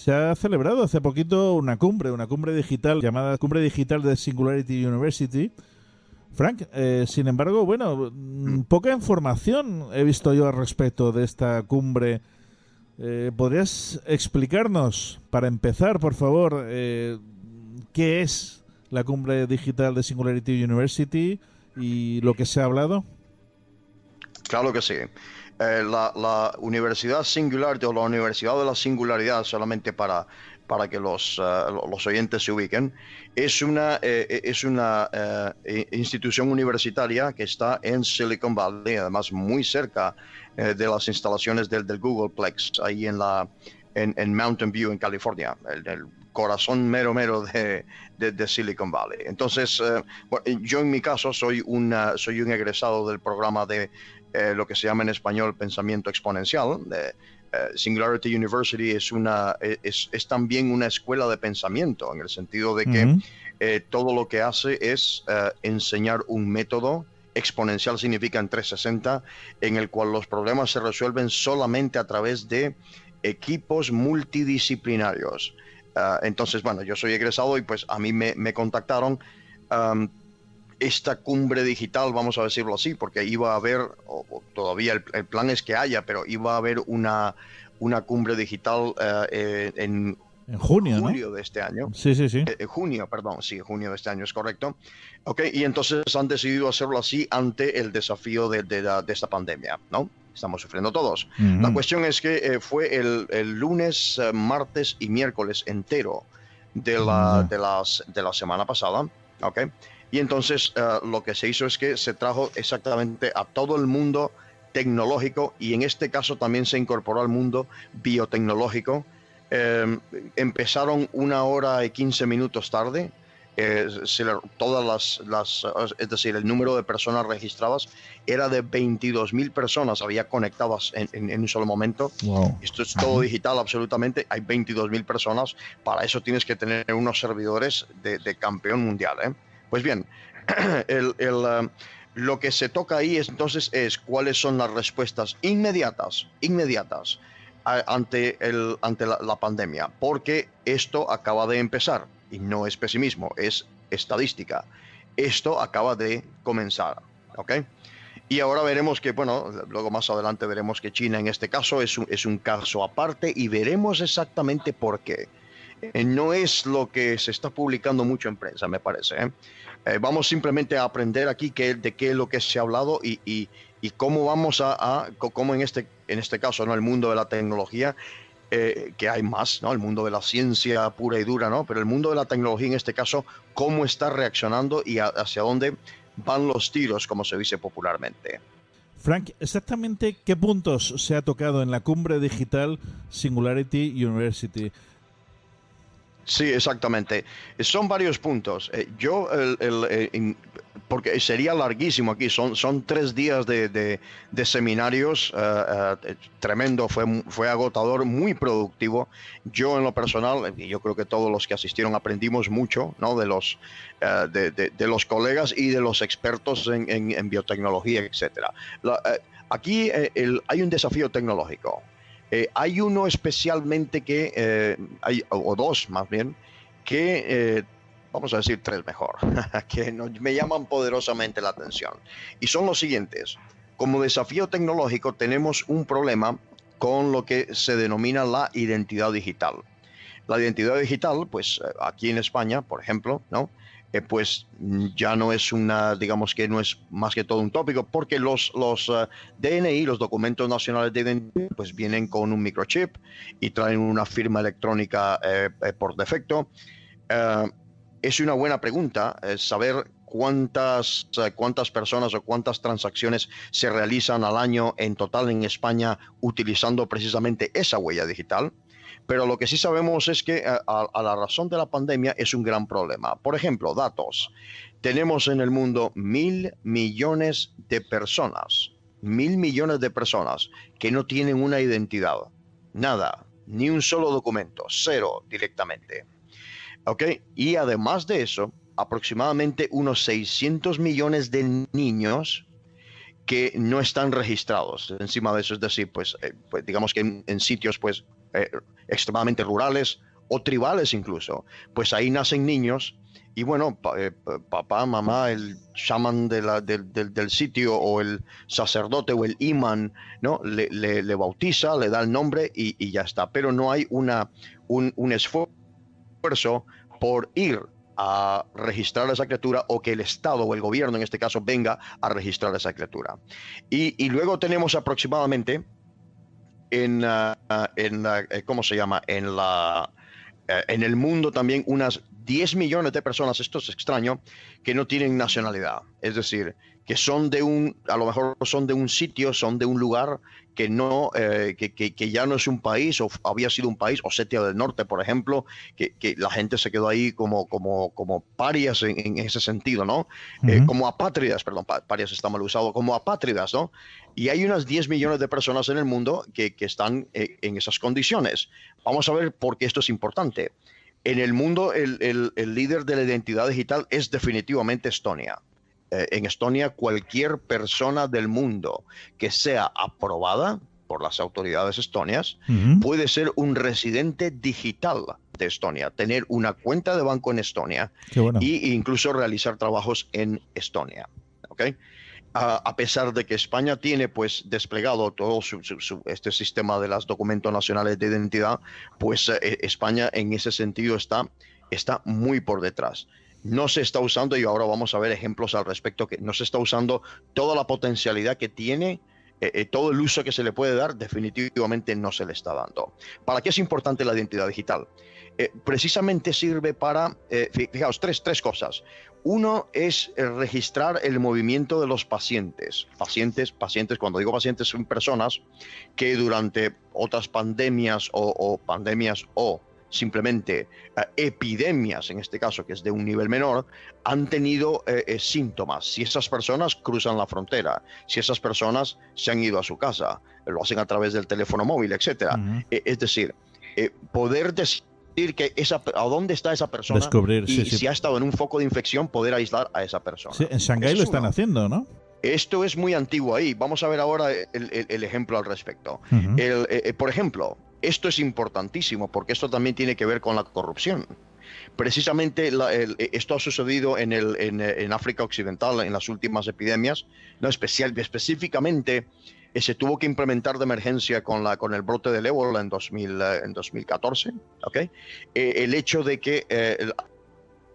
Se ha celebrado hace poquito una cumbre digital llamada Cumbre Digital de Singularity University. Frank, sin embargo, bueno, poca información he visto yo al respecto de esta cumbre. ¿Podrías explicarnos, para empezar, por favor, qué es la Cumbre Digital de Singularity University y lo que se ha hablado? Claro que sí. La Universidad Singularity o la Universidad de la Singularidad, solamente para que los oyentes se ubiquen, es una institución universitaria que está en Silicon Valley, además muy cerca de las instalaciones del Googleplex, ahí en Mountain View, en California, el corazón mero de Silicon Valley. Entonces, bueno, yo en mi caso soy un egresado del programa de lo que se llama en español pensamiento exponencial. Singularity University es también una escuela de pensamiento, en el sentido de que todo lo que hace es enseñar un método. Exponencial significa en 360, en el cual los problemas se resuelven solamente a través de equipos multidisciplinarios. Entonces, bueno, yo soy egresado y pues a mí me contactaron. Esta cumbre digital, vamos a decirlo así, porque iba a haber, o todavía el plan es que haya, pero iba a haber una cumbre digital en junio, julio, ¿no? de este año. Sí. Junio, perdón, sí, junio de este año, es correcto. Ok, y entonces han decidido hacerlo así ante el desafío de esta pandemia, ¿no? Estamos sufriendo todos. La cuestión es que fue el lunes, martes y miércoles entero de la semana pasada, ¿ok? Y entonces lo que se hizo es que se trajo exactamente a todo el mundo tecnológico, y en este caso también se incorporó al mundo biotecnológico. Empezaron 1 hora y 15 minutos tarde. Es decir, el número de personas registradas era de 22.000 personas, había conectadas en un solo momento. Wow. Esto es todo digital, absolutamente. Hay 22.000 personas. Para eso tienes que tener unos servidores de campeón mundial, ¿eh? Pues bien, lo que se toca ahí entonces es cuáles son las respuestas inmediatas ante la pandemia, porque esto acaba de empezar, y no es pesimismo, es estadística. Esto acaba de comenzar, ¿ok? Y ahora veremos que, bueno, luego más adelante veremos que China en este caso es un caso aparte, y veremos exactamente por qué. No es lo que se está publicando mucho en prensa, me parece, ¿eh? Vamos simplemente a aprender aquí de qué es lo que se ha hablado y cómo vamos cómo en este caso, ¿no? El mundo de la tecnología, que hay más, ¿no? El mundo de la ciencia pura y dura, ¿no? Pero el mundo de la tecnología en este caso, cómo está reaccionando y hacia dónde van los tiros, como se dice popularmente. Frank, ¿exactamente qué puntos se ha tocado en la cumbre digital Singularity University? Sí, exactamente. Son varios puntos. Porque sería larguísimo aquí. Son 3 días de seminarios. Tremendo, fue agotador, muy productivo. Yo en lo personal, y yo creo que todos los que asistieron aprendimos mucho, ¿no? De los colegas y de los expertos en biotecnología, etcétera. Aquí hay un desafío tecnológico. Hay uno especialmente o dos más bien, que vamos a decir 3 mejor, que me llaman poderosamente la atención. Y son los siguientes. Como desafío tecnológico tenemos un problema con lo que se denomina la identidad digital. La identidad digital, pues aquí en España, por ejemplo, ¿no? Pues ya no es digamos que no es más que todo un tópico, porque los DNI, los documentos nacionales de identidad, pues vienen con un microchip y traen una firma electrónica por defecto. Es una buena pregunta saber cuántas personas o cuántas transacciones se realizan al año en total en España utilizando precisamente esa huella digital. Pero lo que sí sabemos es que a la razón de la pandemia es un gran problema. Por ejemplo, datos. Tenemos en el mundo 1.000 millones de personas, 1.000 millones de personas que no tienen una identidad. Nada, ni un solo documento, cero directamente. ¿Ok? Y además de eso, aproximadamente unos 600 millones de niños que no están registrados encima de eso. Es decir, pues digamos que en sitios pues extremadamente rurales o tribales incluso, pues ahí nacen niños y bueno, papá, mamá, el chamán del sitio o el sacerdote o el imán, ¿no? Le bautiza, le da el nombre y ya está. Pero no hay un esfuerzo por ir a registrar a esa criatura o que el Estado o el gobierno en este caso venga a registrar a esa criatura. Y luego tenemos aproximadamente ¿cómo se llama? En el mundo también unas 10 millones de personas, esto es extraño, que no tienen nacionalidad. Es decir, que a lo mejor son de un sitio, son de un lugar que no, que ya no es un país, o había sido un país, Osetia del Norte, por ejemplo, que la gente se quedó ahí como parias en ese sentido, ¿no? Como apátridas, perdón, parias está mal usado, como apátridas, ¿no? Y hay unas 10 millones de personas en el mundo que están en esas condiciones. Vamos a ver por qué esto es importante. En el mundo, el líder de la identidad digital es definitivamente Estonia. En Estonia, cualquier persona del mundo que sea aprobada por las autoridades estonias puede ser un residente digital de Estonia, tener una cuenta de banco en Estonia e incluso realizar trabajos en Estonia. ¿Okay? A pesar de que España tiene pues desplegado todo este sistema de los documentos nacionales de identidad, pues España en ese sentido está muy por detrás. No se está usando, y ahora vamos a ver ejemplos al respecto, que no se está usando toda la potencialidad que tiene, todo el uso que se le puede dar, definitivamente no se le está dando. ¿Para qué es importante la identidad digital? Precisamente sirve para, fijaos, tres cosas. Uno es registrar el movimiento de los pacientes. Pacientes, cuando digo pacientes son personas que durante otras pandemias o simplemente epidemias, en este caso, que es de un nivel menor, han tenido síntomas. Si esas personas cruzan la frontera, si esas personas se han ido a su casa, lo hacen a través del teléfono móvil, etcétera. Es decir, poder decir que a dónde está esa persona, descubrir, si ha estado en un foco de infección, poder aislar a esa persona. Sí, en Shanghái lo están haciendo, ¿no? Esto es muy antiguo ahí. Vamos a ver ahora el ejemplo al respecto. Por ejemplo, esto es importantísimo porque esto también tiene que ver con la corrupción. Precisamente esto ha sucedido en África Occidental en las últimas epidemias, no específicamente. Se tuvo que implementar de emergencia con el brote del ébola en 2014, ¿okay? El hecho de que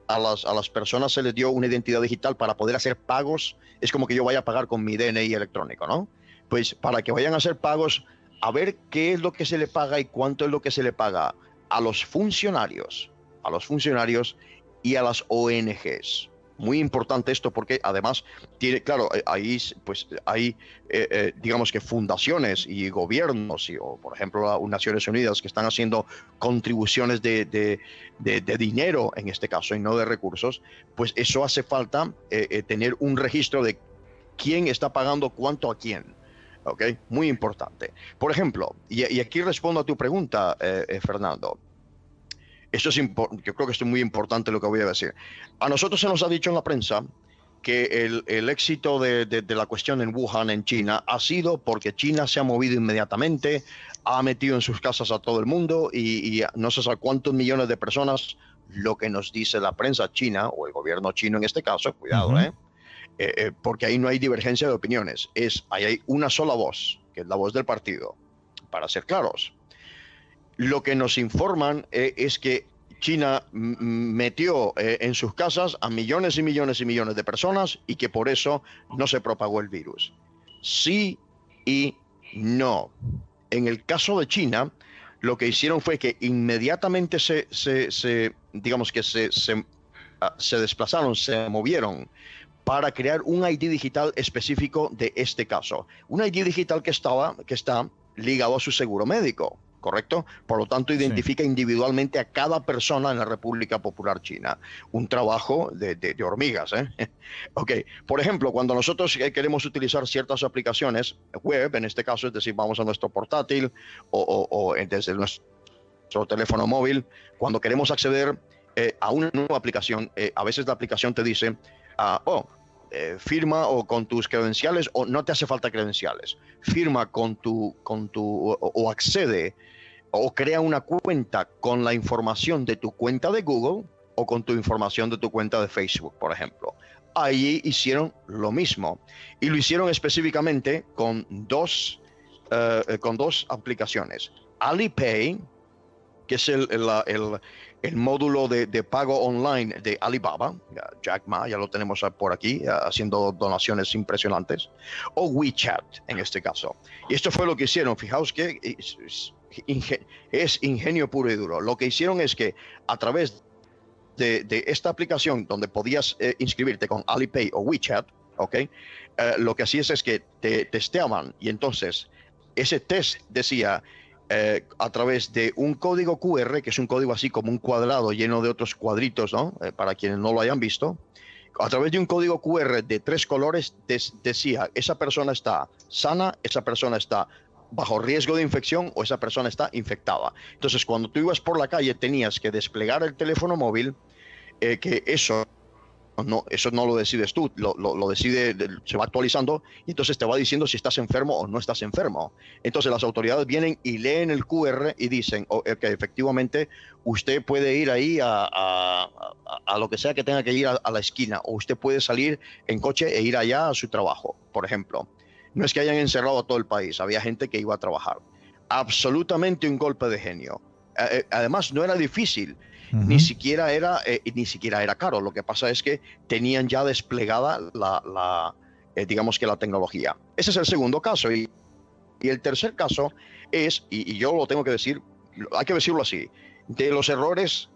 a las personas se les dio una identidad digital para poder hacer pagos, es como que yo vaya a pagar con mi DNI electrónico, ¿no? Pues para que vayan a hacer pagos, a ver qué es lo que se le paga y cuánto es lo que se le paga a los funcionarios y a las ONGs. Muy importante esto porque además tiene, claro, ahí pues hay digamos que fundaciones y gobiernos o por ejemplo las Naciones Unidas que están haciendo contribuciones de dinero en este caso y no de recursos, pues eso hace falta tener un registro de quién está pagando cuánto a quién. ¿Okay? Muy importante. Por ejemplo, y aquí respondo a tu pregunta, Fernando. Yo creo que esto es muy importante lo que voy a decir. A nosotros se nos ha dicho en la prensa que el éxito de la cuestión en Wuhan, en China, ha sido porque China se ha movido inmediatamente, ha metido en sus casas a todo el mundo y no sé a cuántos millones de personas, lo que nos dice la prensa china o el gobierno chino en este caso, cuidado, porque ahí no hay divergencia de opiniones, ahí hay una sola voz, que es la voz del partido, para ser claros. Lo que nos informan es que China metió en sus casas a millones y millones y millones de personas y que por eso no se propagó el virus. Sí y no. En el caso de China, lo que hicieron fue que inmediatamente se desplazaron, se movieron para crear un ID digital específico de este caso. Un ID digital que está ligado a su seguro médico. ¿Correcto? Por lo tanto, identifica individualmente a cada persona en la República Popular China. Un trabajo de hormigas, ¿eh? Ok. Por ejemplo, cuando nosotros queremos utilizar ciertas aplicaciones web, en este caso, es decir, vamos a nuestro portátil o desde nuestro teléfono móvil, cuando queremos acceder a una nueva aplicación, a veces la aplicación te dice, firma o con tus credenciales o no te hace falta credenciales. Firma o accede o crea una cuenta con la información de tu cuenta de Google o con tu información de tu cuenta de Facebook, por ejemplo. Allí hicieron lo mismo y lo hicieron específicamente con dos aplicaciones. Alipay, que es el módulo de pago online de Alibaba, Jack Ma, ya lo tenemos por aquí, haciendo donaciones impresionantes, o WeChat en este caso. Y esto fue lo que hicieron. Fijaos que es ingenio puro y duro. Lo que hicieron es que a través de esta aplicación donde podías inscribirte con Alipay o WeChat, ¿okay? Lo que hacías es que te testeaban y entonces ese test decía a través de un código QR, que es un código así como un cuadrado lleno de otros cuadritos, ¿no? Para quienes no lo hayan visto, a través de un código QR de 3 colores decía, esa persona está sana, esa persona está bajo riesgo de infección o esa persona está infectada. Entonces, cuando tú ibas por la calle tenías que desplegar el teléfono móvil, que eso no lo decides tú, lo decide, se va actualizando y entonces te va diciendo si estás enfermo o no estás enfermo. Entonces las autoridades vienen y leen el QR y dicen que efectivamente usted puede ir ahí a lo que sea que tenga que ir a la esquina, o usted puede salir en coche e ir allá a su trabajo, por ejemplo. No es que hayan encerrado a todo el país, había gente que iba a trabajar. Absolutamente un golpe de genio. Además no era difícil. Ni siquiera era caro. Lo que pasa es que tenían ya desplegada digamos que la tecnología. Ese es el segundo caso. Y el tercer caso es, y yo lo tengo que decir, hay que decirlo así, de los errores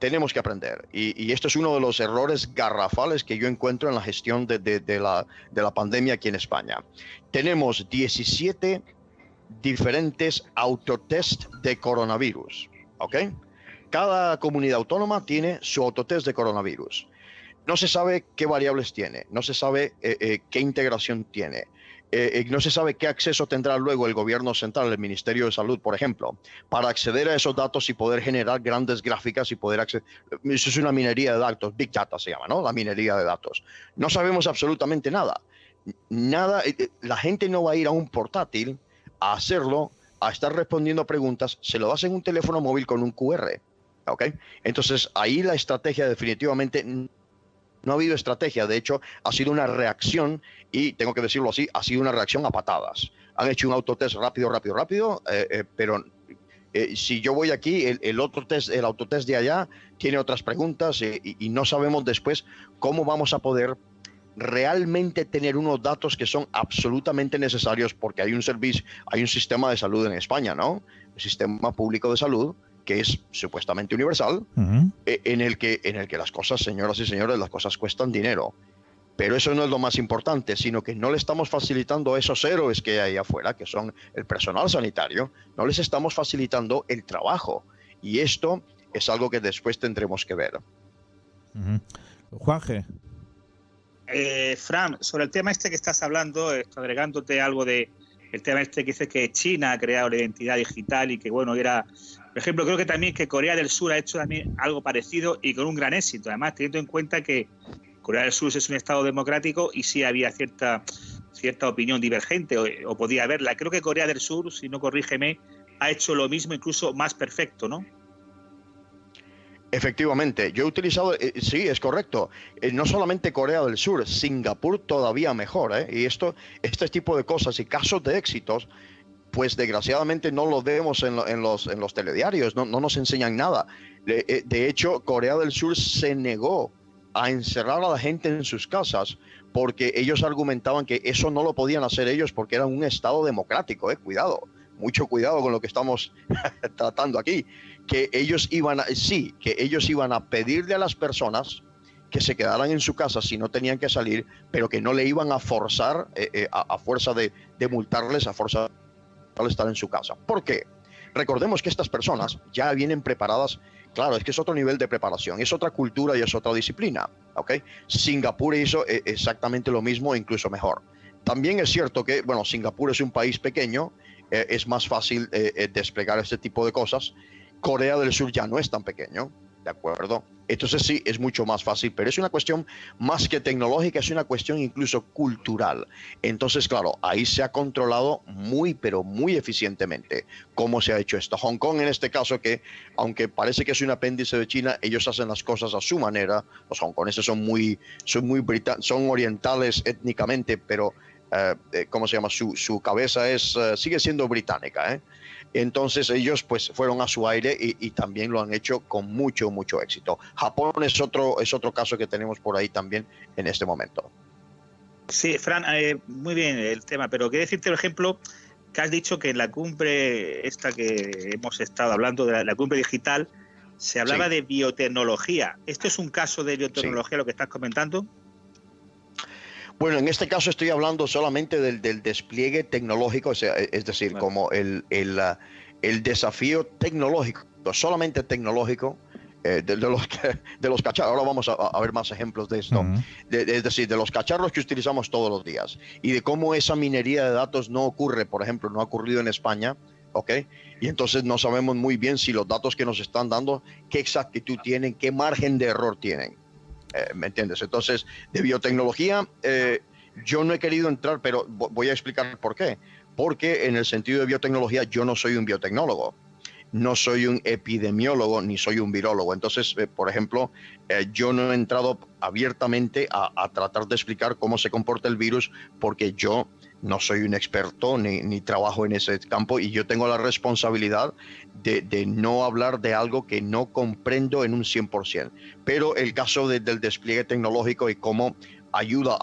tenemos que aprender. Y esto es uno de los errores garrafales que yo encuentro en la gestión de la pandemia aquí en España. Tenemos 17 diferentes autotest de coronavirus, ¿ok? Cada comunidad autónoma tiene su autotest de coronavirus. No se sabe qué variables tiene, no se sabe qué integración tiene, no se sabe qué acceso tendrá luego el gobierno central, el Ministerio de Salud, por ejemplo, para acceder a esos datos y poder generar grandes gráficas y poder acceder. Eso es una minería de datos, Big Data se llama, ¿no? La minería de datos. No sabemos absolutamente nada. La gente no va a ir a un portátil a hacerlo, a estar respondiendo preguntas, se lo hacen en un teléfono móvil con un QR. ¿Okay? Entonces, ahí la estrategia definitivamente no ha habido estrategia. De hecho, ha sido una reacción, y tengo que decirlo así, ha sido una reacción a patadas. Han hecho un autotest rápido, pero si yo voy aquí, el autotest de allá tiene otras preguntas y no sabemos después cómo vamos a poder realmente tener unos datos que son absolutamente necesarios, porque hay un servicio, hay un sistema de salud en España, ¿no? El sistema público de salud, que es supuestamente universal, en el que las cosas, señoras y señores, las cosas cuestan dinero. Pero eso no es lo más importante, sino que no le estamos facilitando a esos héroes que hay afuera, que son el personal sanitario, no les estamos facilitando el trabajo. Y esto es algo que después tendremos que ver. Juanje. Fran, sobre el tema este que estás hablando, agregándote algo de el tema este que dice que China ha creado la identidad digital y que, bueno, era... Por ejemplo, creo que también que Corea del Sur ha hecho también algo parecido y con un gran éxito. Además, teniendo en cuenta que Corea del Sur es un estado democrático y sí había cierta opinión divergente o podía haberla. Creo que Corea del Sur, si no corrígeme, ha hecho lo mismo, incluso más perfecto, ¿no? Efectivamente, yo he utilizado, sí, es correcto, no solamente Corea del Sur, Singapur todavía mejor, y este tipo de cosas y casos de éxitos, pues desgraciadamente no lo vemos en los telediarios, no nos enseñan nada. De hecho, Corea del Sur se negó a encerrar a la gente en sus casas porque ellos argumentaban que eso no lo podían hacer ellos porque eran un estado democrático, cuidado. Mucho cuidado con lo que estamos tratando aquí, que ellos iban a pedirle a las personas que se quedaran en su casa si no tenían que salir, pero que no le iban a forzar a fuerza de multarles, a fuerza de estar en su casa. ¿Por qué? Recordemos que estas personas ya vienen preparadas. Claro, es que es otro nivel de preparación, es otra cultura y es otra disciplina, ¿ok? Singapur hizo exactamente lo mismo e incluso mejor. También es cierto que, bueno, Singapur es un país pequeño, es más fácil desplegar este tipo de cosas. Corea del Sur ya no es tan pequeño, ¿de acuerdo? Entonces sí, es mucho más fácil, pero es una cuestión más que tecnológica, es una cuestión incluso cultural. Entonces, claro, ahí se ha controlado muy, pero muy eficientemente cómo se ha hecho esto. Hong Kong, en este caso, que aunque parece que es un apéndice de China, ellos hacen las cosas a su manera. Los hongkoneses son orientales étnicamente, pero ¿cómo se llama? Su cabeza sigue siendo británica, ¿eh? Entonces ellos pues fueron a su aire y también lo han hecho con mucho, mucho éxito. Japón es otro caso que tenemos por ahí también en este momento. Sí, Fran, muy bien el tema, pero quiero decirte, por ejemplo, que has dicho que en la cumbre esta que hemos estado hablando, de la cumbre digital, se hablaba Sí. de biotecnología. ¿Esto es un caso de biotecnología, lo que estás comentando? Bueno, en este caso estoy hablando solamente del despliegue tecnológico, o sea, es decir, Vale. como el desafío tecnológico, solamente tecnológico, de los cacharros. Ahora vamos a ver más ejemplos de esto. Ujú. Es decir, de los cacharros que utilizamos todos los días y de cómo esa minería de datos no ocurre, por ejemplo, no ha ocurrido en España, ¿ok? Y entonces no sabemos muy bien si los datos que nos están dando, qué exactitud tienen, qué margen de error tienen. ¿Me entiendes? Entonces, de biotecnología, yo no he querido entrar, pero voy a explicar por qué. Porque en el sentido de biotecnología, yo no soy un biotecnólogo, no soy un epidemiólogo, ni soy un virólogo. Entonces, por ejemplo, yo no he entrado abiertamente a tratar de explicar cómo se comporta el virus, porque yo no soy un experto ni trabajo en ese campo, y yo tengo la responsabilidad de no hablar de algo que no comprendo en un 100%. Pero el caso del despliegue tecnológico y cómo ayuda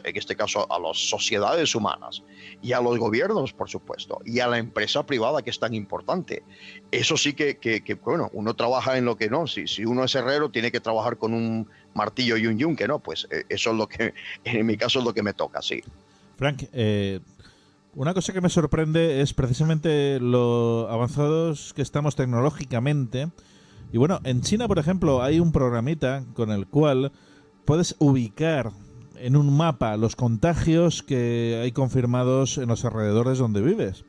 en este caso, a las sociedades humanas y a los gobiernos, por supuesto, y a la empresa privada, que es tan importante. Eso sí que bueno, uno trabaja en lo que no. Si uno es herrero, tiene que trabajar con un martillo y un yunque, ¿no? Pues eso es lo que, en mi caso, es lo que me toca, sí. Frank, una cosa que me sorprende es precisamente lo avanzados que estamos tecnológicamente. Y bueno, en China, por ejemplo, hay un programita con el cual puedes ubicar en un mapa los contagios que hay confirmados en los alrededores donde vives.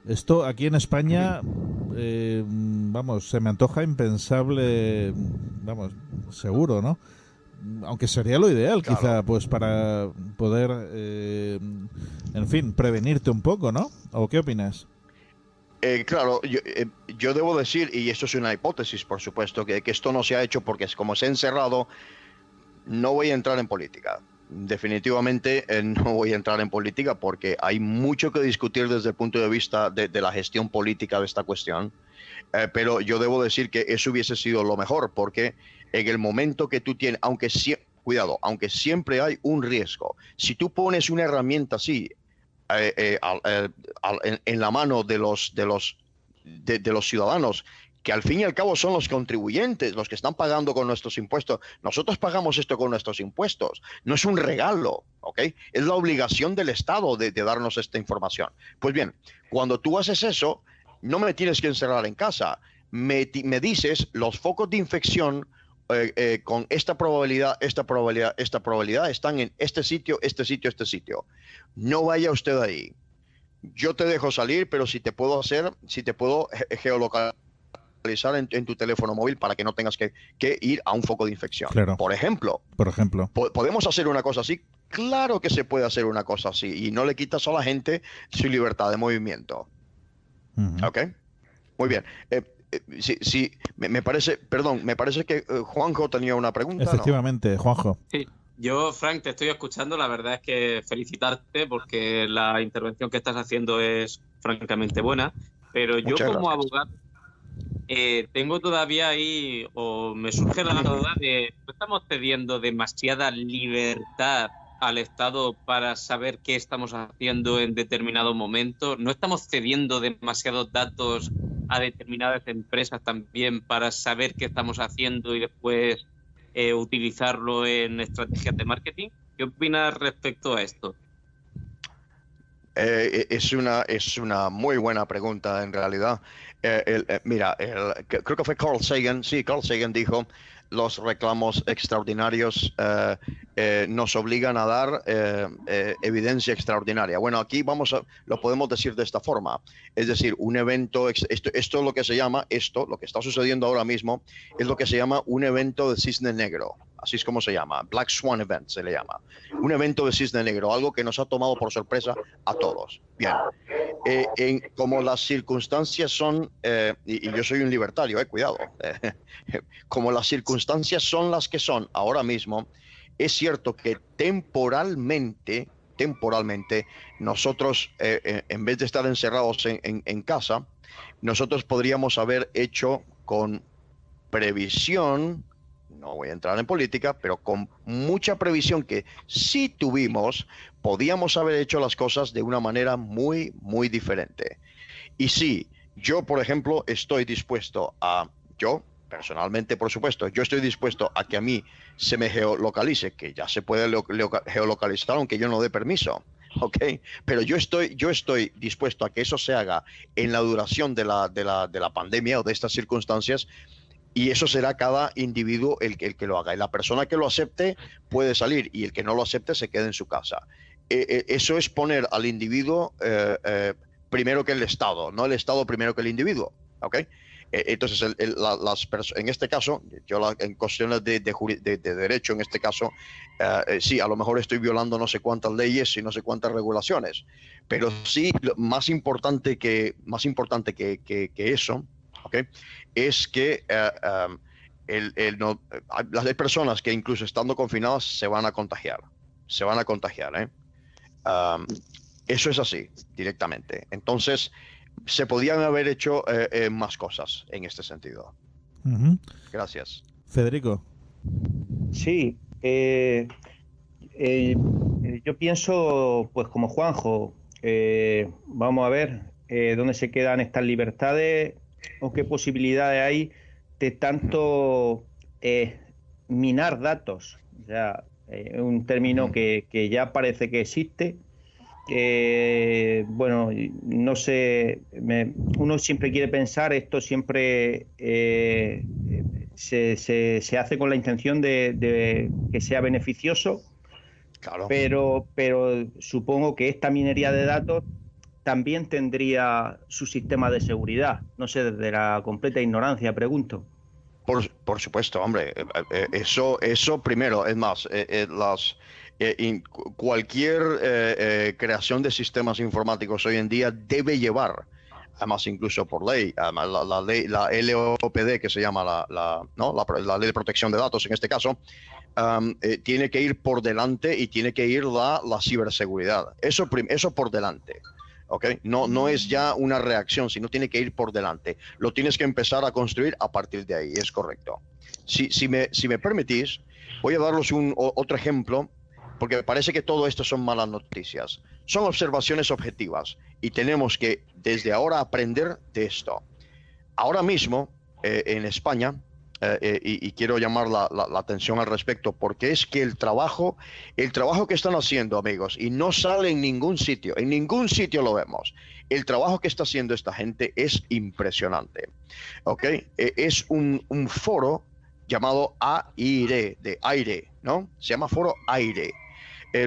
Esto aquí en España, vamos, se me antoja impensable, vamos, seguro, ¿no? Aunque sería lo ideal, Claro. quizá, pues para poder, en fin, prevenirte un poco, ¿no? ¿O qué opinas? Claro, yo debo decir, y esto es una hipótesis, por supuesto, que esto no se ha hecho porque como se ha encerrado. No voy a entrar en política. Definitivamente no voy a entrar en política porque hay mucho que discutir desde el punto de vista de la gestión política de esta cuestión. Pero yo debo decir que eso hubiese sido lo mejor, porque en el momento que tú tienes, cuidado, aunque siempre hay un riesgo, si tú pones una herramienta así en la mano de los ciudadanos, que al fin y al cabo son los contribuyentes, los que están pagando con nuestros impuestos. Nosotros pagamos esto con nuestros impuestos. No es un regalo, ¿ok? Es la obligación del Estado de darnos esta información. Pues bien, cuando tú haces eso, no me tienes que encerrar en casa. Me dices los focos de infección con esta probabilidad están en este sitio, este sitio, este sitio. No vaya usted ahí. Yo te dejo salir, pero si te puedo geolocalizar en tu teléfono móvil para que no tengas que ir a un foco de infección. Claro. Por ejemplo, ¿podemos hacer una cosa así? Claro que se puede hacer una cosa así y no le quitas a la gente su libertad de movimiento. Uh-huh. ¿Ok? Muy bien. Sí, me parece que Juanjo tenía una pregunta. Efectivamente, ¿no? Juanjo. Sí. Yo, Frank, te estoy escuchando. La verdad es que felicitarte porque la intervención que estás haciendo es francamente buena. Pero yo como abogado tengo todavía ahí, o me surge la duda de, ¿no estamos cediendo demasiada libertad al Estado para saber qué estamos haciendo en determinado momento? ¿No estamos cediendo demasiados datos a determinadas empresas también para saber qué estamos haciendo y después utilizarlo en estrategias de marketing? ¿Qué opinas respecto a esto? Es una muy buena pregunta en realidad. Mira, creo que fue Carl Sagan. Sí, Carl Sagan dijo, los reclamos extraordinarios nos obligan a dar evidencia extraordinaria. Bueno, aquí lo podemos decir de esta forma. Es decir, un evento, esto es lo que se llama, lo que está sucediendo ahora mismo, es lo que se llama un evento de cisne negro. Así es como se llama, Black Swan Event se le llama. Un evento de cisne negro, algo que nos ha tomado por sorpresa a todos. Bien, como las circunstancias son, y yo soy un libertario, cuidado, como las circunstancias son las que son ahora mismo, es cierto que temporalmente nosotros, en vez de estar encerrados en casa, nosotros podríamos haber hecho con previsión, no voy a entrar en política, pero con mucha previsión que sí tuvimos, podíamos haber hecho las cosas de una manera muy, muy diferente. Y sí, yo, por ejemplo, personalmente, por supuesto, yo estoy dispuesto a que a mí se me geolocalice, que ya se puede geolocalizar aunque yo no dé permiso, ¿ok? Pero yo estoy dispuesto a que eso se haga en la duración de la pandemia o de estas circunstancias, y eso será cada individuo el que lo haga. Y la persona que lo acepte puede salir, y el que no lo acepte se queda en su casa. Eso es poner al individuo primero que el Estado, no el Estado primero que el individuo, ¿ok? Entonces, en este caso, en cuestiones de derecho, en este caso, sí, a lo mejor estoy violando no sé cuántas leyes y no sé cuántas regulaciones, pero sí, más importante que eso, ¿okay? Es que hay personas que incluso estando confinadas se van a contagiar, eso es así, directamente. Entonces, se podían haber hecho más cosas en este sentido. Uh-huh. Gracias. Federico. Sí, yo pienso, pues como Juanjo, vamos a ver dónde se quedan estas libertades o qué posibilidades hay de tanto minar datos. O sea, un término que ya parece que existe. Bueno, no sé, uno siempre quiere pensar, esto siempre se hace con la intención de que sea beneficioso, claro. pero supongo que esta minería de datos también tendría su sistema de seguridad. No sé, desde la completa ignorancia pregunto. Por supuesto, hombre, eso primero, es más, cualquier creación de sistemas informáticos hoy en día debe llevar, además incluso por ley, además la ley, la LOPD, que se llama la ley de protección de datos en este caso, tiene que ir por delante, y tiene que ir la ciberseguridad. Eso por delante. ¿Okay? No es ya una reacción, sino tiene que ir por delante. Lo tienes que empezar a construir a partir de ahí, es correcto. Si me permitís, voy a daros otro ejemplo, porque me parece que todo esto son malas noticias. Son observaciones objetivas, y tenemos que desde ahora aprender de esto. Ahora mismo, en España, y quiero llamar la atención al respecto, porque es que el trabajo que están haciendo, amigos, y no sale en ningún sitio lo vemos. El trabajo que está haciendo esta gente es impresionante, ¿ok? Es un foro llamado AIRE, de aire, ¿no? Se llama Foro AIRE.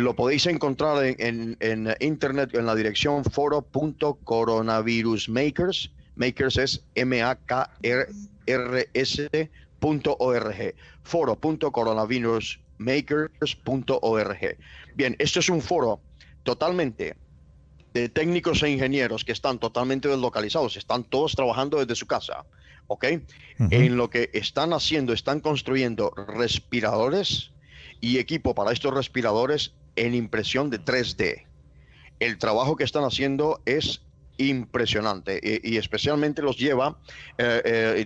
Lo podéis encontrar en internet en la dirección foro.coronavirusmakers. Makers es MAKRS.org. foro.coronavirusmakers.org. Bien, esto es un foro totalmente de técnicos e ingenieros que están totalmente deslocalizados, están todos trabajando desde su casa, ¿ok? Uh-huh. En lo que están haciendo, están construyendo respiradores y equipo para estos respiradores en impresión de 3D. El trabajo que están haciendo es impresionante, y especialmente los lleva,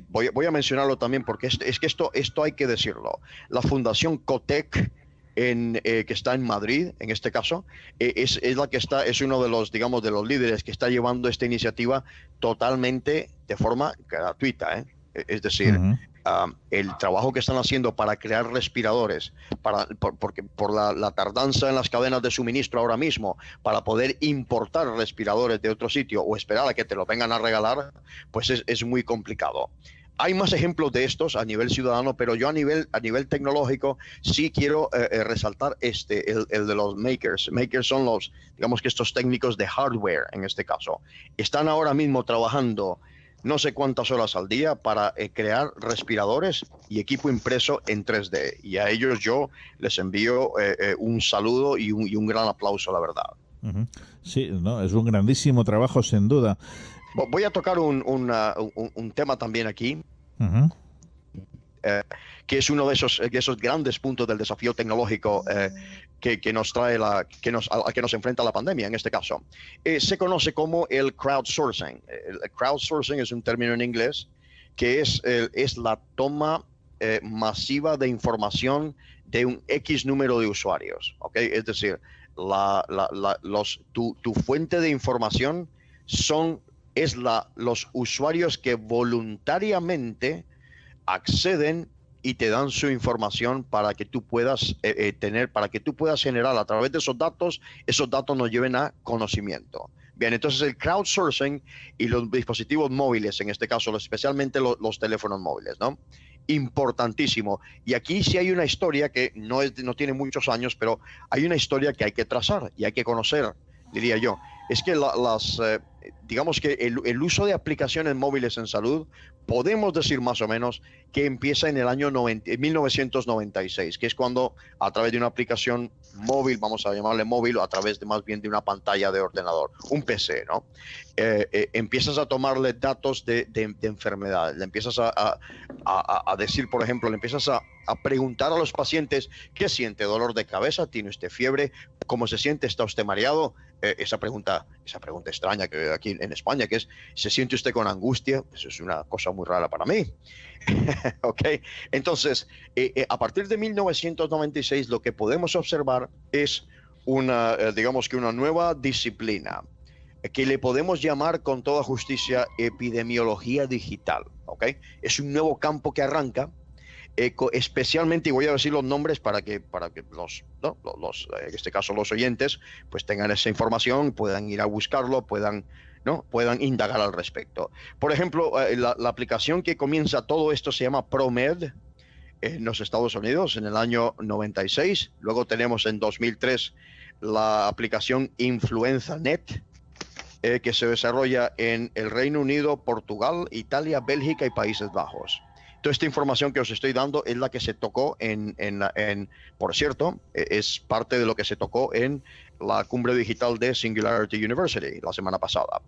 voy a mencionarlo también porque es que esto hay que decirlo. La Fundación Cotec, que está en Madrid, en este caso, es la que es uno de los, digamos, de los líderes que está llevando esta iniciativa totalmente de forma gratuita, es decir, uh-huh. El trabajo que están haciendo para crear respiradores, porque por la tardanza en las cadenas de suministro ahora mismo, para poder importar respiradores de otro sitio o esperar a que te lo vengan a regalar, pues es muy complicado. Hay más ejemplos de estos a nivel ciudadano, pero yo a nivel tecnológico sí quiero resaltar el de los makers. Makers son los, digamos que estos técnicos de hardware en este caso. Están ahora mismo trabajando no sé cuántas horas al día para crear respiradores y equipo impreso en 3D. Y a ellos yo les envío un saludo y un gran aplauso, la verdad. Uh-huh. Sí, no, es un grandísimo trabajo, sin duda. Voy a tocar un tema también aquí, uh-huh, que es uno de esos grandes puntos del desafío tecnológico que nos trae al que nos enfrenta la pandemia en este caso. Se conoce como el crowdsourcing. El crowdsourcing es un término en inglés que es la toma masiva de información de un X número de usuarios. ¿Okay? Es decir, tu fuente de información es los usuarios que voluntariamente acceden y te dan su información para que tú puedas generar a través de esos datos nos lleven a conocimiento. Bien, entonces el crowdsourcing y los dispositivos móviles, en este caso especialmente los teléfonos móviles, ¿no? Importantísimo. Y aquí sí hay una historia que no tiene muchos años, pero hay una historia que hay que trazar y hay que conocer, diría yo. Es que digamos que el uso de aplicaciones móviles en salud, podemos decir más o menos que empieza en el año 1996, que es cuando a través de una aplicación móvil, vamos a llamarle móvil, o a través de más bien de una pantalla de ordenador, un PC, ¿no? Empiezas a tomarle datos de enfermedades, le empiezas a decir, por ejemplo, le empiezas a preguntar a los pacientes qué siente, dolor de cabeza, tiene usted fiebre, cómo se siente, está usted mareado, esa pregunta extraña que veo aquí en España, que es, ¿se siente usted con angustia? Eso es una cosa muy rara para mí. Okay. Entonces, a partir de 1996 lo que podemos observar es digamos que una nueva disciplina que le podemos llamar con toda justicia epidemiología digital. Okay. Es un nuevo campo que arranca, especialmente, y voy a decir los nombres para que en este caso los oyentes, pues tengan esa información, puedan ir a buscarlo, puedan indagar al respecto. Por ejemplo, la aplicación que comienza todo esto se llama ProMed en los Estados Unidos en el año 96. Luego tenemos en 2003 la aplicación InfluenzaNet, que se desarrolla en el Reino Unido, Portugal, Italia, Bélgica y Países Bajos. Toda esta información que os estoy dando es la que se tocó por cierto, es parte de lo que se tocó en la cumbre digital de Singularity University la semana pasada.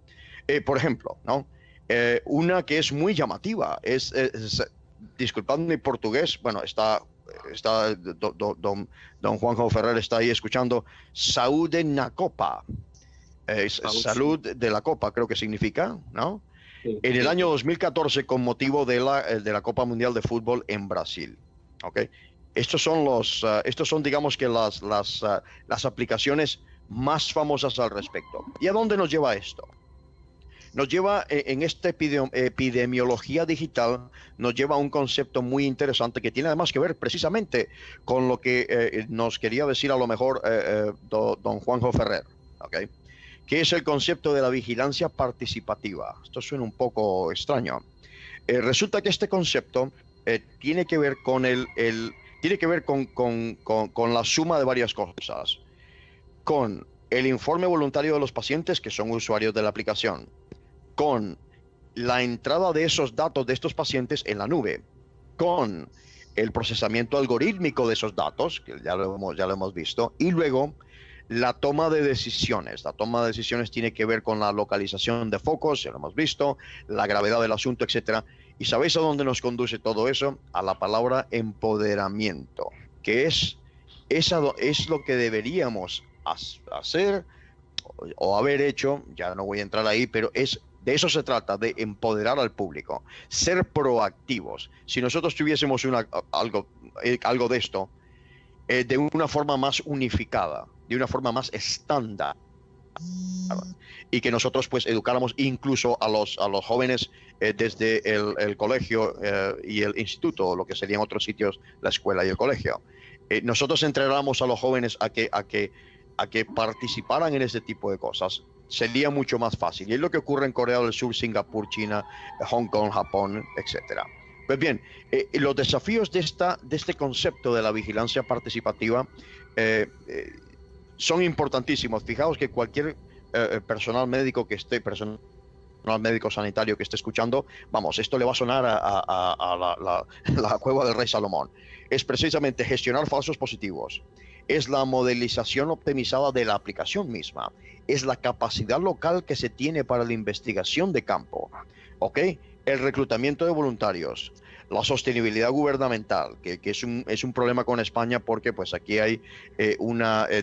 Por ejemplo, ¿no? Una que es muy llamativa, disculpadme mi portugués, bueno, está don Juanjo Ferrer está ahí escuchando, Saúde na Copa, salud de la Copa, creo que significa, ¿no? En el año 2014 con motivo de la Copa Mundial de Fútbol en Brasil. ¿Okay? Estos son digamos que las aplicaciones más famosas al respecto. ¿Y a dónde nos lleva esto? Nos lleva en esta epidemiología digital, nos lleva a un concepto muy interesante que tiene además que ver precisamente con lo que nos quería decir a lo mejor don Juanjo Ferrer. ¿Okay? Que es el concepto de la vigilancia participativa. Esto suena un poco extraño. Resulta que este concepto tiene que ver con con la suma de varias cosas. Con el informe voluntario de los pacientes que son usuarios de la aplicación, con la entrada de esos datos de estos pacientes en la nube, con el procesamiento algorítmico de esos datos, que ya lo hemos visto, y luego la toma de decisiones. La toma de decisiones tiene que ver con la localización de focos, ya lo hemos visto, la gravedad del asunto, etcétera. ¿Y sabéis a dónde nos conduce todo eso? A la palabra empoderamiento, que es lo que deberíamos hacer o haber hecho, ya no voy a entrar ahí, pero de eso se trata, de empoderar al público, ser proactivos. Si nosotros tuviésemos algo de esto, de una forma más unificada, de una forma más estándar, y que nosotros pues educáramos incluso a los jóvenes desde el colegio y el instituto, lo que serían otros sitios, la escuela y el colegio. Nosotros entrenamos a los jóvenes a que participaran en este tipo de cosas. Sería mucho más fácil. Y es lo que ocurre en Corea del Sur, Singapur, China, Hong Kong, Japón, etcétera. Pues bien, los desafíos de este concepto de la vigilancia participativa son importantísimos. Fijaos que cualquier personal médico sanitario que esté escuchando, vamos, esto le va a sonar a la cueva del rey Salomón. Es precisamente gestionar falsos positivos. Es la modelización optimizada de la aplicación misma. Es la capacidad local que se tiene para la investigación de campo. ¿Ok? El reclutamiento de voluntarios. La sostenibilidad gubernamental, que es un problema con España porque pues aquí hay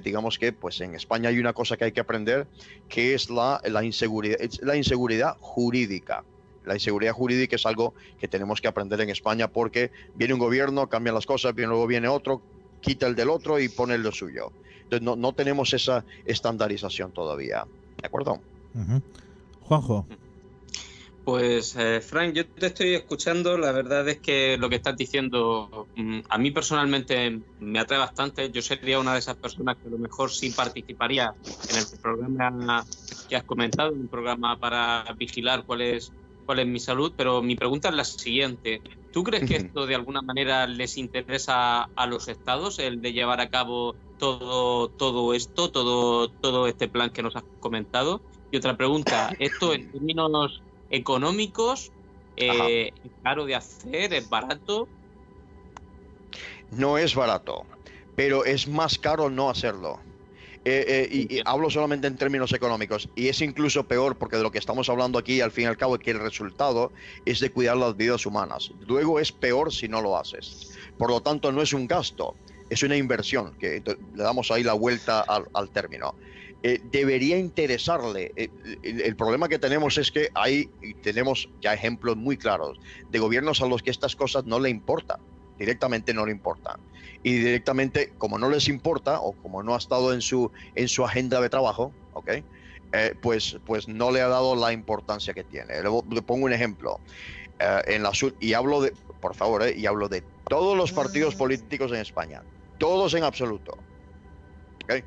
digamos que pues en España hay una cosa que hay que aprender, que es la inseguridad jurídica. La inseguridad jurídica es algo que tenemos que aprender en España porque viene un gobierno, cambian las cosas, luego viene otro, quita el del otro y pone lo suyo. Entonces no tenemos esa estandarización todavía. ¿De acuerdo? Juanjo. Pues, Frank, yo te estoy escuchando. La verdad es que lo que estás diciendo a mí personalmente me atrae bastante. Yo sería una de esas personas que a lo mejor sí participaría en el programa que has comentado, un programa para vigilar cuál es mi salud, pero mi pregunta es la siguiente. ¿Tú crees que esto de alguna manera les interesa a los estados, el de llevar a cabo todo esto, todo este plan que nos has comentado? Y otra pregunta, ¿esto en términos económicos es caro de hacer, es barato? No es barato, pero es más caro no hacerlo. Y hablo solamente en términos económicos, y es incluso peor porque de lo que estamos hablando aquí, al fin y al cabo, es que el resultado es de cuidar las vidas humanas. Luego es peor si no lo haces. Por lo tanto, no es un gasto, es una inversión, que le damos ahí la vuelta al término. Debería interesarle. El problema que tenemos es que tenemos ya ejemplos muy claros de gobiernos a los que estas cosas no le importan. Directamente no le importan. Y directamente, como no les importa, o como no ha estado en su agenda de trabajo, ¿okay? Pues no le ha dado la importancia que tiene. Le pongo un ejemplo. En la sur, y hablo de, por favor, y hablo de todos los partidos políticos en España. Todos en absoluto. ¿Okay?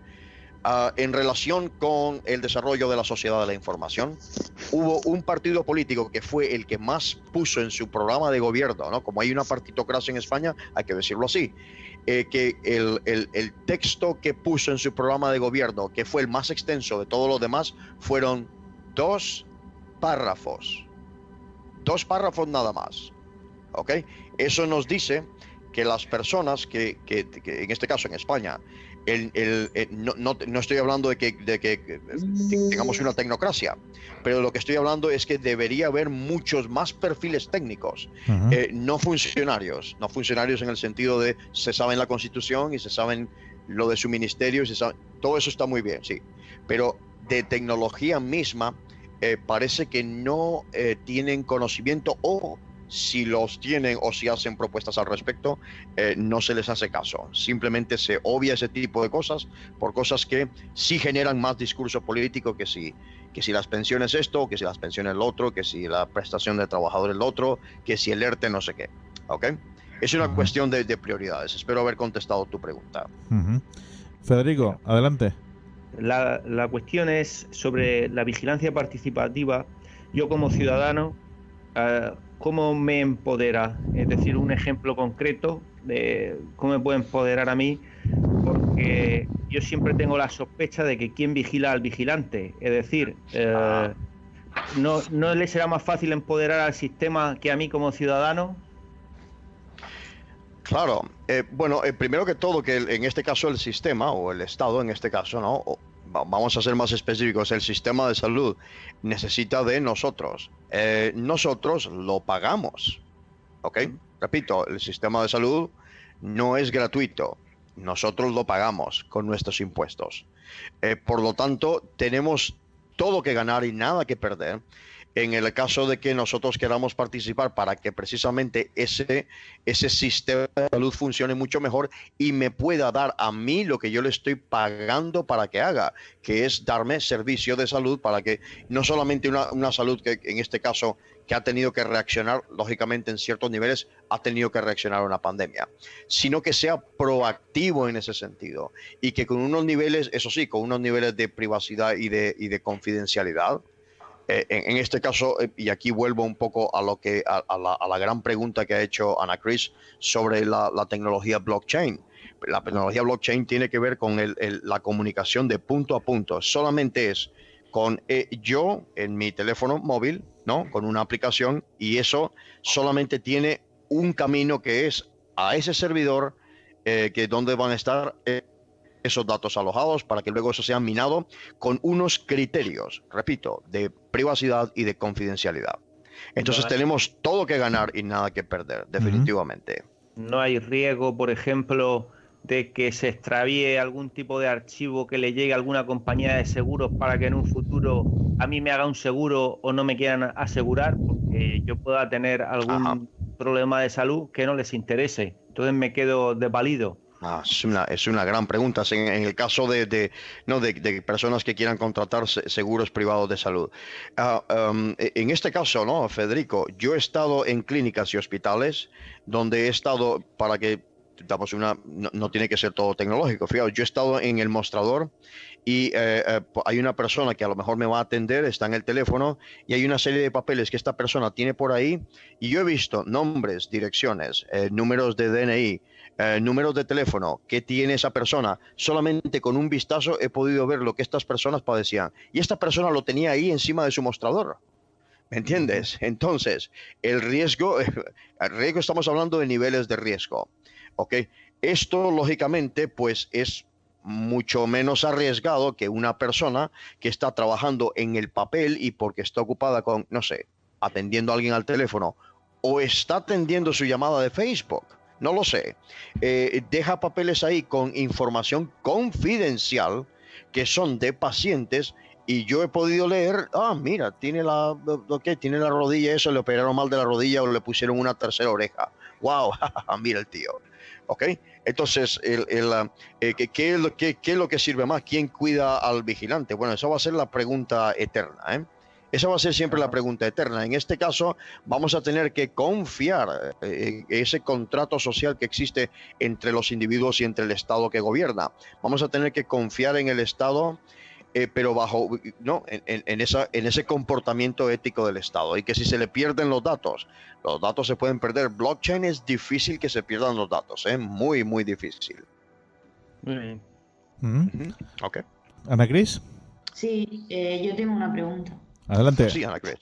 En relación con el desarrollo de la sociedad de la información, hubo un partido político que fue el que más puso en su programa de gobierno, ¿no? Como hay una partitocracia en España, hay que decirlo así, que el texto que puso en su programa de gobierno, que fue el más extenso de todos los demás, fueron 2 párrafos. 2 párrafos nada más. ¿Ok? Eso nos dice que las personas que en este caso en España, no estoy hablando de que tengamos una tecnocracia, pero lo que estoy hablando es que debería haber muchos más perfiles técnicos, no funcionarios en el sentido de se saben la Constitución y se saben lo de su ministerio, todo eso está muy bien, sí, pero de tecnología misma parece que no tienen conocimiento, o si los tienen o si hacen propuestas al respecto, no se les hace caso. Simplemente se obvia ese tipo de cosas por cosas que sí generan más discurso político, que si las pensiones esto, que si las pensiones lo otro, que si la prestación de trabajadores lo otro, que si el ERTE no sé qué. ¿Ok? Es una cuestión de prioridades. Espero haber contestado tu pregunta. Federico, adelante. La cuestión es sobre la vigilancia participativa. Yo como ciudadano, ¿cómo me empodera? Es decir, un ejemplo concreto de cómo me puede empoderar a mí, porque yo siempre tengo la sospecha de que quién vigila al vigilante. Es decir, ¿no le será más fácil empoderar al sistema que a mí como ciudadano? Claro, bueno, primero que todo, que en este caso el sistema, o el Estado en este caso, ¿no? Vamos a ser más específicos, el sistema de salud necesita de nosotros. Nosotros lo pagamos, ¿ok? Repito, el sistema de salud no es gratuito. Nosotros lo pagamos con nuestros impuestos. Por lo tanto, tenemos todo que ganar y nada que perder en el caso de que nosotros queramos participar para que precisamente ese sistema de salud funcione mucho mejor y me pueda dar a mí lo que yo le estoy pagando para que haga, que es darme servicio de salud para que no solamente una salud que en este caso que ha tenido que reaccionar, lógicamente en ciertos niveles, ha tenido que reaccionar a una pandemia, sino que sea proactivo en ese sentido y que con unos niveles, eso sí, con unos niveles de privacidad y de confidencialidad. En este caso, y aquí vuelvo un poco a la gran pregunta que ha hecho Ana Cris sobre la tecnología blockchain. La tecnología blockchain tiene que ver con la comunicación de punto a punto. Solamente es con yo en mi teléfono móvil, ¿no? Con una aplicación, y eso solamente tiene un camino, que es a ese servidor que donde van a estar esos datos alojados, para que luego eso sea minado con unos criterios, repito, de privacidad y de confidencialidad. Entonces tenemos todo que ganar y nada que perder, definitivamente. No hay riesgo, por ejemplo, de que se extravíe algún tipo de archivo que le llegue a alguna compañía de seguros para que en un futuro a mí me haga un seguro o no me quieran asegurar porque yo pueda tener algún problema de salud que no les interese. Entonces me quedo desvalido. Es una gran pregunta en el caso de personas que quieran contratar seguros privados de salud. En este caso, ¿no, Federico? Yo he estado en clínicas y hospitales donde he estado, para que damos no tiene que ser todo tecnológico. Fijaos, yo he estado en el mostrador y hay una persona que a lo mejor me va a atender, está en el teléfono y hay una serie de papeles que esta persona tiene por ahí, y yo he visto nombres, direcciones, números de DNI, números de teléfono que tiene esa persona. Solamente con un vistazo he podido ver lo que estas personas padecían, y esta persona lo tenía ahí encima de su mostrador. ¿Me entiendes? Entonces, el riesgo estamos hablando de niveles de riesgo. ¿Ok? Esto, lógicamente, pues es mucho menos arriesgado que una persona que está trabajando en el papel y porque está ocupada con, no sé, atendiendo a alguien al teléfono o está atendiendo su llamada de Facebook. No lo sé. Deja papeles ahí con información confidencial que son de pacientes, y yo he podido leer, mira, tiene la rodilla, eso, le operaron mal de la rodilla o le pusieron una tercera oreja. ¡Wow! Mira el tío. ¿Ok? Entonces, ¿qué es lo que sirve más? ¿Quién cuida al vigilante? Bueno, esa va a ser la pregunta eterna, ¿eh? Esa va a ser siempre la pregunta eterna. En este caso, vamos a tener que confiar en ese contrato social que existe entre los individuos y entre el Estado que gobierna. Vamos a tener que confiar en el Estado, pero en ese comportamiento ético del Estado, y que si se le pierden los datos se pueden perder. Blockchain es difícil que se pierdan los datos, muy, muy difícil. Muy bien. Ok. ¿Ana Cris? Sí, yo tengo una pregunta. Adelante. Sí, Ana Cris.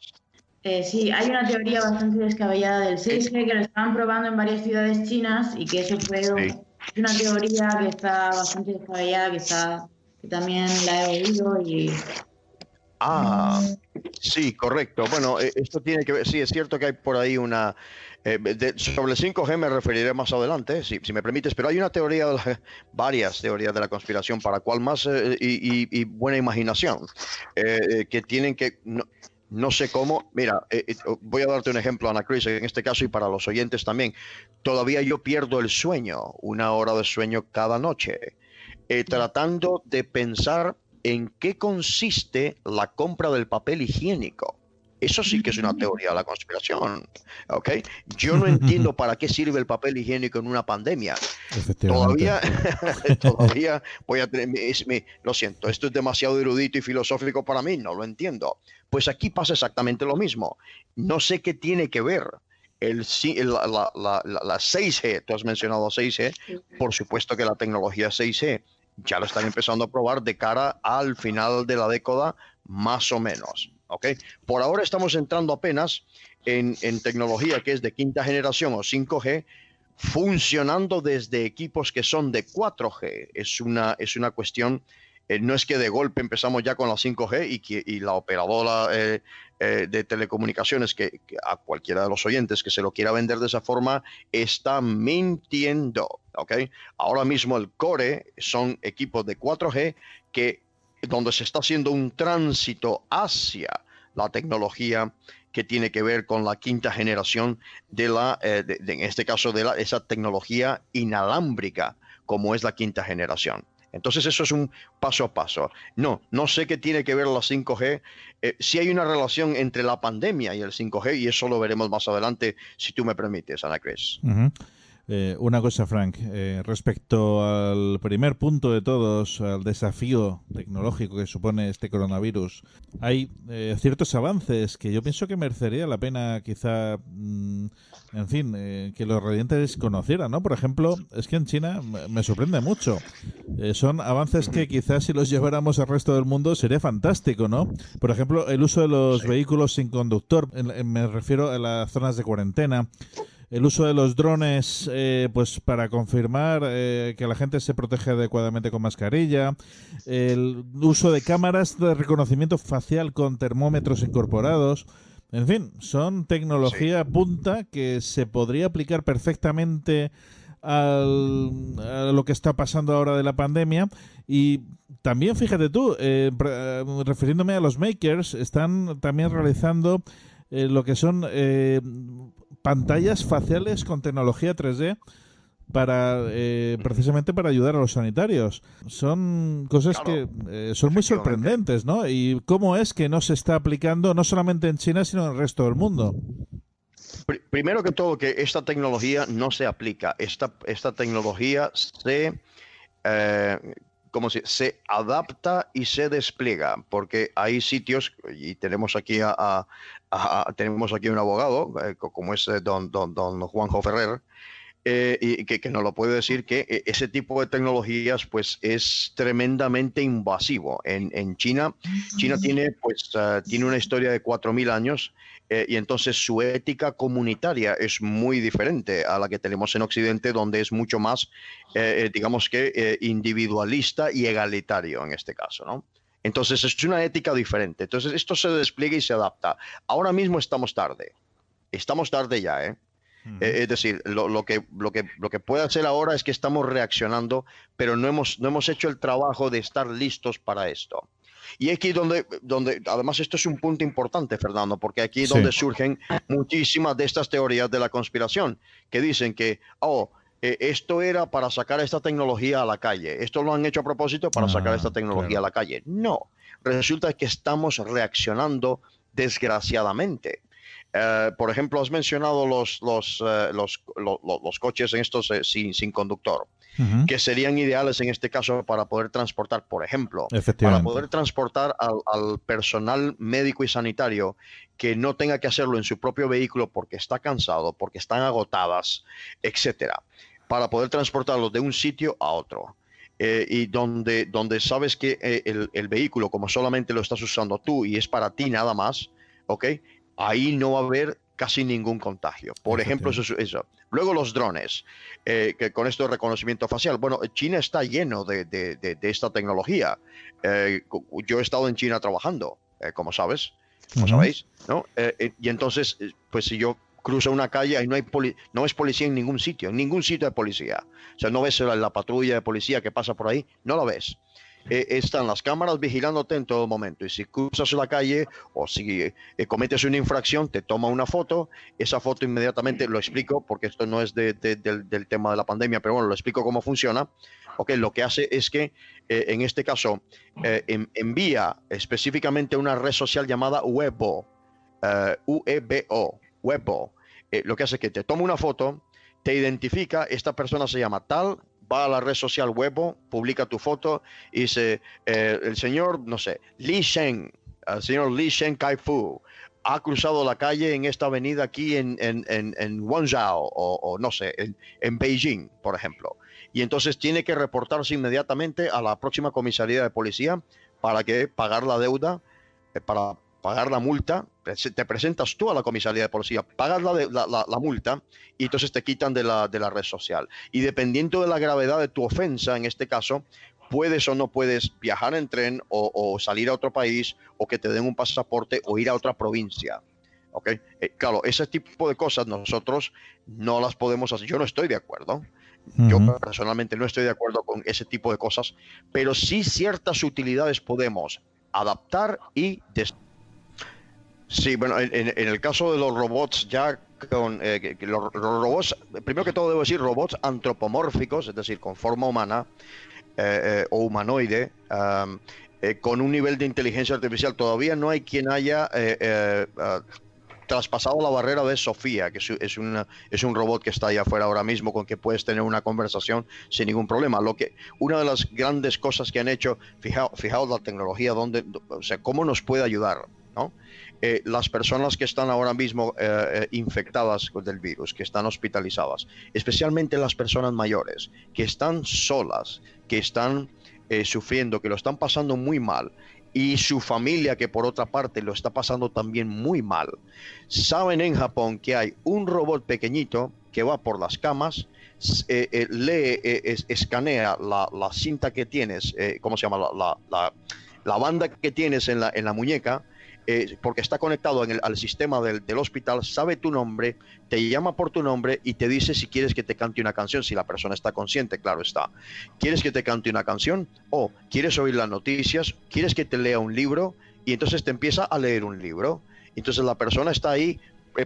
Sí, hay una teoría bastante descabellada del 6G que lo estaban probando en varias ciudades chinas, y que eso es una teoría que está bastante descabellada, que también la he oído y... Sí, correcto. Bueno, esto tiene que ver, sí, es cierto que hay por ahí una... sobre el 5G me referiré más adelante, si me permites, pero hay una teoría, varias teorías de la conspiración, para cual más y buena imaginación, que tienen que... No sé cómo. Mira, voy a darte un ejemplo, Ana Cris, en este caso, y para los oyentes también. Todavía yo pierdo el sueño, 1 hora de sueño cada noche, tratando de pensar en qué consiste la compra del papel higiénico. Eso sí que es una teoría de la conspiración, ¿ok? Yo no entiendo para qué sirve el papel higiénico en una pandemia. Todavía voy a tener... Lo siento, esto es demasiado erudito y filosófico para mí, no lo entiendo. Pues aquí pasa exactamente lo mismo. No sé qué tiene que ver la 6G. Tú has mencionado 6G. Por supuesto que la tecnología 6G ya lo están empezando a probar de cara al final de la década, más o menos. ¿Okay? Por ahora estamos entrando apenas en tecnología que es de quinta generación o 5G, funcionando desde equipos que son de 4G. Es una cuestión, no es que de golpe empezamos ya con la 5G y la operadora de telecomunicaciones, que a cualquiera de los oyentes que se lo quiera vender de esa forma, está mintiendo. ¿Okay? Ahora mismo el core son equipos de 4G donde se está haciendo un tránsito hacia la tecnología que tiene que ver con la quinta generación en este caso esa tecnología inalámbrica, como es la quinta generación. Entonces eso es un paso a paso. No sé qué tiene que ver la 5G. Sí hay una relación entre la pandemia y el 5G, y eso lo veremos más adelante, si tú me permites, Ana Cris. Una cosa, Frank, respecto al primer punto de todos, al desafío tecnológico que supone este coronavirus, hay ciertos avances que yo pienso que merecería la pena quizá, en fin, que los radiantes conocieran, ¿no? Por ejemplo, es que en China me sorprende mucho. Son avances que quizás si los lleváramos al resto del mundo sería fantástico, ¿no? Por ejemplo, el uso de los vehículos sin conductor, me refiero a las zonas de cuarentena. El uso de los drones, pues para confirmar que la gente se protege adecuadamente con mascarilla. El uso de cámaras de reconocimiento facial con termómetros incorporados. En fin, son tecnología punta que se podría aplicar perfectamente a lo que está pasando ahora de la pandemia. Y también, fíjate tú, refiriéndome a los makers, están también realizando lo que son pantallas faciales con tecnología 3D precisamente para ayudar a los sanitarios. Son cosas que son muy sorprendentes, ¿no? Y cómo es que no se está aplicando no solamente en China, sino en el resto del mundo. Primero que todo, que esta tecnología no se aplica. Esta tecnología se adapta y se despliega, porque hay sitios, y tenemos aquí tenemos aquí un abogado, como es don Juanjo Ferrer, y que nos lo puede decir, que ese tipo de tecnologías pues es tremendamente invasivo. En China tiene una historia de 4.000 años, y entonces su ética comunitaria es muy diferente a la que tenemos en Occidente, donde es mucho más, digamos que, individualista y egalitario en este caso, ¿no? Entonces es una ética diferente. Entonces esto se despliega y se adapta. Ahora mismo estamos tarde ya, ¿eh? Es decir, lo que puede hacer ahora es que estamos reaccionando, pero no hemos hecho el trabajo de estar listos para esto. Y aquí donde además esto es un punto importante, Fernando, porque aquí es donde surgen muchísimas de estas teorías de la conspiración, que dicen que, esto era para sacar esta tecnología a la calle. Esto lo han hecho a propósito para sacar esta tecnología a la calle. No, resulta que estamos reaccionando desgraciadamente. Por ejemplo, has mencionado los coches en estos sin conductor, que serían ideales en este caso para poder transportar, por ejemplo, para poder transportar al personal médico y sanitario que no tenga que hacerlo en su propio vehículo porque está cansado, porque están agotadas, etcétera, para poder transportarlos de un sitio a otro. Y donde sabes que el vehículo, como solamente lo estás usando tú y es para ti nada más, ¿ok? Ahí no va a haber casi ningún contagio. Por ejemplo, eso. Luego los drones, que con esto de reconocimiento facial. Bueno, China está lleno de esta tecnología. Yo he estado en China trabajando, como sabéis, ¿no? Y entonces, pues si yo cruzo una calle, ahí no es policía en ningún sitio hay policía. O sea, no ves la patrulla de policía que pasa por ahí, no la ves. Están las cámaras vigilándote en todo momento, y si cruzas la calle o si cometes una infracción, te toma una foto. Esa foto inmediatamente, lo explico porque esto no es del tema de la pandemia, pero bueno, lo explico cómo funciona. Okay, lo que hace es que en este caso envía específicamente una red social llamada Weibo, UEBO, Weibo. Lo que hace es que te toma una foto, te identifica, esta persona se llama tal, va a la red social Weibo, publica tu foto y dice, el señor, no sé, el señor Li Shen Kai-fu ha cruzado la calle en esta avenida aquí en Guangzhou o no sé, en Beijing, por ejemplo. Y entonces tiene que reportarse inmediatamente a la próxima comisaría de policía para que pagar la deuda, para pagar la multa. Te presentas tú a la comisaría de policía, pagas la multa y entonces te quitan de la red social. Y dependiendo de la gravedad de tu ofensa, en este caso, puedes o no puedes viajar en tren o salir a otro país, o que te den un pasaporte o ir a otra provincia. ¿Okay? Claro, ese tipo de cosas nosotros no las podemos hacer. Yo no estoy de acuerdo. Yo personalmente no estoy de acuerdo con ese tipo de cosas, pero sí ciertas utilidades podemos adaptar y Sí, bueno, en el caso de los robots, ya con los robots, primero que todo debo decir robots antropomórficos, es decir, con forma humana o humanoide, con un nivel de inteligencia artificial. Todavía no hay quien haya traspasado la barrera de Sofía, que es un robot que está allá afuera ahora mismo, con que puedes tener una conversación sin ningún problema. Una de las grandes cosas que han hecho, fijaos la tecnología, o sea, cómo nos puede ayudar, ¿no? Las personas que están ahora mismo infectadas del virus, que están hospitalizadas, especialmente las personas mayores, que están solas, que están sufriendo, que lo están pasando muy mal, y su familia, que por otra parte lo está pasando también muy mal. Saben en Japón que hay un robot pequeñito que va por las camas, escanea la cinta que tienes, ¿cómo se llama? La banda que tienes en la muñeca, porque está conectado al sistema del hospital, sabe tu nombre, te llama por tu nombre y te dice si quieres que te cante una canción, si la persona está consciente, claro está. ¿Quieres que te cante una canción? ¿O quieres oír las noticias? ¿Quieres que te lea un libro? Y entonces te empieza a leer un libro. Entonces la persona está ahí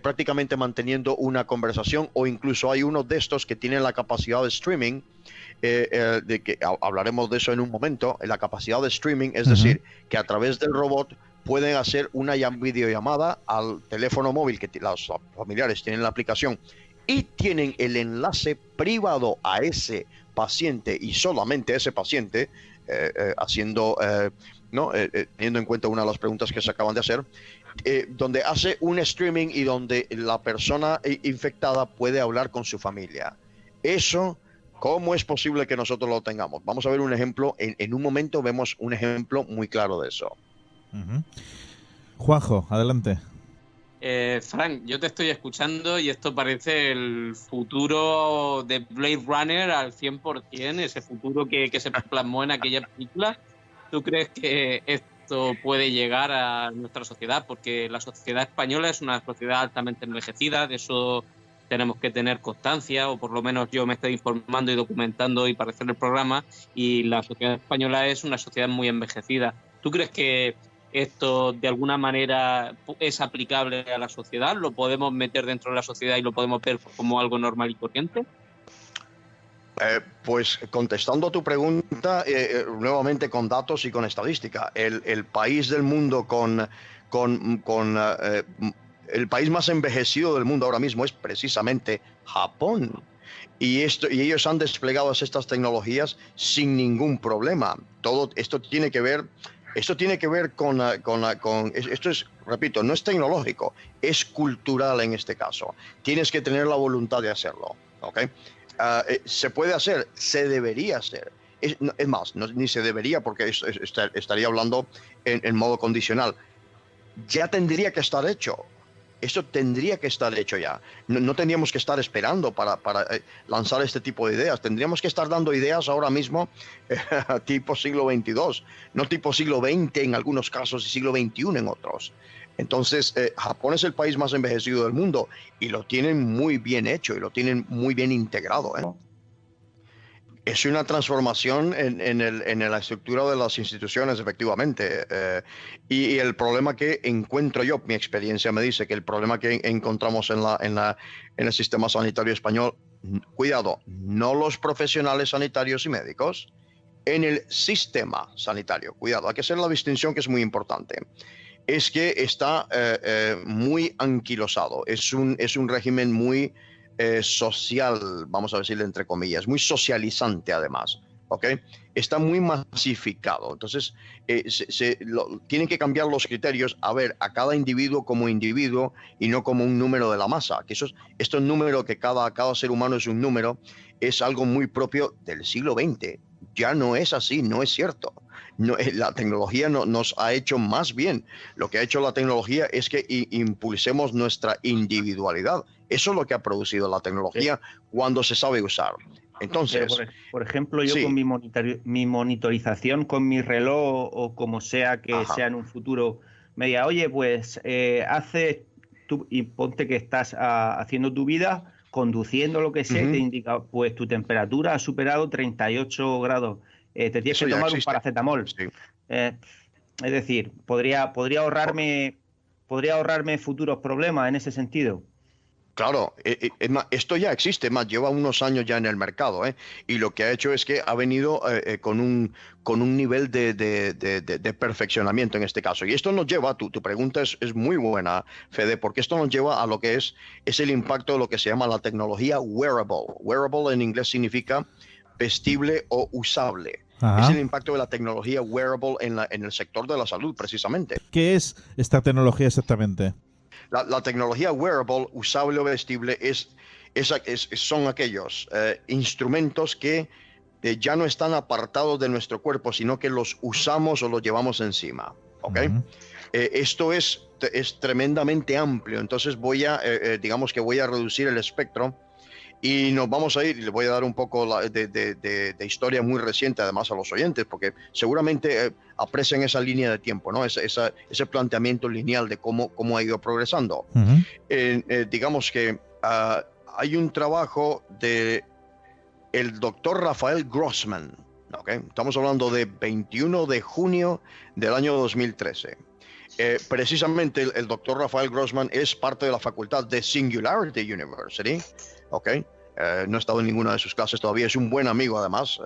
prácticamente manteniendo una conversación, o incluso hay uno de estos que tienen la capacidad de streaming, de que hablaremos de eso en un momento. La capacidad de streaming, es decir, que a través del robot pueden hacer una videollamada al teléfono móvil que los familiares tienen la aplicación y tienen el enlace privado a ese paciente y solamente a ese paciente, teniendo en cuenta una de las preguntas que se acaban de hacer, donde hace un streaming y donde la persona infectada puede hablar con su familia. Eso, ¿cómo es posible que nosotros lo tengamos? Vamos a ver un ejemplo. En un momento vemos un ejemplo muy claro de eso. Juanjo, adelante. Frank, yo te estoy escuchando y esto parece el futuro de Blade Runner al 100%, ese futuro que se plasmó en aquella película. ¿Tú crees que esto puede llegar a nuestra sociedad? Porque la sociedad española es una sociedad altamente envejecida, de eso tenemos que tener constancia, o por lo menos yo me estoy informando y documentando y para hacer el programa, y la sociedad española es una sociedad muy envejecida. ¿Tú crees que esto de alguna manera es aplicable a la sociedad? ¿Lo podemos meter dentro de la sociedad y lo podemos ver como algo normal y corriente? Pues contestando a tu pregunta, nuevamente con datos y con estadística, el país del mundo el país más envejecido del mundo ahora mismo es precisamente Japón. Y ellos han desplegado estas tecnologías sin ningún problema. Todo esto tiene que ver con esto es, repito, no es tecnológico, es cultural en este caso. Tienes que tener la voluntad de hacerlo, ¿ok? Se puede hacer, se debería hacer. Es más, ni se debería, porque estaría hablando en modo condicional. Ya tendría que estar hecho. Esto tendría que estar hecho ya. No tendríamos que estar esperando para lanzar este tipo de ideas. Tendríamos que estar dando ideas ahora mismo tipo siglo XXII, no tipo siglo XX en algunos casos y siglo XXI en otros. Entonces, Japón es el país más envejecido del mundo y lo tienen muy bien hecho y lo tienen muy bien integrado, ¿eh? Es una transformación en la estructura de las instituciones, efectivamente. Y el problema que encuentro yo, mi experiencia me dice que el problema que encontramos en el sistema sanitario español, cuidado, no los profesionales sanitarios y médicos, en el sistema sanitario, cuidado, hay que hacer la distinción que es muy importante, es que está muy anquilosado, es un régimen muy social, vamos a decirle entre comillas, muy socializante además, ¿ok? Está muy masificado, entonces tienen que cambiar los criterios a ver a cada individuo como individuo y no como un número de la masa, que estos números que cada ser humano es un número, es algo muy propio del siglo XX, ya no es así, no es cierto. No, la tecnología nos ha hecho más bien. Lo que ha hecho la tecnología es que impulsemos nuestra individualidad. Eso es lo que ha producido la tecnología cuando se sabe usar. Entonces, por ejemplo, yo con mi monitorización con mi reloj o como sea que sea en un futuro, me diga, oye, pues y ponte que estás haciendo tu vida, conduciendo lo que sea, y te indica, pues tu temperatura ha superado 38 grados. Te tienes que tomar un paracetamol. Sí. Es decir, podría ahorrarme podría ahorrarme futuros problemas en ese sentido. Claro, esto ya existe, más lleva unos años ya en el mercado, y lo que ha hecho es que ha venido con un nivel de perfeccionamiento en este caso. Y esto nos lleva, tu pregunta es muy buena, Fede, porque esto nos lleva a lo que es el impacto de lo que se llama la tecnología wearable. Wearable en inglés significa vestible o usable. Ajá. Es el impacto de la tecnología wearable en el sector de la salud, precisamente. ¿Qué es esta tecnología exactamente? La tecnología wearable, usable o vestible, son aquellos instrumentos que ya no están apartados de nuestro cuerpo, sino que los usamos o los llevamos encima. ¿Ok? Uh-huh. Esto es tremendamente amplio, entonces digamos que voy a reducir el espectro y nos vamos a ir, y les voy a dar un poco de historia muy reciente además a los oyentes, porque seguramente aprecian esa línea de tiempo, ¿no? Ese planteamiento lineal de cómo ha ido progresando. Uh-huh. Digamos que hay un trabajo de el doctor Rafael Grossman, ¿okay? Estamos hablando de 21 de junio del año 2013. Precisamente el doctor Rafael Grossman es parte de la facultad de Singularity University. Okay. No he estado en ninguna de sus clases todavía, es un buen amigo además,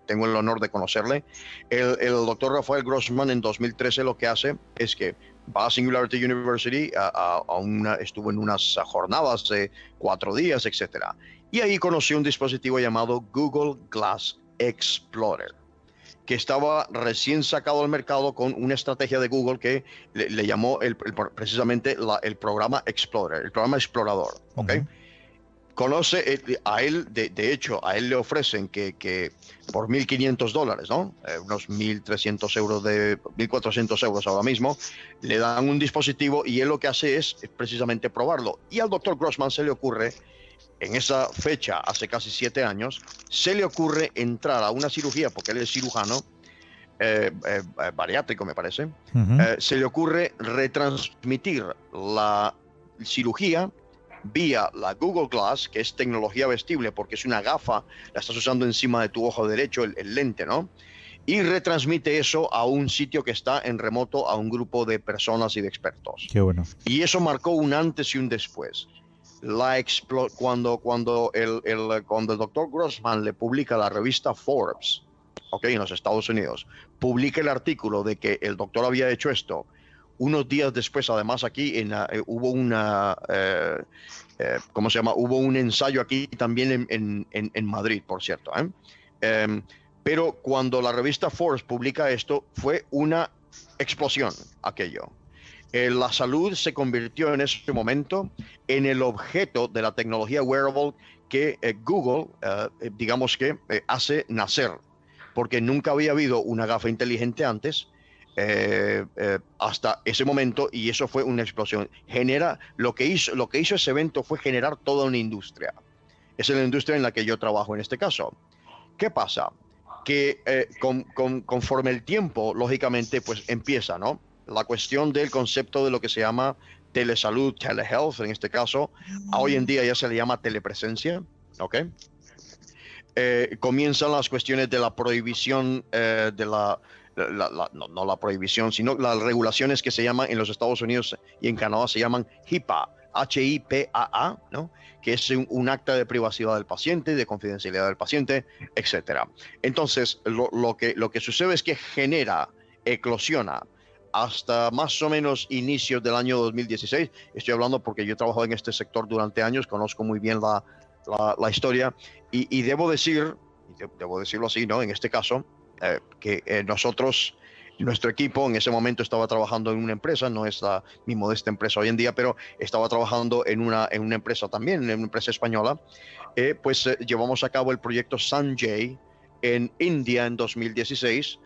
tengo el honor de conocerle. El doctor Rafael Grossman en 2013 lo que hace es que va a Singularity University, estuvo en unas jornadas de 4 días, etc. Y ahí conoció un dispositivo llamado Google Glass Explorer, que estaba recién sacado al mercado con una estrategia de Google que le llamó precisamente el programa Explorer, el programa explorador. ¿Okay? Uh-huh. Conoce a él, de hecho, a él le ofrecen que por $1.500, ¿no? Unos 1.300 euros, 1.400 euros ahora mismo, le dan un dispositivo y él lo que hace es precisamente probarlo. Y al doctor Grossman se le ocurre, en esa fecha, hace casi 7 años, se le ocurre entrar a una cirugía, porque él es cirujano, bariátrico me parece, Uh-huh. se le ocurre retransmitir la cirugía vía la Google Glass, que es tecnología vestible porque es una gafa, la estás usando encima de tu ojo derecho, el lente, ¿no? Y retransmite eso a un sitio que está en remoto a un grupo de personas y de expertos. Qué bueno. Y eso marcó un antes y un después. Cuando el doctor Grossman le publica a la revista Forbes, en los Estados Unidos, publica el artículo de que el doctor había hecho esto. Unos días después, además, aquí hubo hubo un ensayo aquí también en Madrid, por cierto. Pero cuando la revista Forbes publica esto, fue una explosión aquello. La salud se convirtió en ese momento en el objeto de la tecnología wearable que Google, digamos que, hace nacer, porque nunca había habido una gafa inteligente antes. Hasta ese momento, y eso fue una explosión. Lo que hizo ese evento fue generar toda una industria. Esa es la industria en la que yo trabajo en este caso. ¿Qué pasa? Que conforme el tiempo, lógicamente, pues empieza, ¿no? La cuestión del concepto de lo que se llama telesalud, telehealth, en este caso, hoy en día ya se le llama telepresencia, ¿ok? Comienzan las cuestiones de la prohibición no la prohibición, sino las regulaciones que se llaman en los Estados Unidos y en Canadá se llaman HIPAA, H-I-P-A-A, ¿no? Que es un acta de privacidad del paciente, de confidencialidad del paciente, etcétera. Entonces, lo que sucede es que eclosiona hasta más o menos inicios del año 2016. Estoy hablando porque yo he trabajado en este sector durante años, conozco muy bien la historia y debo decirlo así, ¿no? En este caso, que nosotros, nuestro equipo en ese momento estaba trabajando en una empresa, no es mi modesta empresa hoy en día, pero estaba trabajando en una empresa también, en una empresa española, llevamos a cabo el proyecto Sanjay en India en 2016.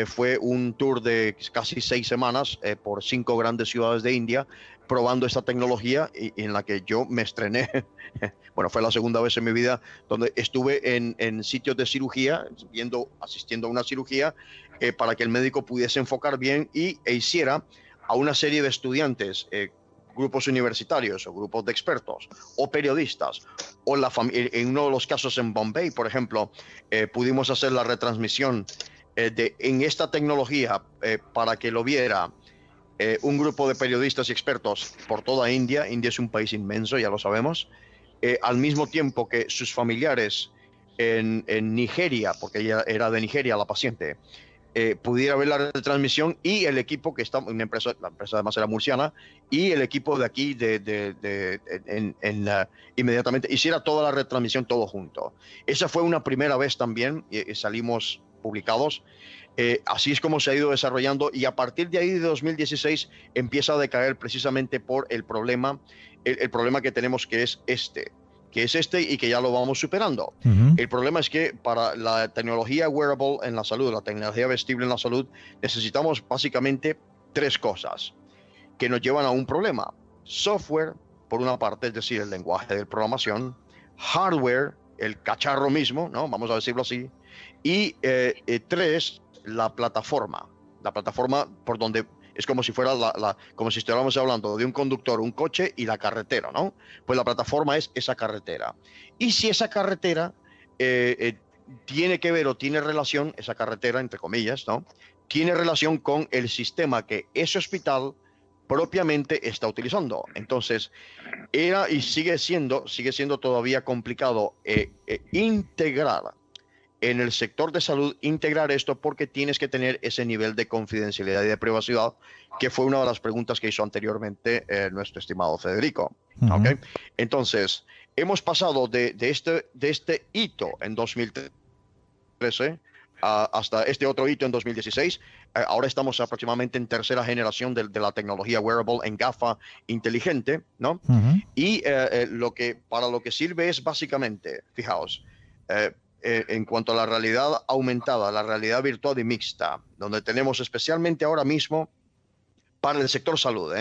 Fue un tour de casi 6 semanas por 5 grandes ciudades de India, probando esta tecnología y en la que yo me estrené. Bueno, fue la segunda vez en mi vida donde estuve en sitios de cirugía, asistiendo a una cirugía para que el médico pudiese enfocar bien e hiciera a una serie de estudiantes, grupos universitarios o grupos de expertos o periodistas, o en uno de los casos en Bombay, por ejemplo, pudimos hacer la retransmisión en esta tecnología para que lo viera un grupo de periodistas y expertos por toda India. India es un país inmenso, ya lo sabemos. Al mismo tiempo que sus familiares en Nigeria, porque ella era de Nigeria la paciente, pudiera ver la retransmisión, y el equipo que está, la empresa además era murciana, y el equipo de aquí inmediatamente hiciera toda la retransmisión todo junto. Esa fue una primera vez también, salimos publicados. Así es como se ha ido desarrollando, y a partir de ahí de 2016 empieza a decaer precisamente por el problema que tenemos, que es este y que ya lo vamos superando. El problema es que para la tecnología wearable en la salud, la tecnología vestible en la salud, necesitamos básicamente 3 cosas que nos llevan a un problema. Software, por una parte, es decir, el lenguaje de programación; hardware, el cacharro mismo, ¿no? Vamos a decirlo así; y 3, la plataforma por donde es como si fuera como si estuviéramos hablando de un conductor, un coche y la carretera, ¿no? Pues la plataforma es esa carretera. Y si esa carretera tiene que ver o tiene relación, esa carretera, entre comillas, ¿no?, tiene relación con el sistema que ese hospital propiamente está utilizando. Entonces, era y sigue siendo todavía complicado integrar en el sector de salud, integrar esto, porque tienes que tener ese nivel de confidencialidad y de privacidad, que fue una de las preguntas que hizo anteriormente nuestro estimado Federico. ¿Okay? Entonces, hemos pasado de este hito en 2013 hasta este otro hito en 2016. Ahora estamos aproximadamente en tercera generación de la tecnología wearable en gafa inteligente, ¿no? Y para lo que sirve es básicamente, fijaos, en cuanto a la realidad aumentada, la realidad virtual y mixta, donde tenemos especialmente ahora mismo para el sector salud,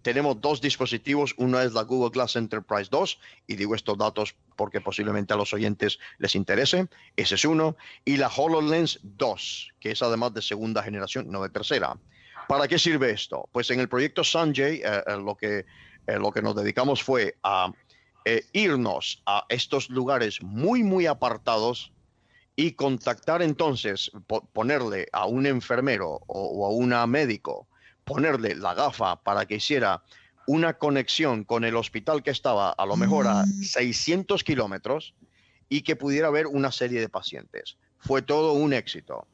tenemos 2 dispositivos. Uno es la Google Glass Enterprise 2, y digo estos datos porque posiblemente a los oyentes les interese. Ese es uno. Y la HoloLens 2, que es además de segunda generación, no de tercera. ¿Para qué sirve esto? Pues en el proyecto Sanjay, lo que nos dedicamos fue a irnos a estos lugares muy, muy apartados y contactar entonces, ponerle a un enfermero o a un médico, ponerle la gafa para que hiciera una conexión con el hospital que estaba a lo mejor a 600 kilómetros, y que pudiera ver una serie de pacientes. Fue todo un éxito.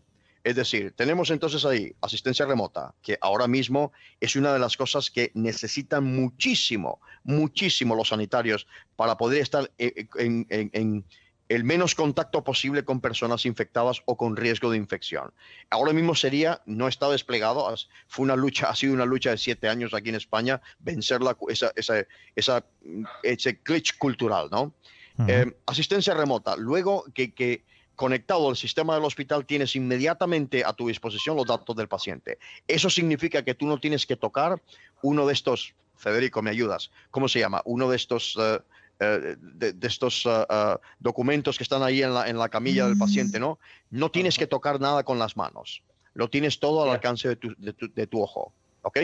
Es decir, tenemos entonces ahí asistencia remota, que ahora mismo es una de las cosas que necesitan muchísimo los sanitarios para poder estar en el menos contacto posible con personas infectadas o con riesgo de infección. Ahora mismo no está desplegado. Ha sido una lucha de 7 años aquí en España, vencer ese glitch cultural, ¿no? Asistencia remota. Luego que conectado al sistema del hospital, tienes inmediatamente a tu disposición los datos del paciente. Eso significa que tú no tienes que tocar uno de estos, Federico, ¿me ayudas? ¿Cómo se llama? Uno de estos documentos que están ahí en la camilla del paciente, ¿no? No tienes que tocar nada con las manos. Lo tienes todo al alcance de tu ojo, ¿ok?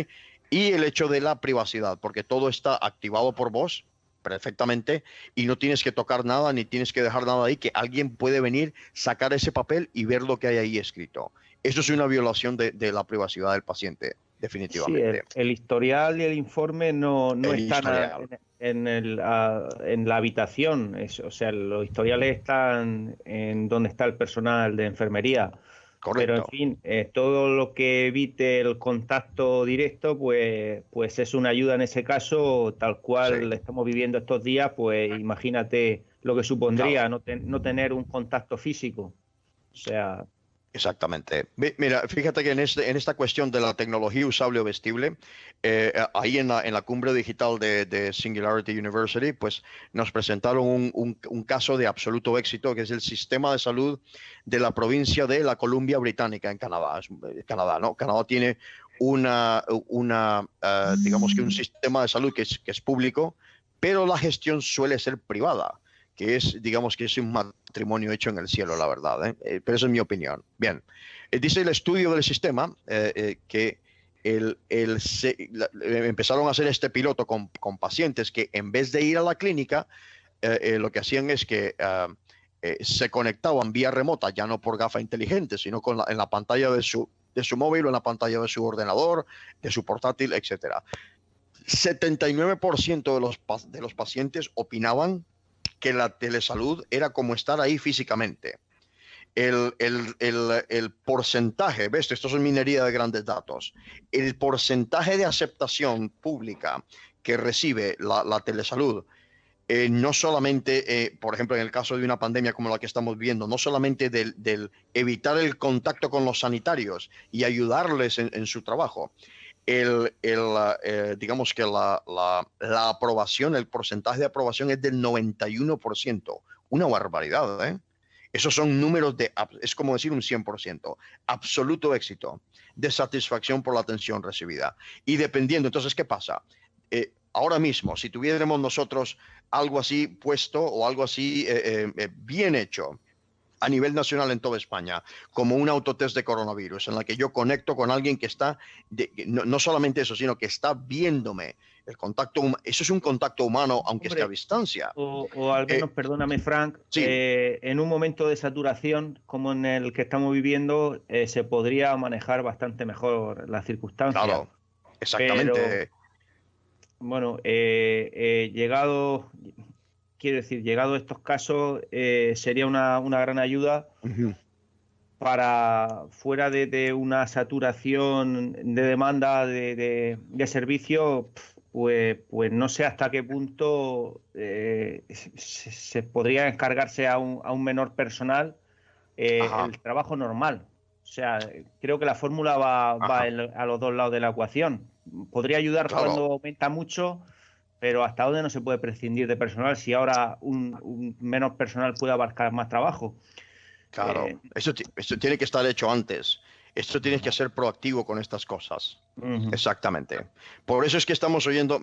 Y el hecho de la privacidad, porque todo está activado por voz perfectamente, y no tienes que tocar nada ni tienes que dejar nada ahí, que alguien puede venir, sacar ese papel y ver lo que hay ahí escrito. Eso es una violación de la privacidad del paciente, definitivamente. Sí, el historial y el informe no están en la habitación. O sea, los historiales están en donde está el personal de enfermería. Correcto. Pero, en fin, todo lo que evite el contacto directo, pues es una ayuda en ese caso, tal cual estamos viviendo estos días. Pues imagínate lo que supondría no tener un contacto físico. O sea... Exactamente. Mira, fíjate que en esta cuestión de la tecnología usable o vestible, ahí en la cumbre digital de Singularity University, pues nos presentaron un caso de absoluto éxito, que es el sistema de salud de la provincia de la Columbia Británica en Canadá. Canadá, ¿no? Canadá tiene digamos que un sistema de salud que es público, pero la gestión suele ser privada, que digamos que es un matrimonio hecho en el cielo, la verdad, pero esa es mi opinión. Bien, dice el estudio del sistema que empezaron a hacer este piloto con pacientes que, en vez de ir a la clínica, lo que hacían es que se conectaban vía remota, ya no por gafa inteligente, sino en la pantalla de su de su móvil o en la pantalla de su ordenador, de su portátil, etcétera. 79% de los pacientes opinaban que la telesalud era como estar ahí físicamente. El porcentaje, ¿ves? Esto es minería de grandes datos. El porcentaje de aceptación pública que recibe la telesalud, no solamente, por ejemplo, en el caso de una pandemia como la que estamos viendo, no solamente del evitar el contacto con los sanitarios y ayudarles en su trabajo, digamos que la aprobación, el porcentaje de aprobación es del 91%. Una barbaridad, ¿eh? Esos son números es como decir un 100%. Absoluto éxito de satisfacción por la atención recibida. Y dependiendo, entonces, ¿qué pasa? Ahora mismo, si tuviéramos nosotros algo así puesto o algo así bien hecho a nivel nacional en toda España, como un autotest de coronavirus, en la que yo conecto con alguien que está, no solamente eso, sino que está viéndome. El contacto, eso es un contacto humano, aunque esté a distancia. O al menos, perdóname, Frank, sí. En un momento de saturación como en el que estamos viviendo, se podría manejar bastante mejor las circunstancias. Claro, exactamente. Pero, bueno, llegado a estos casos, sería una gran ayuda para, fuera de una saturación de demanda de servicio, pues no sé hasta qué punto se podría encargarse a un menor personal el trabajo normal. O sea, creo que la fórmula va a los dos lados de la ecuación. Podría ayudar cuando aumenta mucho, pero ¿hasta dónde no se puede prescindir de personal si ahora un menos personal puede abarcar más trabajo? Claro, esto tiene que estar hecho antes. Esto tienes que ser proactivo con estas cosas. Exactamente. Por eso es que estamos oyendo,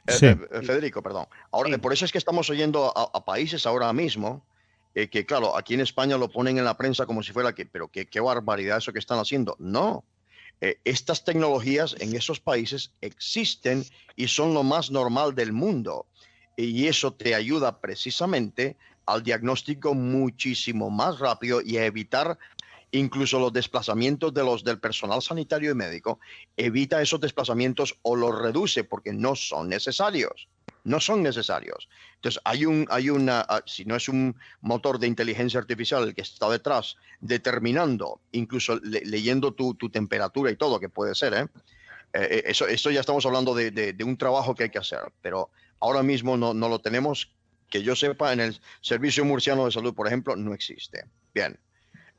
Federico, perdón. Ahora, por eso es que estamos oyendo a países ahora mismo que, claro, aquí en España lo ponen en la prensa como si fuera pero qué barbaridad eso que están haciendo. No. Estas tecnologías en esos países existen y son lo más normal del mundo. Y eso te ayuda precisamente al diagnóstico muchísimo más rápido y a evitar incluso los desplazamientos del personal sanitario y médico. Evita esos desplazamientos o los reduce porque no son necesarios. No son necesarios. Entonces, si no es un motor de inteligencia artificial el que está detrás, determinando, incluso leyendo tu temperatura y todo, que puede ser, eso ya estamos hablando de un trabajo que hay que hacer, pero ahora mismo no lo tenemos, que yo sepa, en el Servicio Murciano de Salud, por ejemplo, no existe. Bien.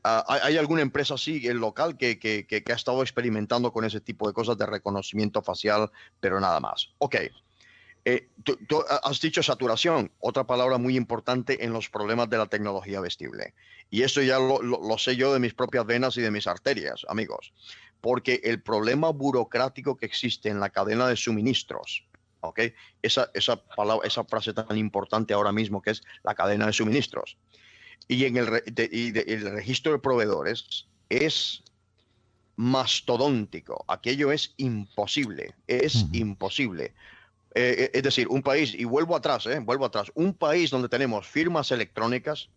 ¿Hay alguna empresa así local que ha estado experimentando con ese tipo de cosas de reconocimiento facial, pero nada más? Ok. Tú has dicho saturación, otra palabra muy importante en los problemas de la tecnología vestible. Y eso ya lo sé yo de mis propias venas y de mis arterias, amigos. Porque el problema burocrático que existe en la cadena de suministros, ¿ok? Esa frase tan importante ahora mismo que es la cadena de suministros. Y el registro de proveedores es mastodóntico. Aquello es imposible. Es imposible. Es decir, un país, y vuelvo atrás, un país donde tenemos firmas electrónicas,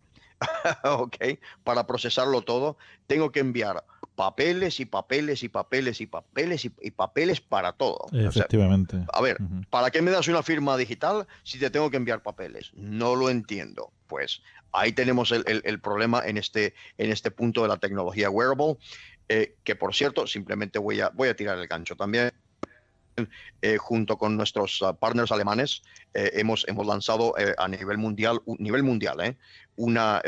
okay, para procesarlo todo, tengo que enviar papeles y papeles y papeles y papeles y papeles para todo. Efectivamente. O sea, a ver, ¿para qué me das una firma digital si te tengo que enviar papeles? No lo entiendo. Pues ahí tenemos el problema en este punto de la tecnología wearable, que por cierto, simplemente voy a tirar el gancho también. Junto con nuestros partners alemanes, hemos lanzado a nivel mundial, una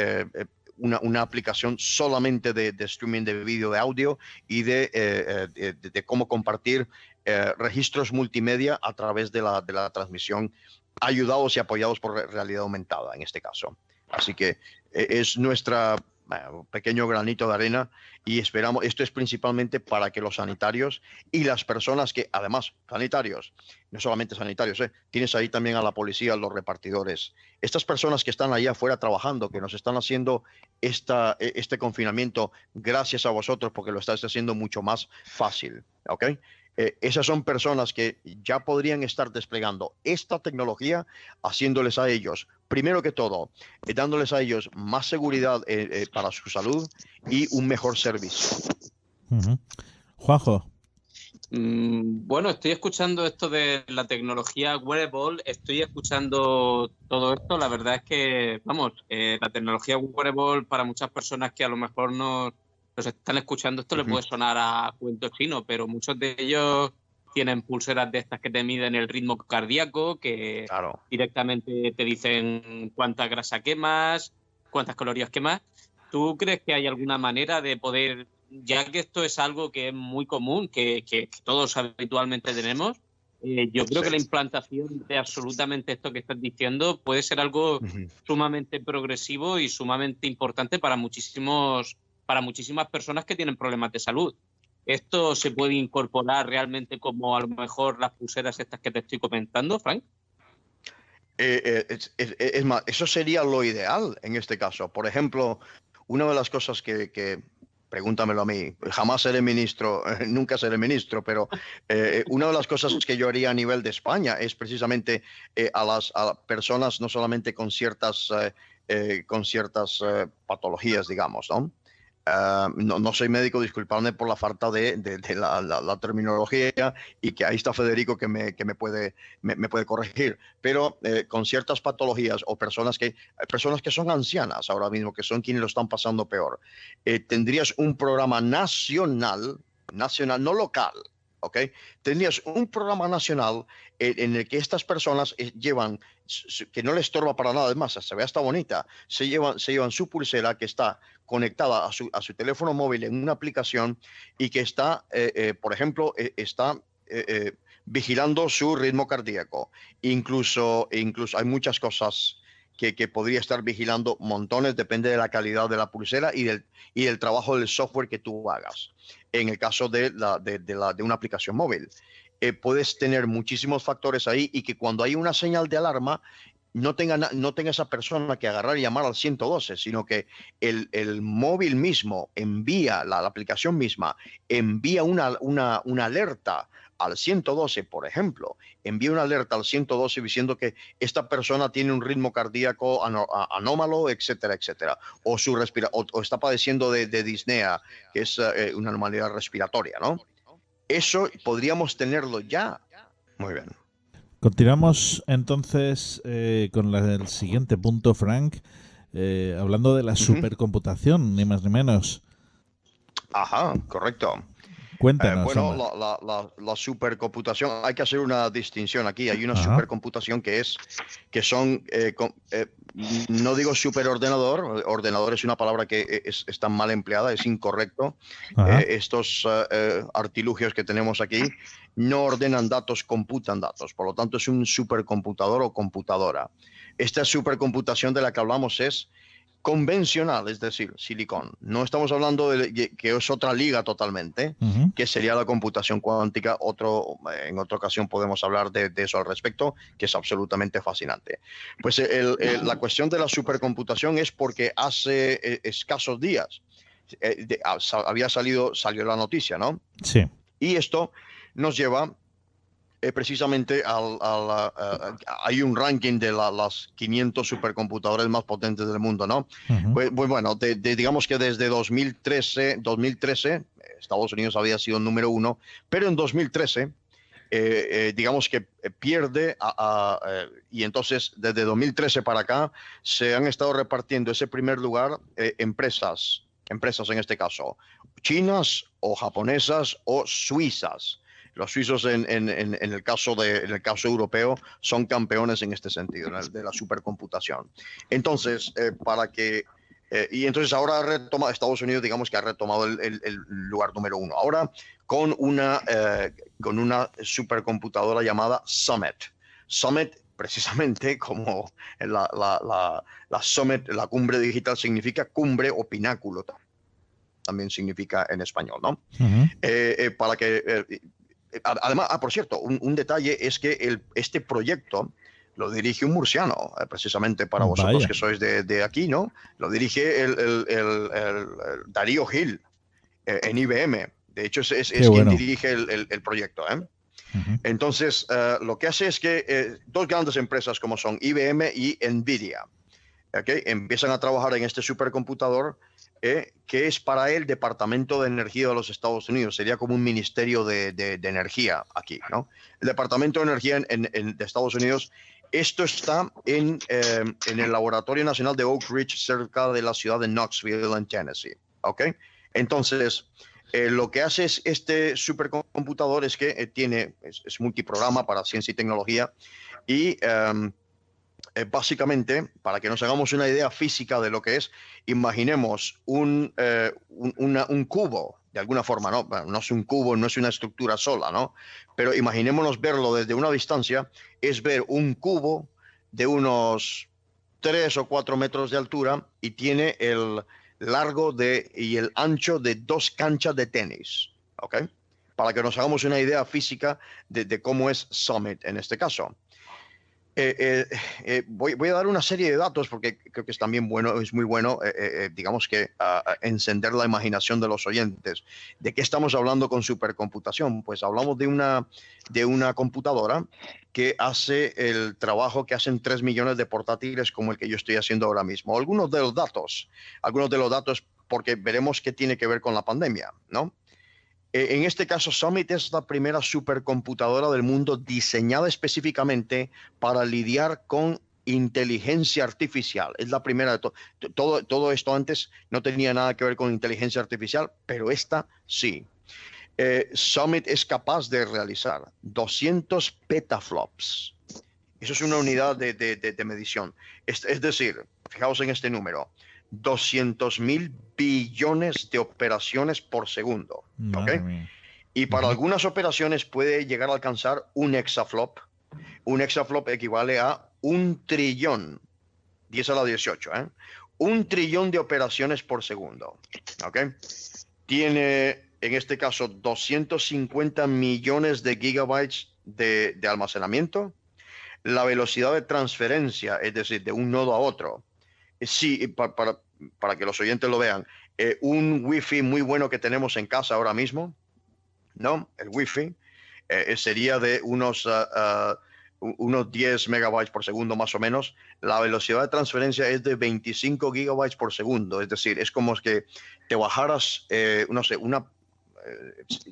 aplicación solamente de streaming de vídeo, de audio y de cómo compartir registros multimedia a través de la transmisión, ayudados y apoyados por realidad aumentada en este caso. Así que es nuestra pequeño granito de arena y esperamos, esto es principalmente para que los sanitarios y las personas que, además, sanitarios, no solamente sanitarios, tienes ahí también a la policía, los repartidores, estas personas que están ahí afuera trabajando, que nos están haciendo este confinamiento gracias a vosotros porque lo estáis haciendo mucho más fácil, ¿ok? Esas son personas que ya podrían estar desplegando esta tecnología, haciéndoles a ellos, primero que todo, dándoles a ellos más seguridad para su salud y un mejor servicio. Juanjo. Bueno, estoy escuchando esto de la tecnología wearable, estoy escuchando todo esto. La verdad es que, vamos, la tecnología wearable para muchas personas que a lo mejor nos están escuchando, esto le puede sonar a cuento chino, pero muchos de ellos tienen pulseras de estas que te miden el ritmo cardíaco, que directamente te dicen cuánta grasa quemas, cuántas calorías quemas. ¿Tú crees que hay alguna manera de poder, ya que esto es algo que es muy común, que todos habitualmente tenemos, yo creo que la implantación de absolutamente esto que estás diciendo puede ser algo sumamente progresivo y sumamente importante para muchísimas personas que tienen problemas de salud? ¿Esto se puede incorporar realmente como a lo mejor las pulseras estas que te estoy comentando, Frank? Es más, eso sería lo ideal en este caso. Por ejemplo, una de las cosas que pregúntamelo a mí, jamás seré ministro, nunca seré ministro, pero una de las cosas que yo haría a nivel de España es precisamente a las personas no solamente con ciertas patologías, digamos, ¿no? No soy médico, disculpadme por la falta de la terminología, y que ahí está Federico que me puede corregir, pero con ciertas patologías o personas que son ancianas ahora mismo, que son quienes lo están pasando peor, tendrías un programa nacional, no local, ¿ok? Tendrías un programa nacional en el que estas personas llevan, que no les estorba para nada, además se ve hasta bonita, se llevan su pulsera que está conectada a su teléfono móvil en una aplicación, y que está, por ejemplo, vigilando su ritmo cardíaco. Incluso hay muchas cosas que podría estar vigilando, montones, depende de la calidad de la pulsera y del trabajo del software que tú hagas. En el caso de una aplicación móvil, puedes tener muchísimos factores ahí, y que cuando hay una señal de alarma no tenga esa persona que agarrar y llamar al 112, sino que el móvil mismo envía, la aplicación misma envía una alerta al 112, por ejemplo, envía una alerta al 112 diciendo que esta persona tiene un ritmo cardíaco anómalo, etcétera, etcétera, o está padeciendo de disnea, que es una anomalía respiratoria, ¿no? Eso podríamos tenerlo ya. Muy bien. Continuamos entonces con el siguiente punto, Frank, hablando de la supercomputación, ni más ni menos. Ajá, correcto. Cuéntanos. Bueno, la supercomputación, hay que hacer una distinción aquí. Hay una supercomputación que son, no digo superordenador, ordenador es una palabra que está mal empleada, es incorrecto. Estos artilugios que tenemos aquí no ordenan datos, computan datos. Por lo tanto, es un supercomputador o computadora. Esta supercomputación de la que hablamos es convencional, es decir, silicón. No estamos hablando de que es otra liga totalmente, que sería la computación cuántica. En otra ocasión podemos hablar de eso al respecto, que es absolutamente fascinante. Pues la cuestión de la supercomputación es porque hace escasos días salió la noticia, ¿no? Sí. Y esto nos lleva precisamente hay un ranking de las 500 supercomputadores más potentes del mundo, ¿no? Pues bueno, digamos que desde 2013, Estados Unidos había sido el número 1, pero en 2013, digamos que pierde, y entonces desde 2013 para acá se han estado repartiendo ese primer lugar empresas en este caso, chinas o japonesas o suizas. Los suizos en el caso europeo son campeones en este sentido, de la supercomputación. Entonces, y entonces ahora Estados Unidos, digamos que ha retomado el lugar número 1. Ahora con una supercomputadora llamada Summit. Summit, precisamente como la Summit, la cumbre digital, significa cumbre o pináculo. También significa en español, ¿no? Para que... Además, por cierto, un detalle es que este proyecto lo dirige un murciano, precisamente para vosotros que sois de aquí, ¿no? Lo dirige el Darío Gil en IBM. De hecho, es quien dirige el proyecto, ¿eh? Entonces, lo que hace es que dos grandes empresas como son IBM y NVIDIA, ¿okay? Empiezan a trabajar en este supercomputador que es para el Departamento de Energía de los Estados Unidos. Sería como un ministerio de energía aquí, ¿no? El Departamento de Energía de Estados Unidos. Esto está en el Laboratorio Nacional de Oak Ridge, cerca de la ciudad de Knoxville, en Tennessee. ¿Ok? Entonces, lo que hace es este supercomputador es que es multiprograma para ciencia y tecnología y básicamente, para que nos hagamos una idea física de lo que es, imaginemos un cubo, de alguna forma, ¿no? Bueno, no es un cubo, no es una estructura sola, ¿no? Pero imaginémonos verlo desde una distancia, es ver un cubo de unos 3 o 4 metros de altura y tiene el largo y el ancho de 2 canchas de tenis, ¿ok? Para que nos hagamos una idea física de cómo es Summit en este caso. Voy a dar una serie de datos porque creo que es también bueno, es muy bueno, digamos que encender la imaginación de los oyentes. ¿De qué estamos hablando con supercomputación? Pues hablamos de una computadora que hace el trabajo que hacen 3 millones de portátiles como el que yo estoy haciendo ahora mismo. Algunos de los datos, porque veremos qué tiene que ver con la pandemia, ¿no? En este caso, Summit es la primera supercomputadora del mundo diseñada específicamente para lidiar con inteligencia artificial. Es la primera de todo esto antes no tenía nada que ver con inteligencia artificial, pero esta sí. Summit es capaz de realizar 200 petaflops. Eso es una unidad de medición. Es decir, fijaos en este número. 200.000 billones de operaciones por segundo. ¿Okay? Y para algunas operaciones puede llegar a alcanzar un exaflop. Un exaflop equivale a 1 trillón, 10 a la 18, 1 trillón de operaciones por segundo. ¿Okay? Tiene, en este caso, 250 millones de gigabytes de almacenamiento. La velocidad de transferencia, es decir, de un nodo a otro, sí, para que los oyentes lo vean, un Wi-Fi muy bueno que tenemos en casa ahora mismo, ¿no? El Wi-Fi sería de unos 10 megabytes por segundo más o menos. La velocidad de transferencia es de 25 gigabytes por segundo, es decir, es como que te bajaras, no sé,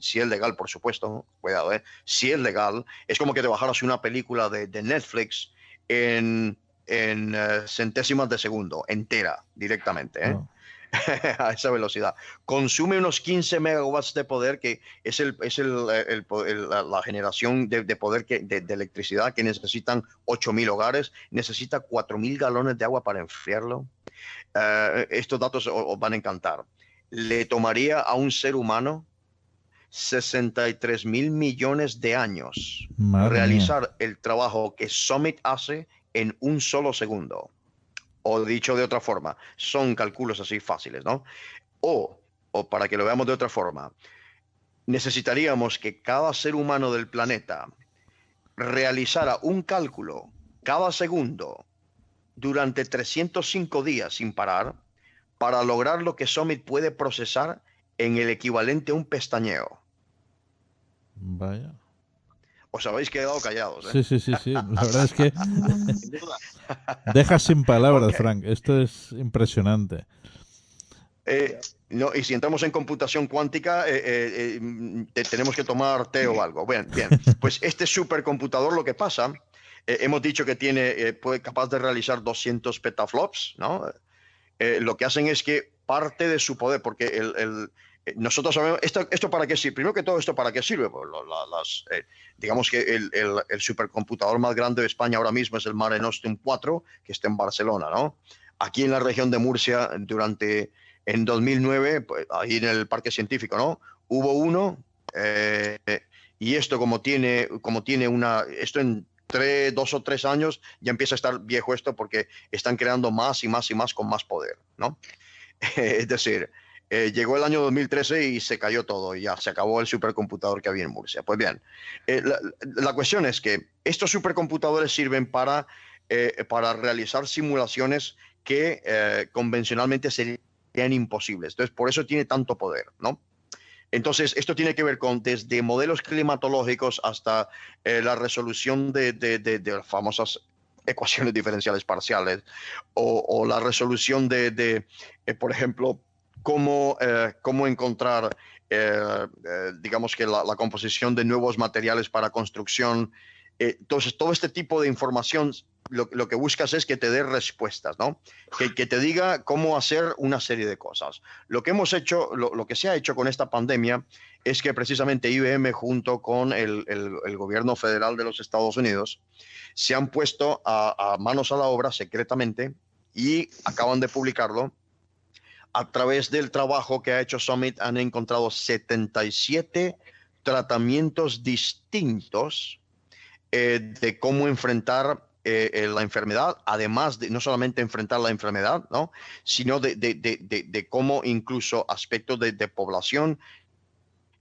si es legal, por supuesto, ¿no? Cuidado, si es legal, es como que te bajaras una película de Netflix en centésimas de segundo, entera, directamente, Oh. a esa velocidad. Consume unos 15 megawatts de poder, que es la generación de poder de electricidad que necesitan 8.000 hogares. Necesita 4.000 galones de agua para enfriarlo. Estos datos os van a encantar. Le tomaría a un ser humano 63.000 millones de años realizar el trabajo que Summit hace en un solo segundo. O dicho de otra forma, son cálculos así fáciles, ¿no? O para que lo veamos de otra forma, necesitaríamos que cada ser humano del planeta realizara un cálculo cada segundo durante 305 días sin parar para lograr lo que Summit puede procesar en el equivalente a un pestañeo. Vaya. Os habéis quedado callados, ¿eh? Sí. La verdad es que dejas sin palabras, Okay. Frank. Esto es impresionante. No, y si entramos en computación cuántica, tenemos que tomar té o algo. Bien. Pues este supercomputador, lo que pasa, hemos dicho que puede capaz de realizar 200 petaflops, ¿no? Lo que hacen es que parte de su poder, porque nosotros sabemos, ¿esto para qué sirve? Primero que todo, ¿esto para qué sirve? Pues digamos que el supercomputador más grande de España ahora mismo es el Mare Nostrum 4, que está en Barcelona, ¿no? Aquí en la región de Murcia, en 2009, pues, ahí en el Parque Científico, ¿no? Hubo uno, y esto esto en 2 o 3 años ya empieza a estar viejo esto, porque están creando más y más y más con más poder, ¿no? Es decir, llegó el año 2013 y se cayó todo y ya se acabó el supercomputador que había en Murcia. Pues bien, la cuestión es que estos supercomputadores sirven para realizar simulaciones que convencionalmente serían imposibles. Entonces, por eso tiene tanto poder, ¿no? Entonces, esto tiene que ver con desde modelos climatológicos hasta la resolución de las famosas ecuaciones diferenciales parciales o la resolución por ejemplo, cómo encontrar, digamos que la composición de nuevos materiales para construcción. Entonces, todo este tipo de información, lo que buscas es que te dé respuestas, ¿no? Que te diga cómo hacer una serie de cosas. Lo que hemos hecho, lo que se ha hecho con esta pandemia es que precisamente IBM junto con el gobierno federal de los Estados Unidos se han puesto a manos a la obra secretamente y acaban de publicarlo. A través del trabajo que ha hecho Summit han encontrado 77 tratamientos distintos de cómo enfrentar la enfermedad, además de no solamente enfrentar la enfermedad, ¿no? Sino de cómo incluso aspectos de población,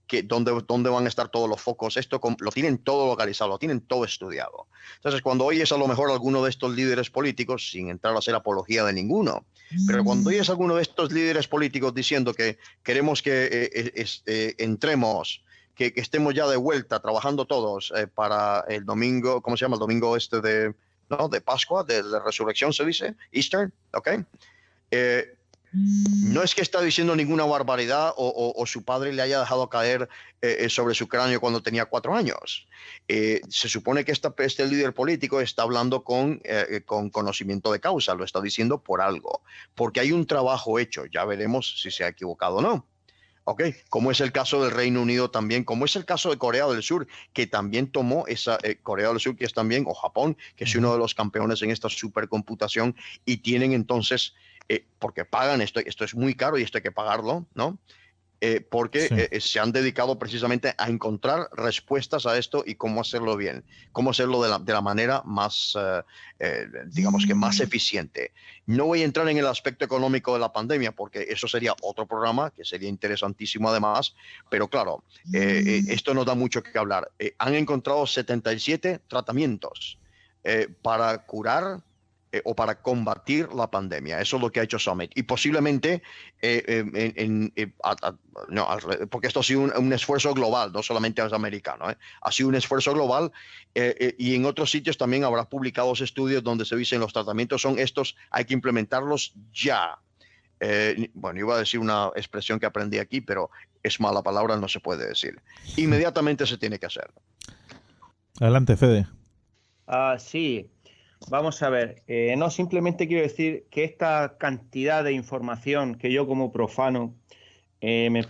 que dónde van a estar todos los focos, esto lo tienen todo localizado, lo tienen todo estudiado. Entonces, cuando oyes a lo mejor alguno de estos líderes políticos, sin entrar a hacer apología de ninguno, pero cuando oyes a alguno de estos líderes políticos diciendo que queremos que entremos, que estemos ya de vuelta trabajando todos para el domingo, ¿cómo se llama? El domingo de Pascua, de la resurrección se dice, Easter, ¿ok? No es que está diciendo ninguna barbaridad o su padre le haya dejado caer sobre su cráneo cuando tenía 4 años. Se supone que este líder político está hablando con conocimiento de causa, lo está diciendo por algo, porque hay un trabajo hecho, ya veremos si se ha equivocado o no. Okay. Como es el caso del Reino Unido también, como es el caso de Corea del Sur, que también tomó esa Corea del Sur, que es también, o Japón, que es uno de los campeones en esta supercomputación, y tienen entonces, porque pagan esto es muy caro y esto hay que pagarlo, ¿no? Porque se han dedicado precisamente a encontrar respuestas a esto y cómo hacerlo bien, cómo hacerlo de la manera más, digamos que más eficiente. No voy a entrar en el aspecto económico de la pandemia porque eso sería otro programa que sería interesantísimo además, pero claro, esto nos da mucho que hablar. Han encontrado 77 tratamientos para curar o para combatir la pandemia. Eso es lo que ha hecho Summit. Y posiblemente, porque esto ha sido un esfuerzo global, no solamente es americano, ha sido un esfuerzo global y en otros sitios también habrá publicados estudios donde se dicen los tratamientos son estos, hay que implementarlos ya. Bueno, iba a decir una expresión que aprendí aquí, pero es mala palabra, no se puede decir. Inmediatamente se tiene que hacer. Adelante, Fede. Sí. Vamos a ver, no simplemente quiero decir que esta cantidad de información que yo como profano me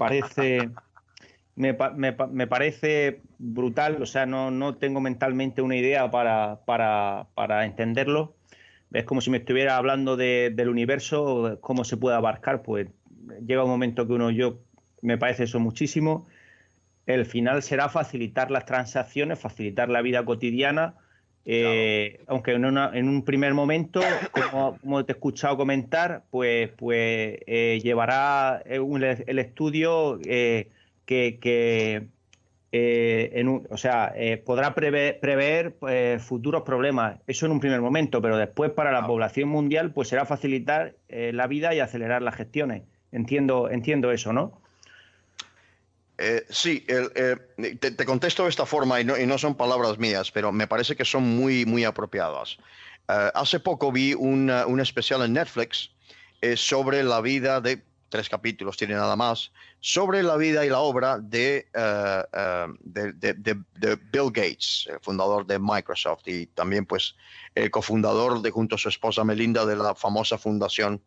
parece brutal, o sea, no tengo mentalmente una idea para entenderlo. Es como si me estuviera hablando del universo, cómo se puede abarcar, pues llega un momento que me parece eso muchísimo. El final será facilitar las transacciones, facilitar la vida cotidiana. Aunque en un primer momento, como te he escuchado comentar, pues llevará el estudio podrá prever futuros problemas. Eso en un primer momento, pero después para la población mundial pues será facilitar la vida y acelerar las gestiones. Entiendo eso, ¿no? Sí, te contesto de esta forma y no son palabras mías, pero me parece que son muy, muy apropiadas. Hace poco vi un especial en Netflix sobre la vida de 3 capítulos, tiene nada más, sobre la vida y la obra de Bill Gates, el fundador de Microsoft y también pues el cofundador junto a su esposa Melinda de la famosa fundación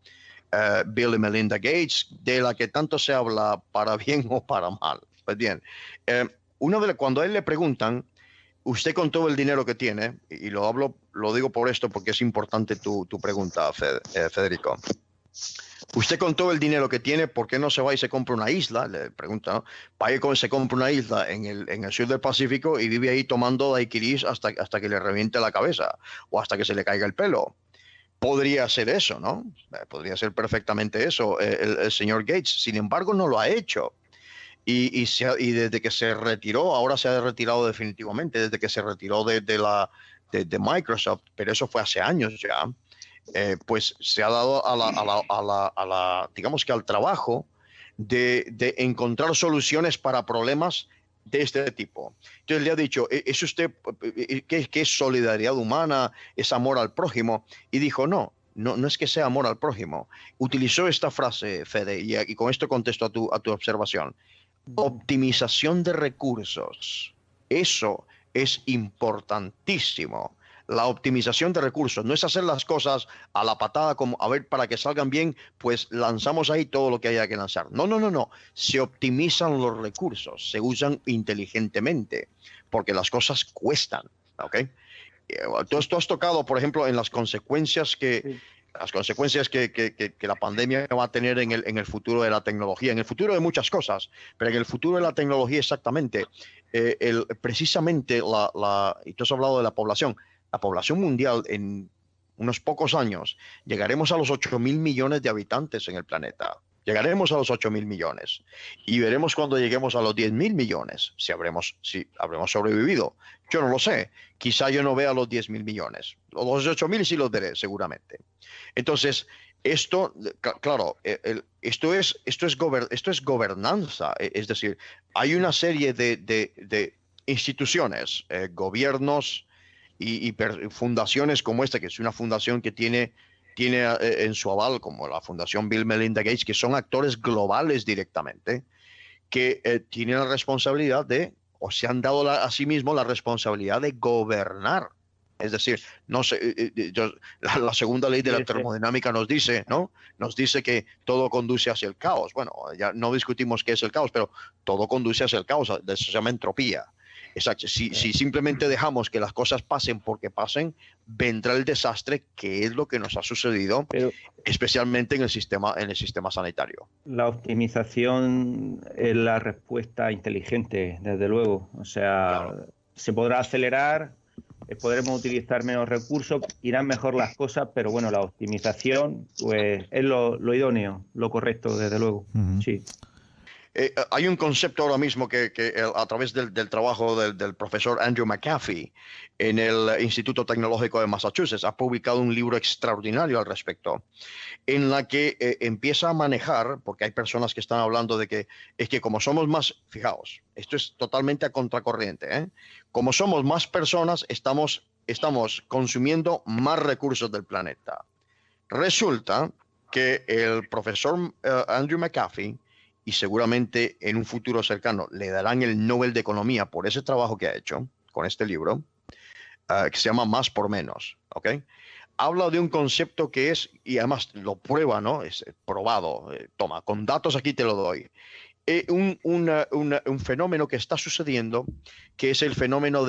Bill y Melinda Gates, de la que tanto se habla para bien o para mal. Pues bien, cuando a él le preguntan, usted con todo el dinero que tiene, y lo digo por esto porque es importante tu pregunta, Federico. Usted con todo el dinero que tiene, ¿por qué no se va y se compra una isla? Le pregunta, ¿no? Vaya y se compra una isla en el sur del Pacífico y vive ahí tomando daiquiris hasta que le reviente la cabeza o hasta que se le caiga el pelo. Podría ser eso, ¿no? Podría ser perfectamente eso el señor Gates. Sin embargo, no lo ha hecho. Y desde que se retiró, ahora se ha retirado definitivamente, desde que se retiró de Microsoft, pero eso fue hace años ya, pues se ha dado digamos que al trabajo de encontrar soluciones para problemas de este tipo. Entonces le ha dicho, ¿es usted qué es solidaridad humana? ¿Es amor al prójimo? Y dijo, no, no es que sea amor al prójimo. Utilizó esta frase, Fede, y con esto contesto a tu observación. Optimización de recursos. Eso es importantísimo. La optimización de recursos no es hacer las cosas a la patada, como a ver, para que salgan bien, pues lanzamos ahí todo lo que haya que lanzar. No. Se optimizan los recursos, se usan inteligentemente, porque las cosas cuestan, ¿ok? Tú has tocado, por ejemplo, en las consecuencias que la pandemia va a tener en el futuro de la tecnología, en el futuro de muchas cosas, pero en el futuro de la tecnología exactamente. Precisamente, y tú has hablado de la población mundial en unos pocos años, llegaremos a los 8.000 millones de habitantes en el planeta. Llegaremos a los 8.000 millones y veremos cuando lleguemos a los 10.000 millones si habremos sobrevivido. Yo no lo sé. Quizá yo no vea los 10.000 millones. Los 8.000 sí los veré, seguramente. Entonces, esto, claro, esto es gobernanza. Es decir, hay una serie de instituciones, gobiernos y fundaciones como esta, que es una fundación que tiene en su aval, como la Fundación Bill Melinda Gates, que son actores globales directamente, que tienen la responsabilidad o se han dado a sí mismos la responsabilidad de gobernar. Es decir, no sé, la segunda ley de la termodinámica nos dice, ¿no? Nos dice que todo conduce hacia el caos. Bueno, ya no discutimos qué es el caos, pero todo conduce hacia el caos. Eso se llama entropía. Exacto. Si simplemente dejamos que las cosas pasen porque pasen, vendrá el desastre, que es lo que nos ha sucedido, especialmente en el sistema sanitario. La optimización es la respuesta inteligente, desde luego. O sea, claro, se podrá acelerar, podremos utilizar menos recursos, irán mejor las cosas, pero bueno, la optimización pues es lo idóneo, lo correcto, desde luego. Sí. Hay un concepto ahora mismo que a través del trabajo del profesor Andrew McAfee en el Instituto Tecnológico de Massachusetts ha publicado un libro extraordinario al respecto, en la que empieza a manejar, porque hay personas que están hablando de que es que como somos más, fijaos, esto es totalmente a contracorriente, ¿eh? Como somos más personas, estamos consumiendo más recursos del planeta. Resulta que el profesor Andrew McAfee, y seguramente en un futuro cercano le darán el Nobel de Economía por ese trabajo que ha hecho con este libro, que se llama Más por Menos, ¿ok? Habla de un concepto que es, y además lo prueba, ¿no? Es probado, toma, con datos aquí te lo doy. Un fenómeno que está sucediendo, que es el fenómeno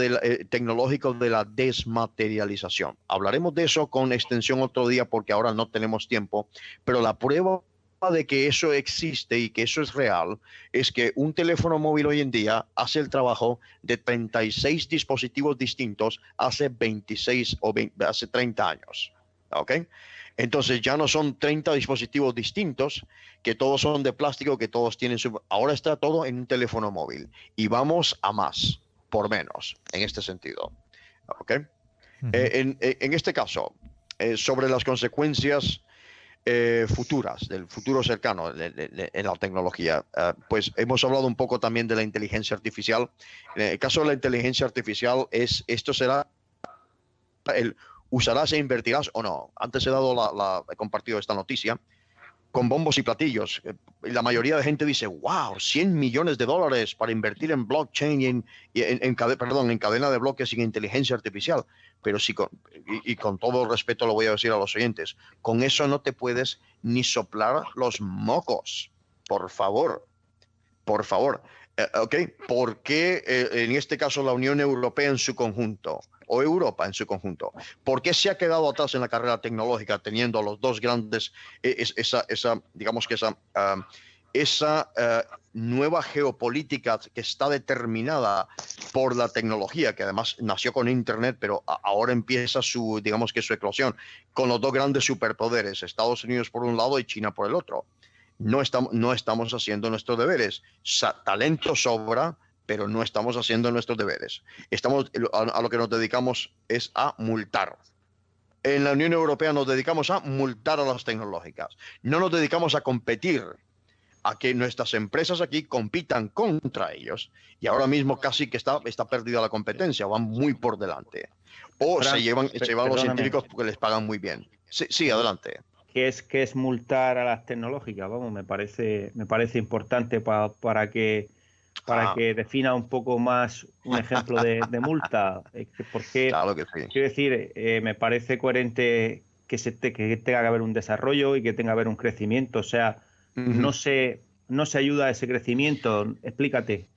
tecnológico de la desmaterialización. Hablaremos de eso con extensión otro día porque ahora no tenemos tiempo, pero la prueba de que eso existe y que eso es real es que un teléfono móvil hoy en día hace el trabajo de 36 dispositivos distintos hace 26 o hace 30 años, ¿ok? Entonces ya no son 30 dispositivos distintos, que todos son de plástico, que todos tienen ahora está todo en un teléfono móvil y vamos a más por menos en este sentido, ¿ok? En este caso, sobre las consecuencias futuras, del futuro cercano en la tecnología. Pues hemos hablado un poco también de la inteligencia artificial. En el caso de la inteligencia artificial, esto será ¿usarás e invertirás o no? Antes he compartido esta noticia con bombos y platillos. La mayoría de gente dice, wow, $100 millones para invertir en blockchain y en cadena de bloques y en inteligencia artificial. Pero sí, con todo respeto lo voy a decir a los oyentes, con eso no te puedes ni soplar los mocos. Por favor. ¿Ok? ¿Por qué en este caso la Unión Europea en su conjunto, o Europa en su conjunto, por qué se ha quedado atrás en la carrera tecnológica teniendo a los dos grandes, esa nueva geopolítica que está determinada por la tecnología, que además nació con Internet, pero ahora empieza su eclosión con los dos grandes superpoderes, Estados Unidos por un lado y China por el otro? No estamos haciendo nuestros deberes. Talento sobra, pero no estamos haciendo nuestros deberes. A lo que nos dedicamos es a multar. En la Unión Europea nos dedicamos a multar a las tecnológicas. No nos dedicamos a competir, a que nuestras empresas aquí compitan contra ellos. Y ahora mismo casi que está perdida la competencia, van muy por delante. O se llevan los científicos porque les pagan muy bien. Sí, adelante. ¿Qué es multar a las tecnológicas? Vamos, me parece importante para que defina un poco más un ejemplo de multa. Porque, claro que sí. Quiero decir, me parece coherente que tenga que haber un desarrollo y que tenga que haber un crecimiento. O sea, no se ayuda a ese crecimiento. Explícate.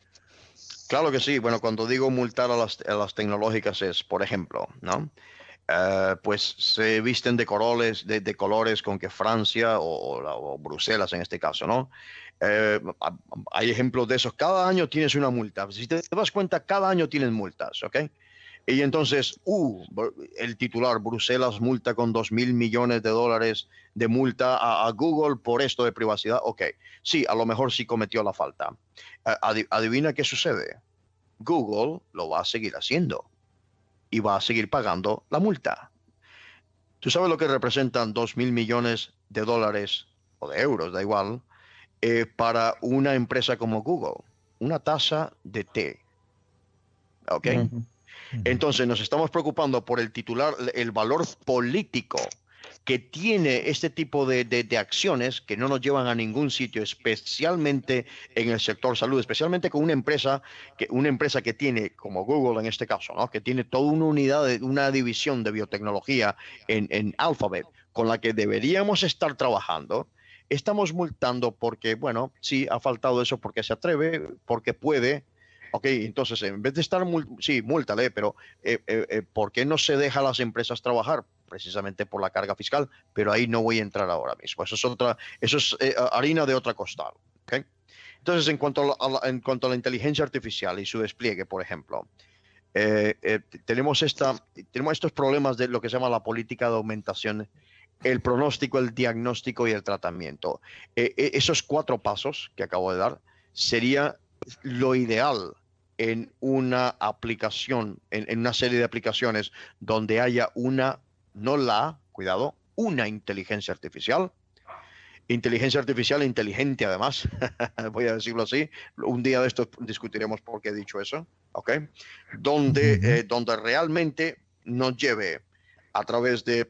Claro que sí. Bueno, cuando digo multar a las tecnológicas es, por ejemplo, ¿no? Pues se visten de colores con que Francia o Bruselas en este caso, ¿no? Hay ejemplos de esos. Cada año tienes una multa. Si te das cuenta, cada año tienes multas, ¿ok? Y entonces, el titular, Bruselas multa con $2.000 millones de multa a Google por esto de privacidad. Ok, sí, a lo mejor sí cometió la falta. Adivina qué sucede. Google lo va a seguir haciendo y va a seguir pagando la multa. ¿Tú sabes lo que representan $2.000 millones o de euros, da igual, para una empresa como Google? Una taza de té. ¿Ok? Entonces nos estamos preocupando por el titular, el valor político que tiene este tipo de acciones que no nos llevan a ningún sitio, especialmente en el sector salud, especialmente con una empresa que tiene, como Google en este caso, ¿no? Que tiene toda una unidad, una división de biotecnología en Alphabet, con la que deberíamos estar trabajando. Estamos multando porque, bueno, sí, ha faltado eso porque se atreve, porque puede. Ok, entonces en vez de estar, sí, múltale, pero ¿por qué no se deja a las empresas trabajar? Precisamente por la carga fiscal, pero ahí no voy a entrar ahora mismo. Eso es harina de otra costal. ¿Okay? Entonces, en cuanto a la inteligencia artificial y su despliegue, por ejemplo, tenemos estos problemas de lo que se llama la política de aumentación, el pronóstico, el diagnóstico y el tratamiento. Esos 4 pasos que acabo de dar sería lo ideal en una aplicación, en una serie de aplicaciones donde haya una inteligencia artificial inteligente además, voy a decirlo así, un día de estos discutiremos por qué he dicho eso, ¿ok? Donde realmente nos lleve a través de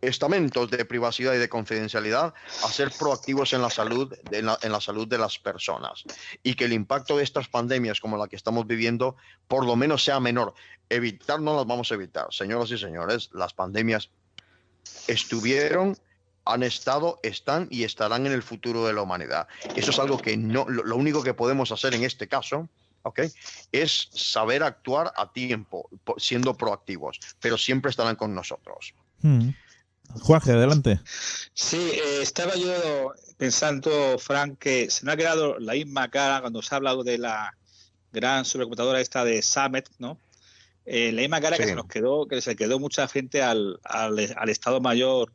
estamentos de privacidad y de confidencialidad a ser proactivos en la salud de las personas, y que el impacto de estas pandemias como la que estamos viviendo por lo menos sea menor. Evitar no las vamos a evitar, señoras y señores. Las pandemias estuvieron, han estado, están y estarán en el futuro de la humanidad. Eso es algo que lo único que podemos hacer en este caso, ¿okay?, es saber actuar a tiempo, siendo proactivos, pero siempre estarán con nosotros. Juanje, adelante. Sí, estaba yo pensando, Frank, que se me ha quedado la misma cara cuando se ha hablado de la gran supercomputadora esta de Summit, ¿no? La misma cara, sí, que se quedó mucha gente al Estado Mayor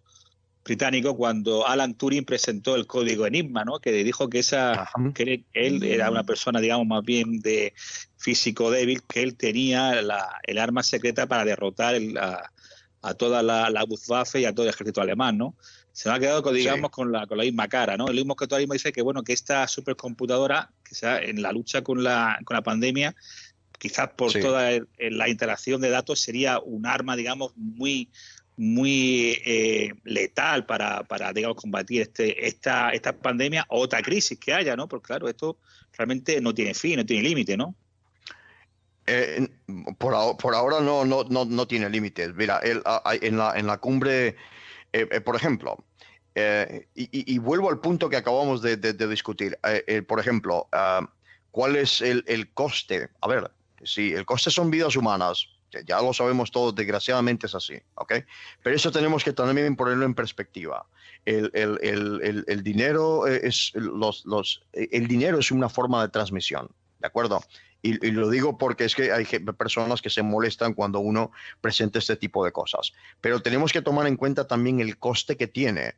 británico cuando Alan Turing presentó el código Enigma, ¿no? Que dijo que él era una persona, digamos, más bien de físico débil, que él tenía el arma secreta para derrotar a toda la Luftwaffe y a todo el ejército alemán, ¿no? Se me ha quedado, digamos, sí, con la misma cara, ¿no? El mismo que todavía dice que, bueno, que esta supercomputadora, que sea en la lucha con la pandemia, quizás por toda la interacción de datos, sería un arma, digamos, muy letal para digamos, combatir esta pandemia o otra crisis que haya, ¿no? Porque, claro, esto realmente no tiene fin, no tiene límite, ¿no? Por ahora no tiene límites. Mira, en la cumbre, por ejemplo, y vuelvo al punto que acabamos de discutir. Por ejemplo, ¿cuál es el coste? A ver, si el coste son vidas humanas, ya lo sabemos todos, desgraciadamente es así, ¿ok? Pero eso tenemos que también ponerlo en perspectiva. El dinero el dinero es una forma de transmisión, ¿de acuerdo? Y lo digo porque es que hay personas que se molestan cuando uno presenta este tipo de cosas. Pero tenemos que tomar en cuenta también el coste que tiene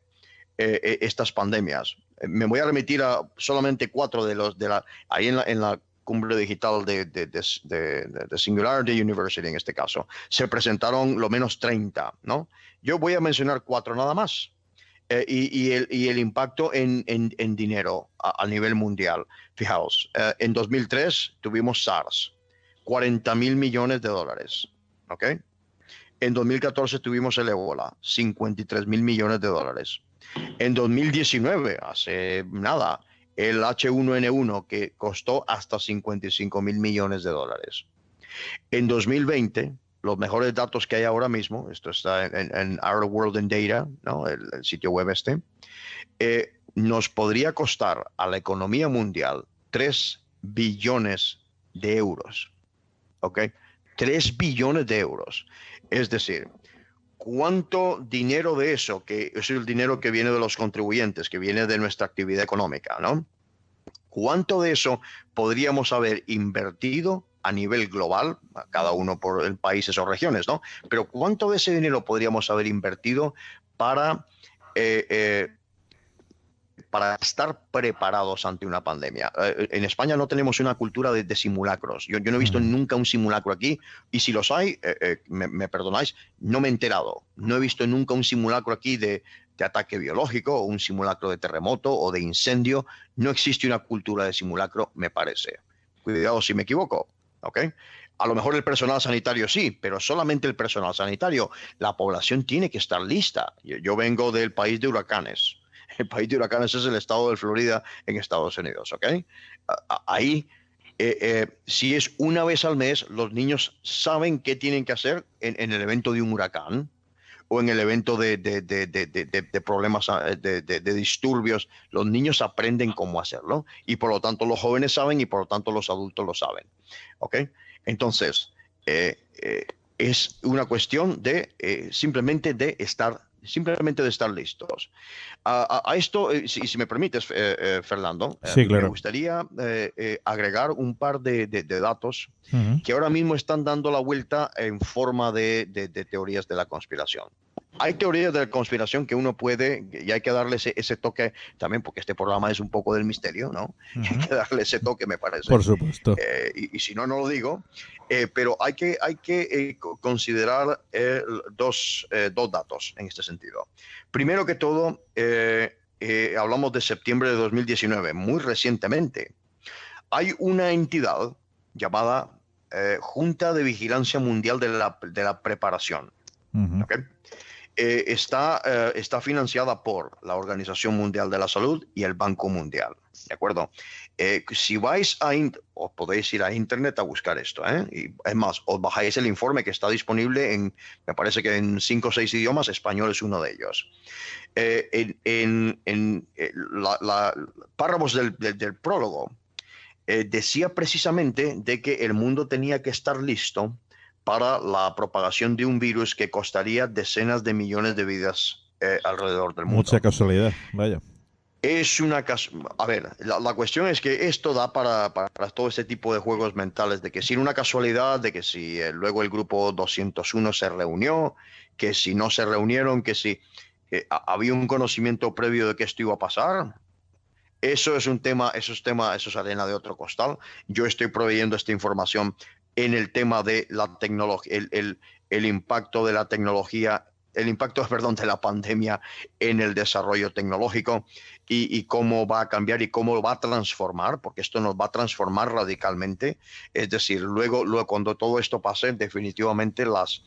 estas pandemias. Me voy a remitir a solamente 4 ahí en la cumbre digital de Singularity University en este caso. Se presentaron lo menos 30, ¿no? Yo voy a mencionar 4 nada más. Y el impacto en dinero a nivel mundial. Fijaos, en 2003 tuvimos SARS, $40.000 millones, ¿ok? En 2014 tuvimos el ébola, 53.000 millones de dólares. En 2019, hace nada, el H1N1 que costó hasta 55.000 millones de dólares. En 2020, los mejores datos que hay ahora mismo, esto está en Our World in Data, ¿no? el sitio web nos podría costar a la economía mundial 3 billones de euros. ¿Ok? 3 billones de euros. Es decir, ¿cuánto dinero de eso, que es el dinero que viene de los contribuyentes, que viene de nuestra actividad económica, ¿no? ¿Cuánto de eso podríamos haber invertido a nivel global, cada uno por países o regiones, ¿no? Pero ¿cuánto de ese dinero podríamos haber invertido para estar preparados ante una pandemia? En España no tenemos una cultura de simulacros. Yo no he visto nunca un simulacro aquí, y si los hay, me perdonáis, no me he enterado. No he visto nunca un simulacro aquí de ataque biológico, o un simulacro de terremoto o de incendio. No existe una cultura de simulacro, me parece. Cuidado si me equivoco, ¿ok? A lo mejor el personal sanitario sí, pero solamente el personal sanitario. La población tiene que estar lista. Yo vengo del país de huracanes. El país de huracanes es el estado de Florida en Estados Unidos, ¿ok? Ahí, si es una vez al mes, los niños saben qué tienen que hacer en el evento de un huracán o en el evento de problemas, de disturbios. Los niños aprenden cómo hacerlo, y por lo tanto los jóvenes saben, y por lo tanto los adultos lo saben, ¿ok? Entonces, es una cuestión de simplemente de estar listos. A esto, si me permites, Fernando, sí, claro. Me gustaría agregar un par de datos que ahora mismo están dando la vuelta en forma de teorías de la conspiración. Hay teorías de la conspiración que uno puede, y hay que darle ese toque también, porque este programa es un poco del misterio, ¿no? Hay que darle ese toque, me parece. Por supuesto. Y si no, no lo digo. Pero hay que considerar dos datos en este sentido. Primero que todo, hablamos de septiembre de 2019, muy recientemente. Hay una entidad llamada Junta de Vigilancia Mundial de la Preparación. ¿Okay? Está financiada por la Organización Mundial de la Salud y el Banco Mundial, ¿de acuerdo? Si vais os podéis ir a internet a buscar esto, y es más, os bajáis el informe que está disponible me parece que en 5 o 6 idiomas, español es uno de ellos. Párrafos del prólogo decía precisamente de que el mundo tenía que estar listo para la propagación de un virus que costaría decenas de millones de vidas alrededor del mundo. Mucha casualidad, vaya. Es una a ver, la cuestión es que esto da para todo este tipo de juegos mentales, de que si una casualidad, de que si luego el grupo 201 se reunió, que si no se reunieron, que si había un conocimiento previo de que esto iba a pasar. Eso es un tema, eso es arena de otro costal. Yo estoy proveyendo esta información en el tema de la tecnología, el impacto de la tecnología, el impacto, perdón, de la pandemia en el desarrollo tecnológico, y cómo va a cambiar y cómo va a transformar, porque esto nos va a transformar radicalmente. Es decir, luego cuando todo esto pase, definitivamente las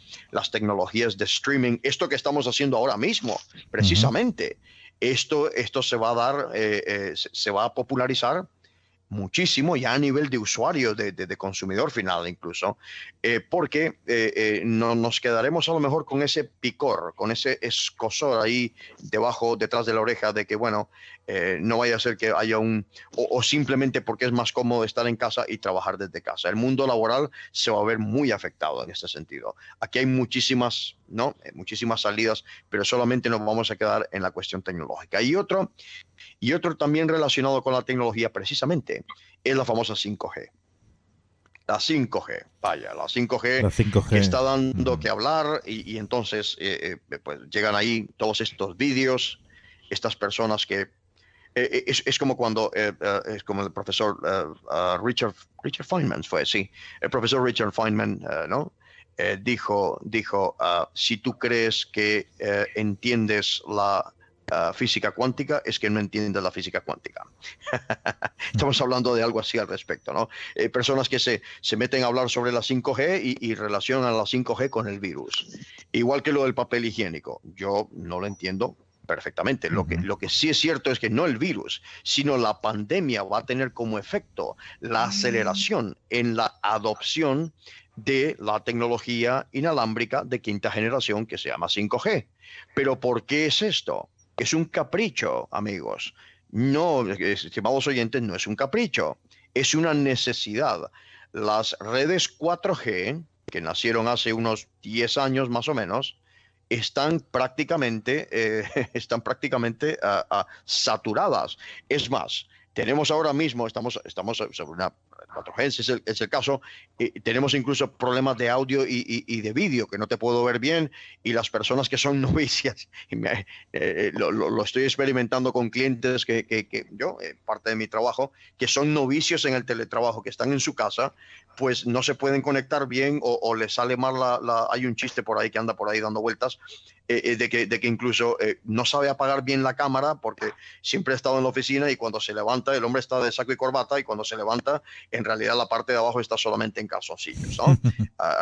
tecnologías de streaming, esto que estamos haciendo ahora mismo, precisamente, esto se va a dar, se va a popularizar muchísimo ya a nivel de usuario, de consumidor final incluso, porque no nos quedaremos a lo mejor con ese picor, con ese escozor ahí detrás de la oreja de que, bueno, no vaya a ser que haya o simplemente porque es más cómodo estar en casa y trabajar desde casa. El mundo laboral se va a ver muy afectado en este sentido. Aquí hay muchísimas salidas, pero solamente nos vamos a quedar en la cuestión tecnológica. Y otro también relacionado con la tecnología precisamente es la famosa 5G. La 5G, vaya, la 5G que está dando que hablar, y entonces pues llegan ahí todos estos vídeos, estas personas que es como cuando es como el profesor Richard Feynman fue, sí, el profesor Richard Feynman, ¿no? Dijo si tú crees que entiendes física cuántica es que no entiende la física cuántica. Estamos hablando de algo así al respecto, ¿no? Personas que se meten a hablar sobre la 5G y relacionan la 5G con el virus. Igual que lo del papel higiénico. Yo no lo entiendo perfectamente. Lo que sí es cierto es que no el virus, sino la pandemia va a tener como efecto la aceleración en la adopción de la tecnología inalámbrica de quinta generación que se llama 5G. ¿Pero por qué es esto? Es un capricho, amigos. No, estimados oyentes, no es un capricho. Es una necesidad. Las redes 4G, que nacieron hace unos 10 años más o menos, están prácticamente saturadas. Es más, tenemos ahora mismo, estamos sobre una 4G, es el caso, tenemos incluso problemas de audio y de vídeo, que no te puedo ver bien, y las personas que son novicias, lo estoy experimentando con clientes que yo, parte de mi trabajo, que son novicios en el teletrabajo, que están en su casa, pues no se pueden conectar bien o les sale mal hay un chiste por ahí que anda por ahí dando vueltas, de que incluso no sabe apagar bien la cámara porque siempre ha estado en la oficina y cuando se levanta el hombre está de saco y corbata y cuando se levanta en realidad la parte de abajo está solamente en calzoncillos, ¿no?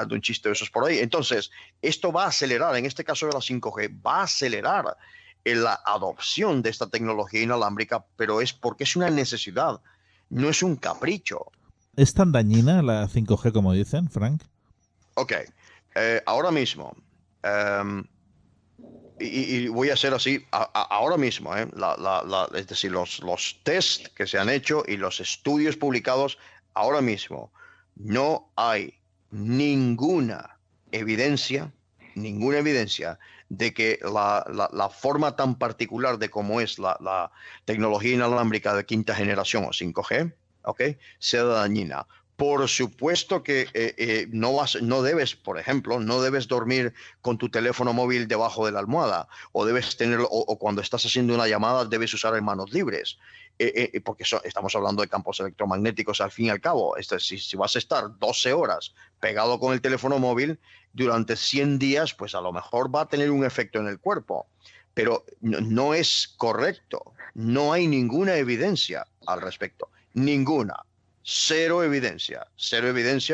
De un chiste de esos por ahí. Entonces, esto va a acelerar, en este caso de la 5G, va a acelerar la adopción de esta tecnología inalámbrica, pero es porque es una necesidad, no es un capricho. ¿Es tan dañina la 5G como dicen, Frank? Ok, ahora mismo, y voy a hacer así, ahora mismo, es decir, los test que se han hecho y los estudios publicados, ahora mismo no hay ninguna evidencia de que la forma tan particular de cómo es la tecnología inalámbrica de quinta generación o 5G, ¿okay?, sea dañina. Por supuesto que no debes, por ejemplo, no debes dormir con tu teléfono móvil debajo de la almohada, o debes tenerlo, o cuando estás haciendo una llamada debes usar en manos libres, porque estamos hablando de campos electromagnéticos al fin y al cabo. Si vas a estar 12 horas pegado con el teléfono móvil durante 100 días, pues a lo mejor va a tener un efecto en el cuerpo, pero no es correcto. No hay ninguna evidencia al respecto, ninguna. Cero evidencia,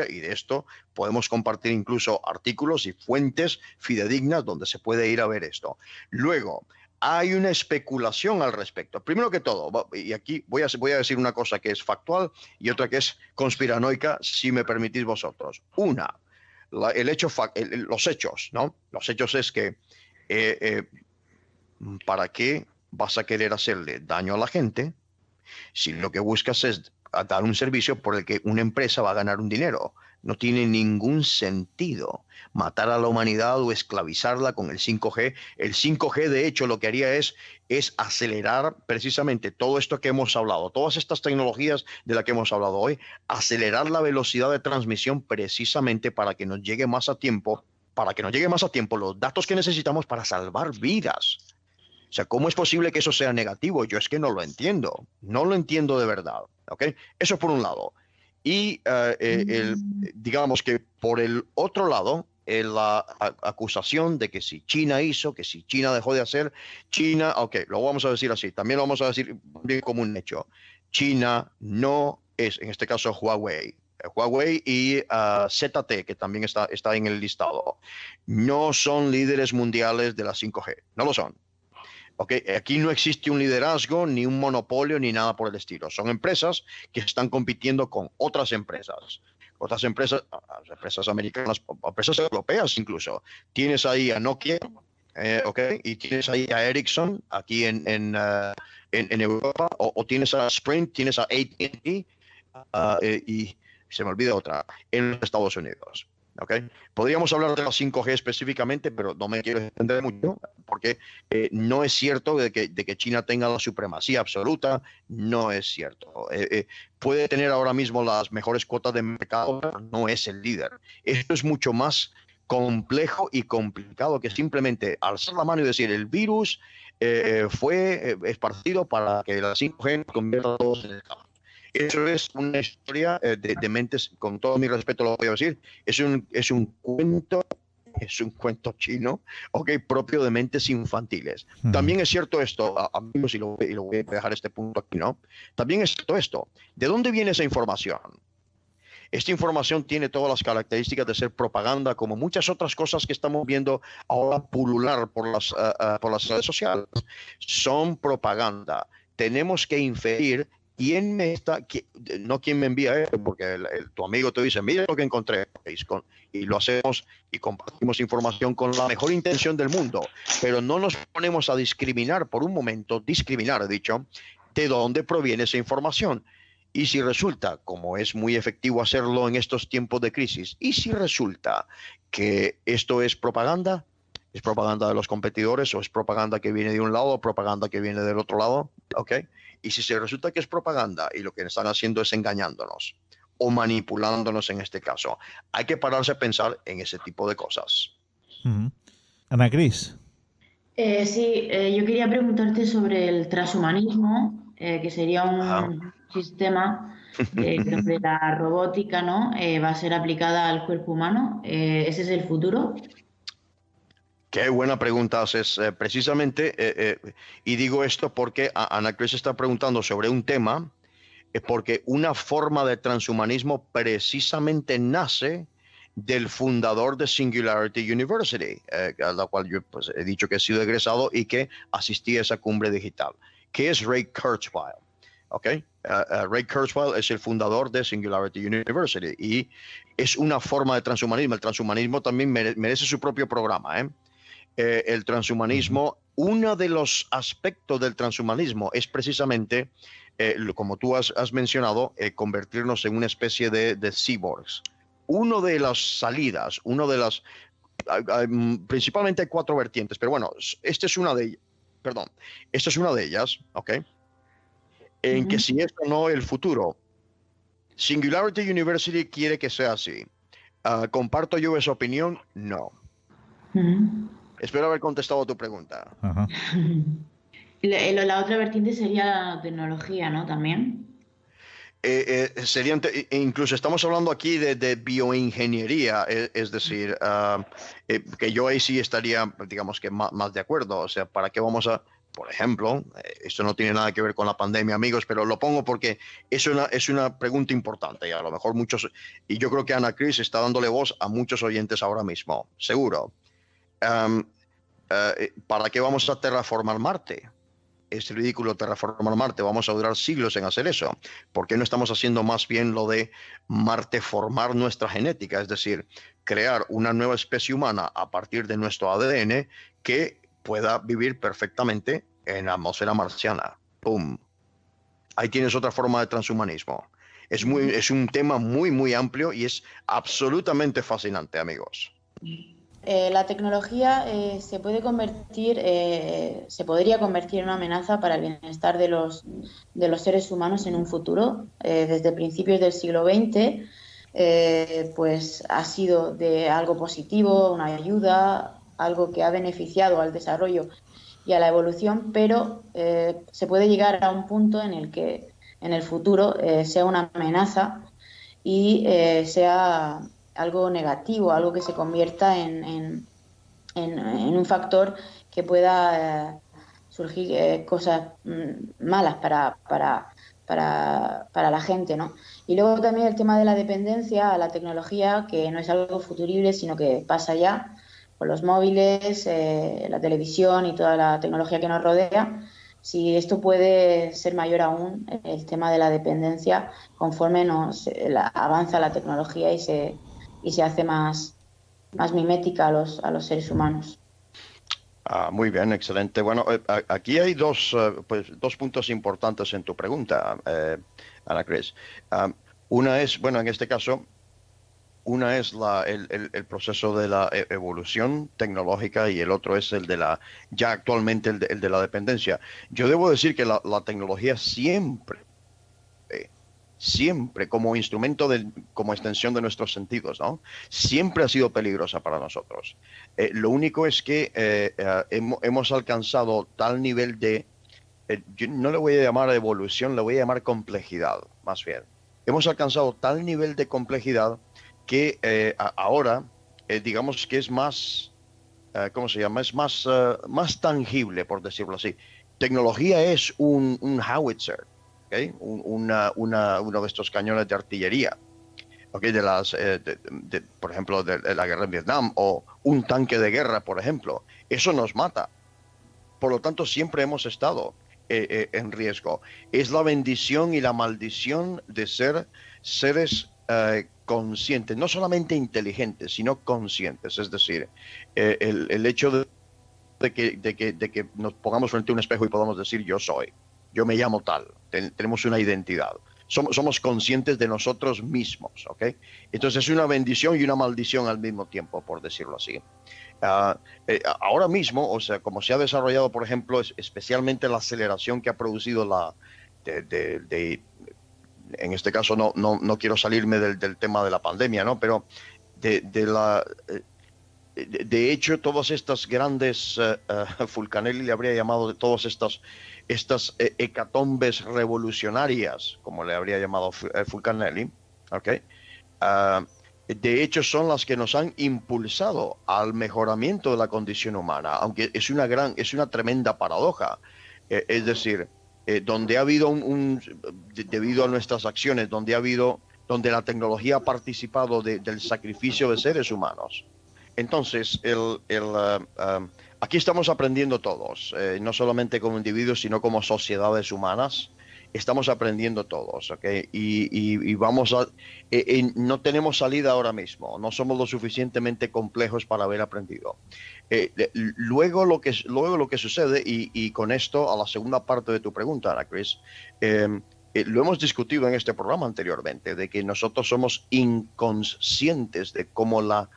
y de esto podemos compartir incluso artículos y fuentes fidedignas donde se puede ir a ver esto. Luego, hay una especulación al respecto. Primero que todo, y aquí voy a decir una cosa que es factual y otra que es conspiranoica, si me permitís vosotros. Una, los hechos, ¿no? Los hechos es que ¿para qué vas a querer hacerle daño a la gente si lo que buscas es a dar un servicio por el que una empresa va a ganar un dinero? No tiene ningún sentido matar a la humanidad o esclavizarla con el 5G. El 5G, de hecho, lo que haría es acelerar precisamente todo esto que hemos hablado, todas estas tecnologías de las que hemos hablado hoy, acelerar la velocidad de transmisión precisamente para que nos llegue más a tiempo, los datos que necesitamos para salvar vidas. O sea, ¿cómo es posible que eso sea negativo? Yo es que no lo entiendo de verdad. ¿Okay? Eso por un lado. Y digamos que por el otro lado, la acusación de que si China hizo, que si China dejó de hacer, China, ok, lo vamos a decir así, también lo vamos a decir bien como un hecho. China no es, en este caso, Huawei y ZTE, que también está en el listado, no son líderes mundiales de la 5G, no lo son. Okay, aquí no existe un liderazgo, ni un monopolio, ni nada por el estilo. Son empresas que están compitiendo con otras empresas americanas, empresas europeas incluso. Tienes ahí a Nokia, okay, y tienes ahí a Ericsson aquí en Europa, o tienes a Sprint, tienes a AT&T, y se me olvida otra, en los Estados Unidos. Okay. Podríamos hablar de la 5G específicamente, pero no me quiero extender mucho porque no es cierto de que China tenga la supremacía absoluta, no es cierto. Puede tener ahora mismo las mejores cuotas de mercado, pero no es el líder. Esto es mucho más complejo y complicado que simplemente alzar la mano y decir el virus fue esparcido para que la 5G convierta a todos en el campo. Eso es una historia de mentes, con todo mi respeto lo voy a decir, es un cuento es un cuento chino, ok, propio de mentes infantiles. También es cierto esto, amigos, y lo voy a dejar este punto aquí, ¿no? También es cierto esto. ¿De dónde viene esa información? Esta información tiene todas las características de ser propaganda, como muchas otras cosas que estamos viendo ahora pulular por las redes sociales. Son propaganda. Tenemos que inferir no quién me envía esto, porque tu amigo te dice, mira lo que encontré, y lo hacemos y compartimos información con la mejor intención del mundo, pero no nos ponemos a discriminar por un momento, he dicho, de dónde proviene esa información. Y si resulta, como es muy efectivo hacerlo en estos tiempos de crisis, y si resulta que esto es propaganda de los competidores, o es propaganda que viene de un lado, o propaganda que viene del otro lado, ¿ok? Y si se resulta que es propaganda y lo que están haciendo es engañándonos o manipulándonos en este caso, hay que pararse a pensar en ese tipo de cosas. Ana Cris. Sí, yo quería preguntarte sobre el transhumanismo, que sería un sistema donde la robótica, ¿no? Va a ser aplicada al cuerpo humano. ¿Ese es el futuro? Qué buena pregunta haces, precisamente, y digo esto porque Ana Cris está preguntando sobre un tema, porque una forma de transhumanismo precisamente nace del fundador de Singularity University, a la cual yo pues, he dicho que he sido egresado y que asistí a esa cumbre digital, que es Ray Kurzweil. Okay. Ray Kurzweil es el fundador de Singularity University y es una forma de transhumanismo. El transhumanismo también merece su propio programa, el transhumanismo, uno de los aspectos del transhumanismo es precisamente, como tú has mencionado, convertirnos en una especie de cyborgs. Una de las salidas, principalmente hay 4 vertientes, pero bueno, esta es una de ellas, ¿ok? En que si es o no el futuro. Singularity University quiere que sea así. ¿Comparto yo esa opinión? No. Espero haber contestado a tu pregunta. Ajá. La otra vertiente sería la tecnología, ¿no? También. Incluso estamos hablando aquí de bioingeniería, es decir, que yo ahí sí estaría, digamos que más de acuerdo. O sea, ¿para qué vamos a, por ejemplo, esto no tiene nada que ver con la pandemia, amigos, pero lo pongo porque es una pregunta importante y a lo mejor muchos, y yo creo que Ana Cris está dándole voz a muchos oyentes ahora mismo, seguro. ¿Para qué vamos a terraformar Marte? Es ridículo terraformar Marte, vamos a durar siglos en hacer eso. ¿Por qué no estamos haciendo más bien lo de marteformar nuestra genética? Es decir, crear una nueva especie humana a partir de nuestro ADN que pueda vivir perfectamente en la atmósfera marciana. ¡Pum! Ahí tienes otra forma de transhumanismo. Es un tema muy, muy amplio y es absolutamente fascinante, amigos. La tecnología se podría convertir en una amenaza para el bienestar de los seres humanos en un futuro. Desde principios del siglo XX, pues ha sido de algo positivo, una ayuda, algo que ha beneficiado al desarrollo y a la evolución, pero se puede llegar a un punto en el que en el futuro sea una amenaza y sea algo negativo, algo que se convierta en un factor que pueda surgir cosas malas para la gente, ¿no? Y luego también el tema de la dependencia a la tecnología, que no es algo futurible, sino que pasa ya con los móviles, la televisión y toda la tecnología que nos rodea. Si esto puede ser mayor aún, el tema de la dependencia, conforme avanza la tecnología y se hace más mimética a los seres humanos. Muy bien, excelente. Bueno, aquí hay dos puntos importantes en tu pregunta, Ana Cris. Una es, bueno, en este caso, el proceso de la evolución tecnológica y el otro es ya actualmente el de la dependencia. Yo debo decir que la tecnología siempre como instrumento, como extensión de nuestros sentidos, ¿no? Siempre ha sido peligrosa para nosotros. Lo único es que hemos alcanzado tal nivel de, yo no le voy a llamar evolución, le voy a llamar complejidad, más bien. Hemos alcanzado tal nivel de complejidad que ahora digamos que es más, ¿cómo se llama? Es más, más tangible, por decirlo así. Tecnología es un howitzer, ¿okay? Uno de estos cañones de artillería, ¿okay? Por ejemplo, de la guerra en Vietnam, o un tanque de guerra, por ejemplo. Eso nos mata. Por lo tanto, siempre hemos estado en riesgo. Es la bendición y la maldición de ser seres conscientes, no solamente inteligentes, sino conscientes. Es decir, el hecho de que nos pongamos frente a un espejo y podamos decir yo soy, yo me llamo tal, tenemos una identidad. Somos conscientes de nosotros mismos, ¿ok? Entonces es una bendición y una maldición al mismo tiempo, por decirlo así. Ahora mismo, o sea, como se ha desarrollado, por ejemplo, especialmente la aceleración que ha producido en este caso no quiero salirme del tema de la pandemia, ¿no? Pero de hecho, todas estas grandes, Fulcanelli le habría llamado todas estas hecatombes revolucionarias, como le habría llamado Fulcanelli, ¿ok? De hecho, son las que nos han impulsado al mejoramiento de la condición humana, aunque es una tremenda paradoja. Es decir, donde ha habido debido a nuestras acciones, donde la tecnología ha participado del sacrificio de seres humanos. Entonces, aquí estamos aprendiendo todos, no solamente como individuos, sino como sociedades humanas. Estamos aprendiendo todos, ¿ok? Y vamos no tenemos salida ahora mismo, no somos lo suficientemente complejos para haber aprendido. Luego lo que sucede, y con esto a la segunda parte de tu pregunta, Ana Cris, lo hemos discutido en este programa anteriormente, de que nosotros somos inconscientes de cómo la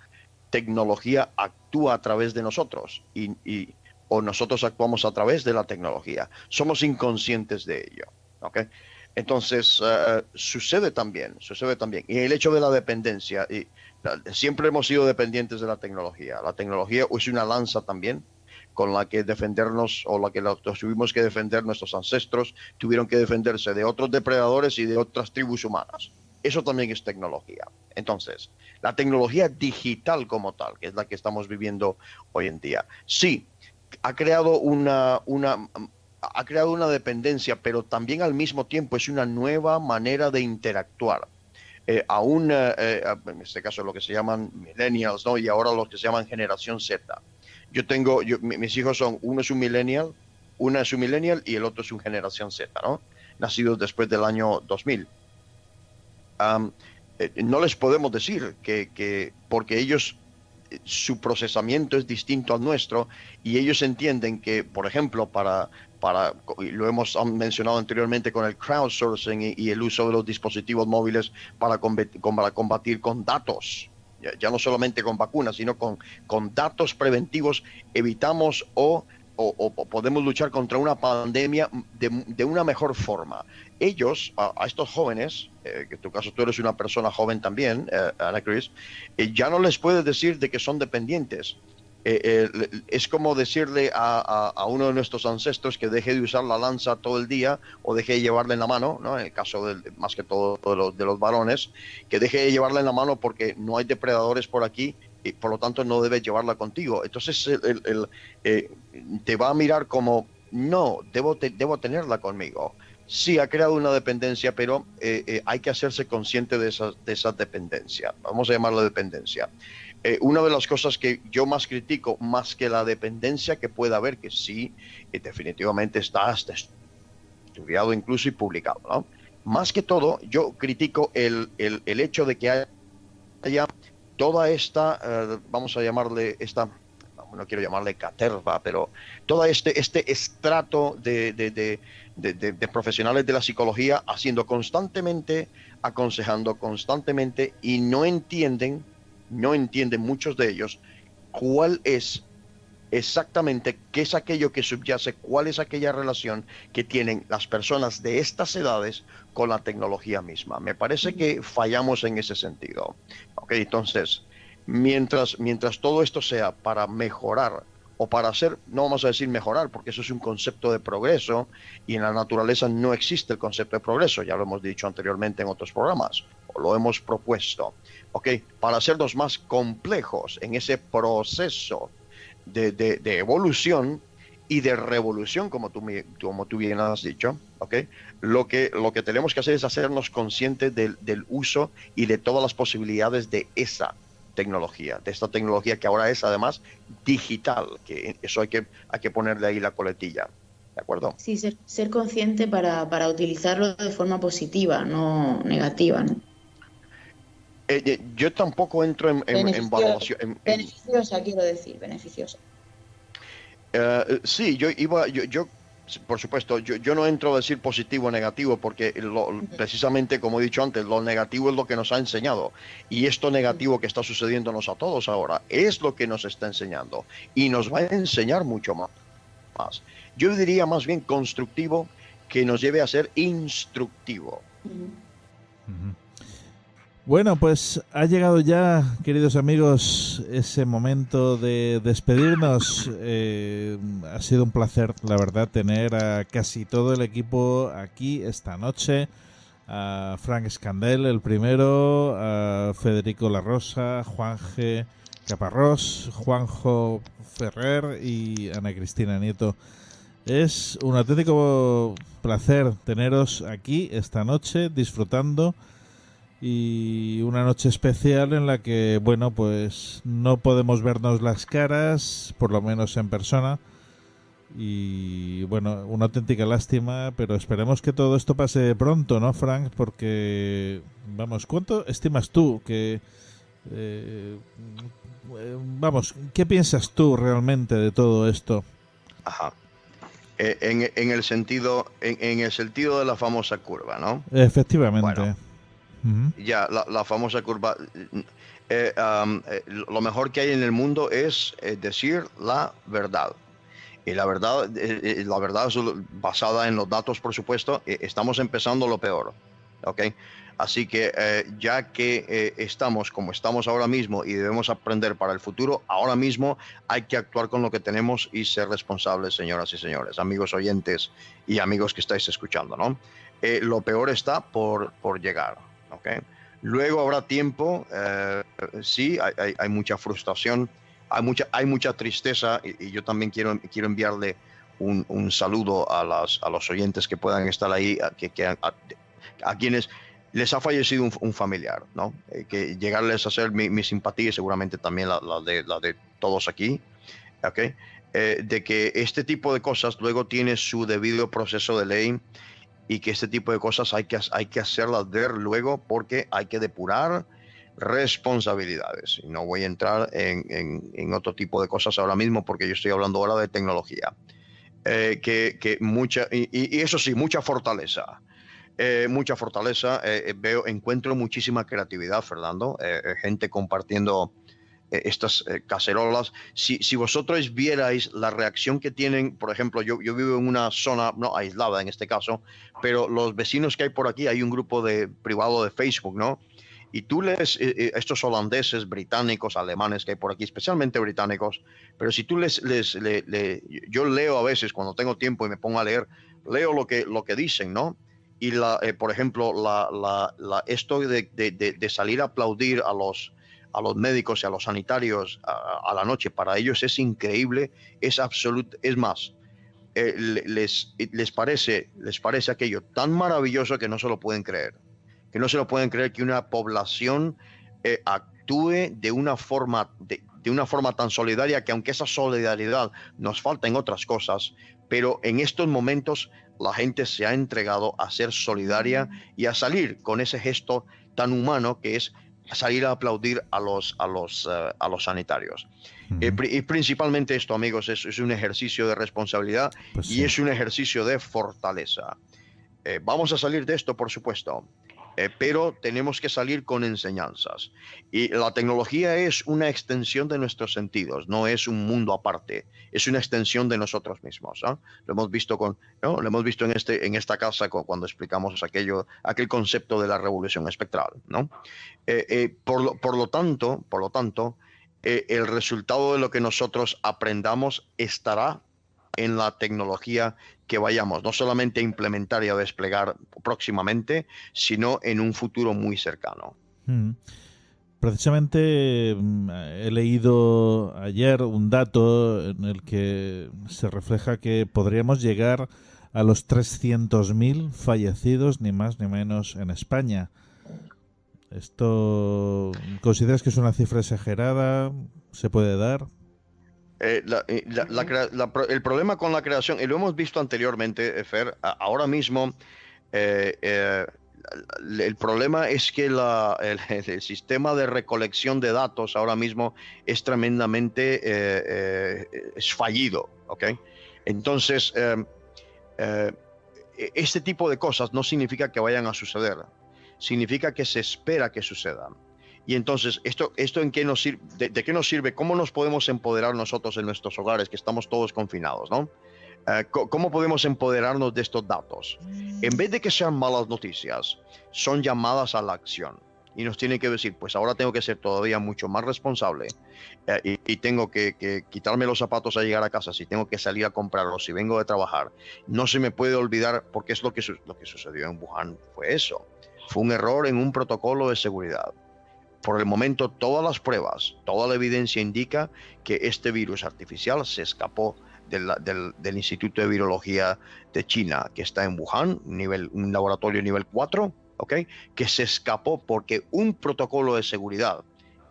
tecnología actúa a través de nosotros o nosotros actuamos a través de la tecnología. Somos inconscientes de ello. ¿Okay? Entonces, sucede también. Y el hecho de la dependencia, siempre hemos sido dependientes de la tecnología. La tecnología es una lanza también con la que defendernos, o la que tuvimos que defender nuestros ancestros, tuvieron que defenderse de otros depredadores y de otras tribus humanas. Eso también es tecnología. Entonces, la tecnología digital como tal, que es la que estamos viviendo hoy en día, sí, ha creado una dependencia, pero también al mismo tiempo es una nueva manera de interactuar. En este caso lo que se llaman millennials, ¿no? Y ahora los que se llaman generación Z. Mis hijos uno es un millennial, una es un millennial y el otro es un generación Z, ¿no? Nacidos después del año 2000. No les podemos decir que porque ellos, su procesamiento es distinto al nuestro, y ellos entienden que, por ejemplo, y lo hemos mencionado anteriormente con el crowdsourcing y el uso de los dispositivos móviles para combatir con datos, ya no solamente con vacunas, sino con datos preventivos, evitamos o podemos luchar contra una pandemia de una mejor forma. Ellos, a estos jóvenes, que en tu caso tú eres una persona joven también, Ana Cris, ya no les puedes decir de que son dependientes. Es como decirle a uno de nuestros ancestros que deje de usar la lanza todo el día o deje de llevarla en la mano, ¿no? En el caso más que todo de los varones, que deje de llevarla en la mano porque no hay depredadores por aquí y por lo tanto no debes llevarla contigo. Entonces te va a mirar como, no, debo tenerla conmigo. Sí, ha creado una dependencia, pero hay que hacerse consciente de esa dependencia. Vamos a llamarla dependencia. Una de las cosas que yo más critico, más que la dependencia que pueda haber, que sí, definitivamente está hasta estudiado incluso y publicado, ¿no? Más que todo, yo critico el hecho de que haya toda esta, vamos a llamarle no quiero llamarle caterva, pero todo este estrato de profesionales de la psicología haciendo constantemente, aconsejando constantemente, y no entienden muchos de ellos cuál es exactamente qué es aquello que subyace, cuál es aquella relación que tienen las personas de estas edades con la tecnología misma. Me parece que fallamos en ese sentido. Okay, entonces, mientras todo esto sea para mejorar o para hacer, no vamos a decir mejorar, porque eso es un concepto de progreso y en la naturaleza no existe el concepto de progreso, ya lo hemos dicho anteriormente en otros programas, lo hemos propuesto, ¿ok? Para hacernos más complejos en ese proceso de evolución y de revolución, como tú bien has dicho, ¿ok? Lo que tenemos que hacer es hacernos conscientes del uso y de todas las posibilidades de esa tecnología, de esta tecnología que ahora es además digital, que eso hay que ponerle ahí la coletilla, ¿de acuerdo? Sí, ser consciente para utilizarlo de forma positiva, no negativa, ¿no? Yo tampoco entro en valoración. Beneficiosa, quiero decir, beneficiosa. Sí, yo por supuesto, yo no entro a decir positivo o negativo porque precisamente, como he dicho antes, lo negativo es lo que nos ha enseñado. Y esto negativo que está sucediéndonos a todos ahora es lo que nos está enseñando. Y nos va a enseñar mucho más. Yo diría más bien constructivo, que nos lleve a ser instructivo. Bueno, pues ha llegado ya, queridos amigos, ese momento de despedirnos. Ha sido un placer, la verdad, tener a casi todo el equipo aquí esta noche. A Frank Scandell, el primero, a Federico La Rosa, Juan G. Caparrós, Juanjo Ferrer y Ana Cristina Nieto. Es un auténtico placer teneros aquí esta noche disfrutando, y una noche especial en la que, bueno, pues no podemos vernos las caras, por lo menos en persona, y bueno, una auténtica lástima, pero esperemos que todo esto pase pronto, ¿no, Frank? Porque, vamos, ¿cuánto estimas tú que... vamos, ¿qué piensas tú realmente de todo esto? Ajá. En el sentido de la famosa curva, ¿no? Efectivamente. Bueno, ya, la famosa curva. Lo mejor que hay en el mundo es decir la verdad. Y la verdad es basada en los datos, por supuesto. Estamos empezando lo peor, ¿ok? Así que ya que estamos como estamos ahora mismo y debemos aprender para el futuro, ahora mismo hay que actuar con lo que tenemos y ser responsables, señoras y señores, amigos oyentes y amigos que estáis escuchando, ¿no? Lo peor está por llegar, ¿ok? Luego habrá tiempo, sí, hay mucha frustración, hay mucha tristeza, y yo también quiero enviarle un saludo a los oyentes que puedan estar ahí, a quienes les ha fallecido un familiar, ¿no? Que llegarles a ser mi simpatía y seguramente también la de todos aquí, ¿ok? De que este tipo de cosas luego tiene su debido proceso de ley, y que este tipo de cosas hay que hacerlas ver luego, porque hay que depurar responsabilidades. Y no voy a entrar en otro tipo de cosas ahora mismo, porque yo estoy hablando ahora de tecnología. Y eso sí, mucha fortaleza. Encuentro muchísima creatividad, Fernando, gente compartiendo estas cacerolas. Si vosotros vierais la reacción que tienen, por ejemplo, yo vivo en una zona no aislada en este caso, pero los vecinos que hay por aquí, hay un grupo privado de Facebook, ¿no? Y tú lees estos holandeses, británicos, alemanes que hay por aquí, especialmente británicos, pero si tú yo leo a veces cuando tengo tiempo y me pongo a leer, leo lo que dicen, ¿no? Y por ejemplo, esto de salir a aplaudir a los médicos y a los sanitarios a la noche, para ellos es increíble, es absoluto, es más, les parece aquello tan maravilloso que no se lo pueden creer, que una población actúe de una forma tan solidaria, que aunque esa solidaridad nos falta en otras cosas, pero en estos momentos la gente se ha entregado a ser solidaria y a salir con ese gesto tan humano que es salir a aplaudir a los sanitarios. Y principalmente esto, amigos, es un ejercicio de responsabilidad, pues sí, y es un ejercicio de fortaleza. Vamos a salir de esto, por supuesto, pero tenemos que salir con enseñanzas. Y la tecnología es una extensión de nuestros sentidos, no es un mundo aparte, es una extensión de nosotros mismos, ¿eh? Lo hemos visto lo hemos visto en esta casa cuando explicamos aquel concepto de la revolución espectral, ¿no? Por lo tanto, el resultado de lo que nosotros aprendamos estará en la tecnología que vayamos no solamente a implementar y a desplegar próximamente, sino en un futuro muy cercano. Precisamente he leído ayer un dato en el que se refleja que podríamos llegar a los 300.000 fallecidos, ni más ni menos, en España. ¿Esto consideras que es una cifra exagerada? ¿Se puede dar? El problema con la creación, y lo hemos visto anteriormente, Fer, ahora mismo el problema es que el sistema de recolección de datos ahora mismo es tremendamente es fallido, ¿ok? Entonces, este tipo de cosas no significa que vayan a suceder, significa que se espera que sucedan. Y entonces, ¿esto en qué nos sirve? ¿De qué nos sirve? ¿Cómo nos podemos empoderar nosotros en nuestros hogares, que estamos todos confinados, ¿no? ¿Cómo podemos empoderarnos de estos datos? En vez de que sean malas noticias, son llamadas a la acción. Y nos tienen que decir, pues ahora tengo que ser todavía mucho más responsable y tengo que quitarme los zapatos a llegar a casa, si tengo que salir a comprarlos, si vengo de trabajar. No se me puede olvidar, porque es lo que sucedió en Wuhan, fue eso. Fue un error en un protocolo de seguridad. Por el momento, todas las pruebas, toda la evidencia indica que este virus artificial se escapó del Instituto de Virología de China, que está en Wuhan, un laboratorio nivel 4, ¿okay? Que se escapó porque un protocolo de seguridad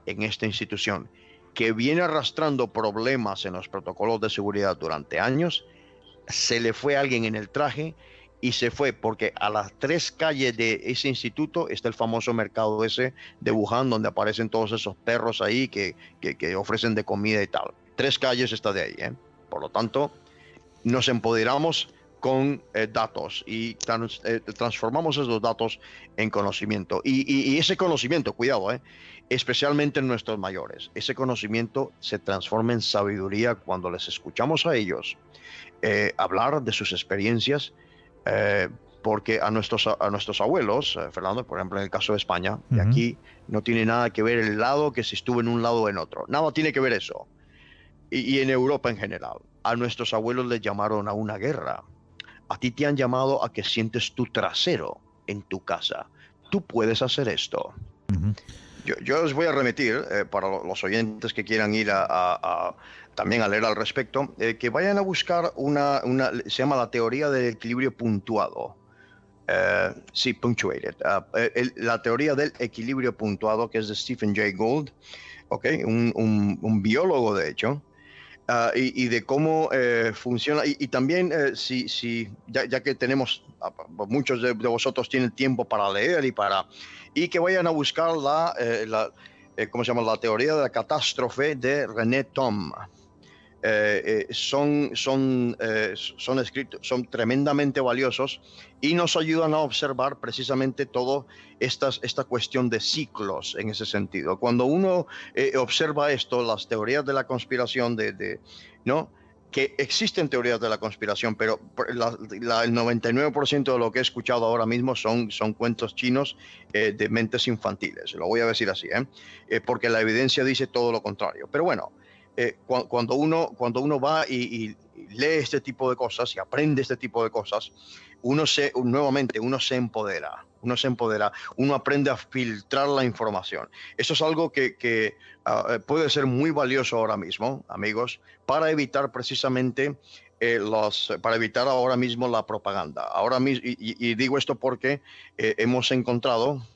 en esta institución, que viene arrastrando problemas en los protocolos de seguridad durante años, se le fue a alguien en el traje y se fue, porque a las 3 calles de ese instituto está el famoso mercado ese de Wuhan, donde aparecen todos esos perros ahí que ofrecen de comida y tal. 3 calles está de ahí, ¿eh? Por lo tanto, nos empoderamos con datos y transformamos esos datos en conocimiento. Y ese conocimiento, cuidado, especialmente en nuestros mayores, ese conocimiento se transforma en sabiduría cuando les escuchamos a ellos hablar de sus experiencias, porque a nuestros abuelos, Fernando, por ejemplo, en el caso de España, de aquí no tiene nada que ver el lado que si estuvo en un lado o en otro. Nada tiene que ver eso. Y en Europa en general, a nuestros abuelos les llamaron a una guerra. A ti te han llamado a que sientes tu trasero en tu casa. Tú puedes hacer esto. Yo os voy a remitir, para los oyentes que quieran ir también a leer al respecto, que vayan a buscar se llama la teoría del equilibrio puntuado. Sí, punctuated. La teoría del equilibrio puntuado, que es de Stephen Jay Gould, okay, un biólogo de hecho. Y de cómo funciona, y también ya que tenemos, muchos de vosotros tienen tiempo para leer y que vayan a buscar ¿cómo se llama? La teoría de la catástrofe de René Thom. Son escritos, son tremendamente valiosos y nos ayudan a observar precisamente todo esta cuestión de ciclos en ese sentido. Cuando uno observa esto, las teorías de la conspiración, ¿no? Que existen teorías de la conspiración, pero el 99% de lo que he escuchado ahora mismo son cuentos chinos de mentes infantiles. Lo voy a decir así, porque la evidencia dice todo lo contrario. Pero bueno, cuando uno va y lee este tipo de cosas y aprende este tipo de cosas, uno se empodera, uno aprende a filtrar la información. Eso es algo que puede ser muy valioso ahora mismo, amigos, para evitar precisamente para evitar ahora mismo la propaganda. Ahora mismo, y digo esto porque hemos encontrado,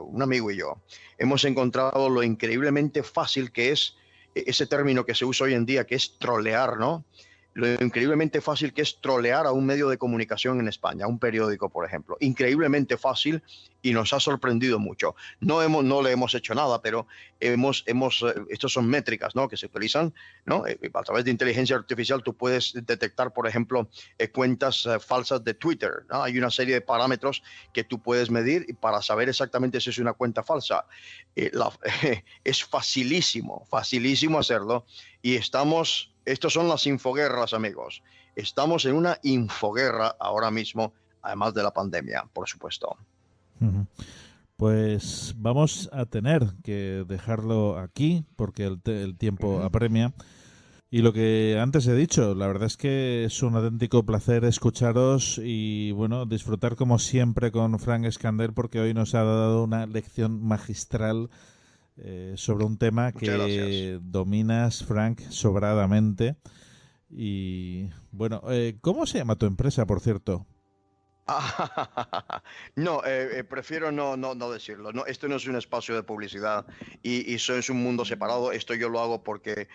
un amigo y yo, hemos encontrado lo increíblemente fácil que es ese término que se usa hoy en día, que es trolear, ¿no? Lo increíblemente fácil que es trolear a un medio de comunicación en España, a un periódico, por ejemplo. Increíblemente fácil y nos ha sorprendido mucho. No le hemos hecho nada, pero estos son métricas, ¿no? Que se utilizan, ¿no? A través de inteligencia artificial tú puedes detectar, por ejemplo, cuentas falsas de Twitter, ¿no? Hay una serie de parámetros que tú puedes medir para saber exactamente si es una cuenta falsa. Es facilísimo hacerlo y estos son las infoguerras, amigos. Estamos en una infoguerra ahora mismo, además de la pandemia, por supuesto. Pues vamos a tener que dejarlo aquí porque el tiempo apremia. Y lo que antes he dicho, la verdad es que es un auténtico placer escucharos y bueno, disfrutar como siempre con Frank Escander, porque hoy nos ha dado una lección magistral sobre un tema que dominas, Frank, sobradamente. Y bueno, ¿cómo se llama tu empresa, por cierto? No, prefiero no decirlo. No, esto no es un espacio de publicidad y eso es un mundo separado. Esto yo lo hago porque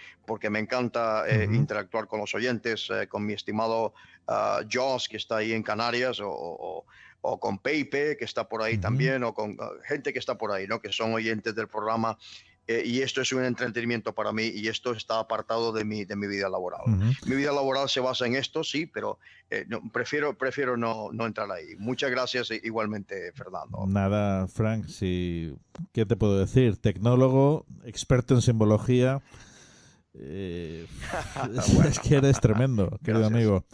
me encanta interactuar con los oyentes, con mi estimado Joss, que está ahí en Canarias, o con Pepe, que está por ahí también, o con gente que está por ahí, ¿no? Que son oyentes del programa. Y esto es un entretenimiento para mí y esto está apartado de mi vida laboral. Mi vida laboral se basa en esto, sí, pero prefiero no entrar ahí. Muchas gracias igualmente, Fernando. Nada, Frank, sí, ¿qué te puedo decir? Tecnólogo, experto en simbología. Es que eres tremendo, querido amigo.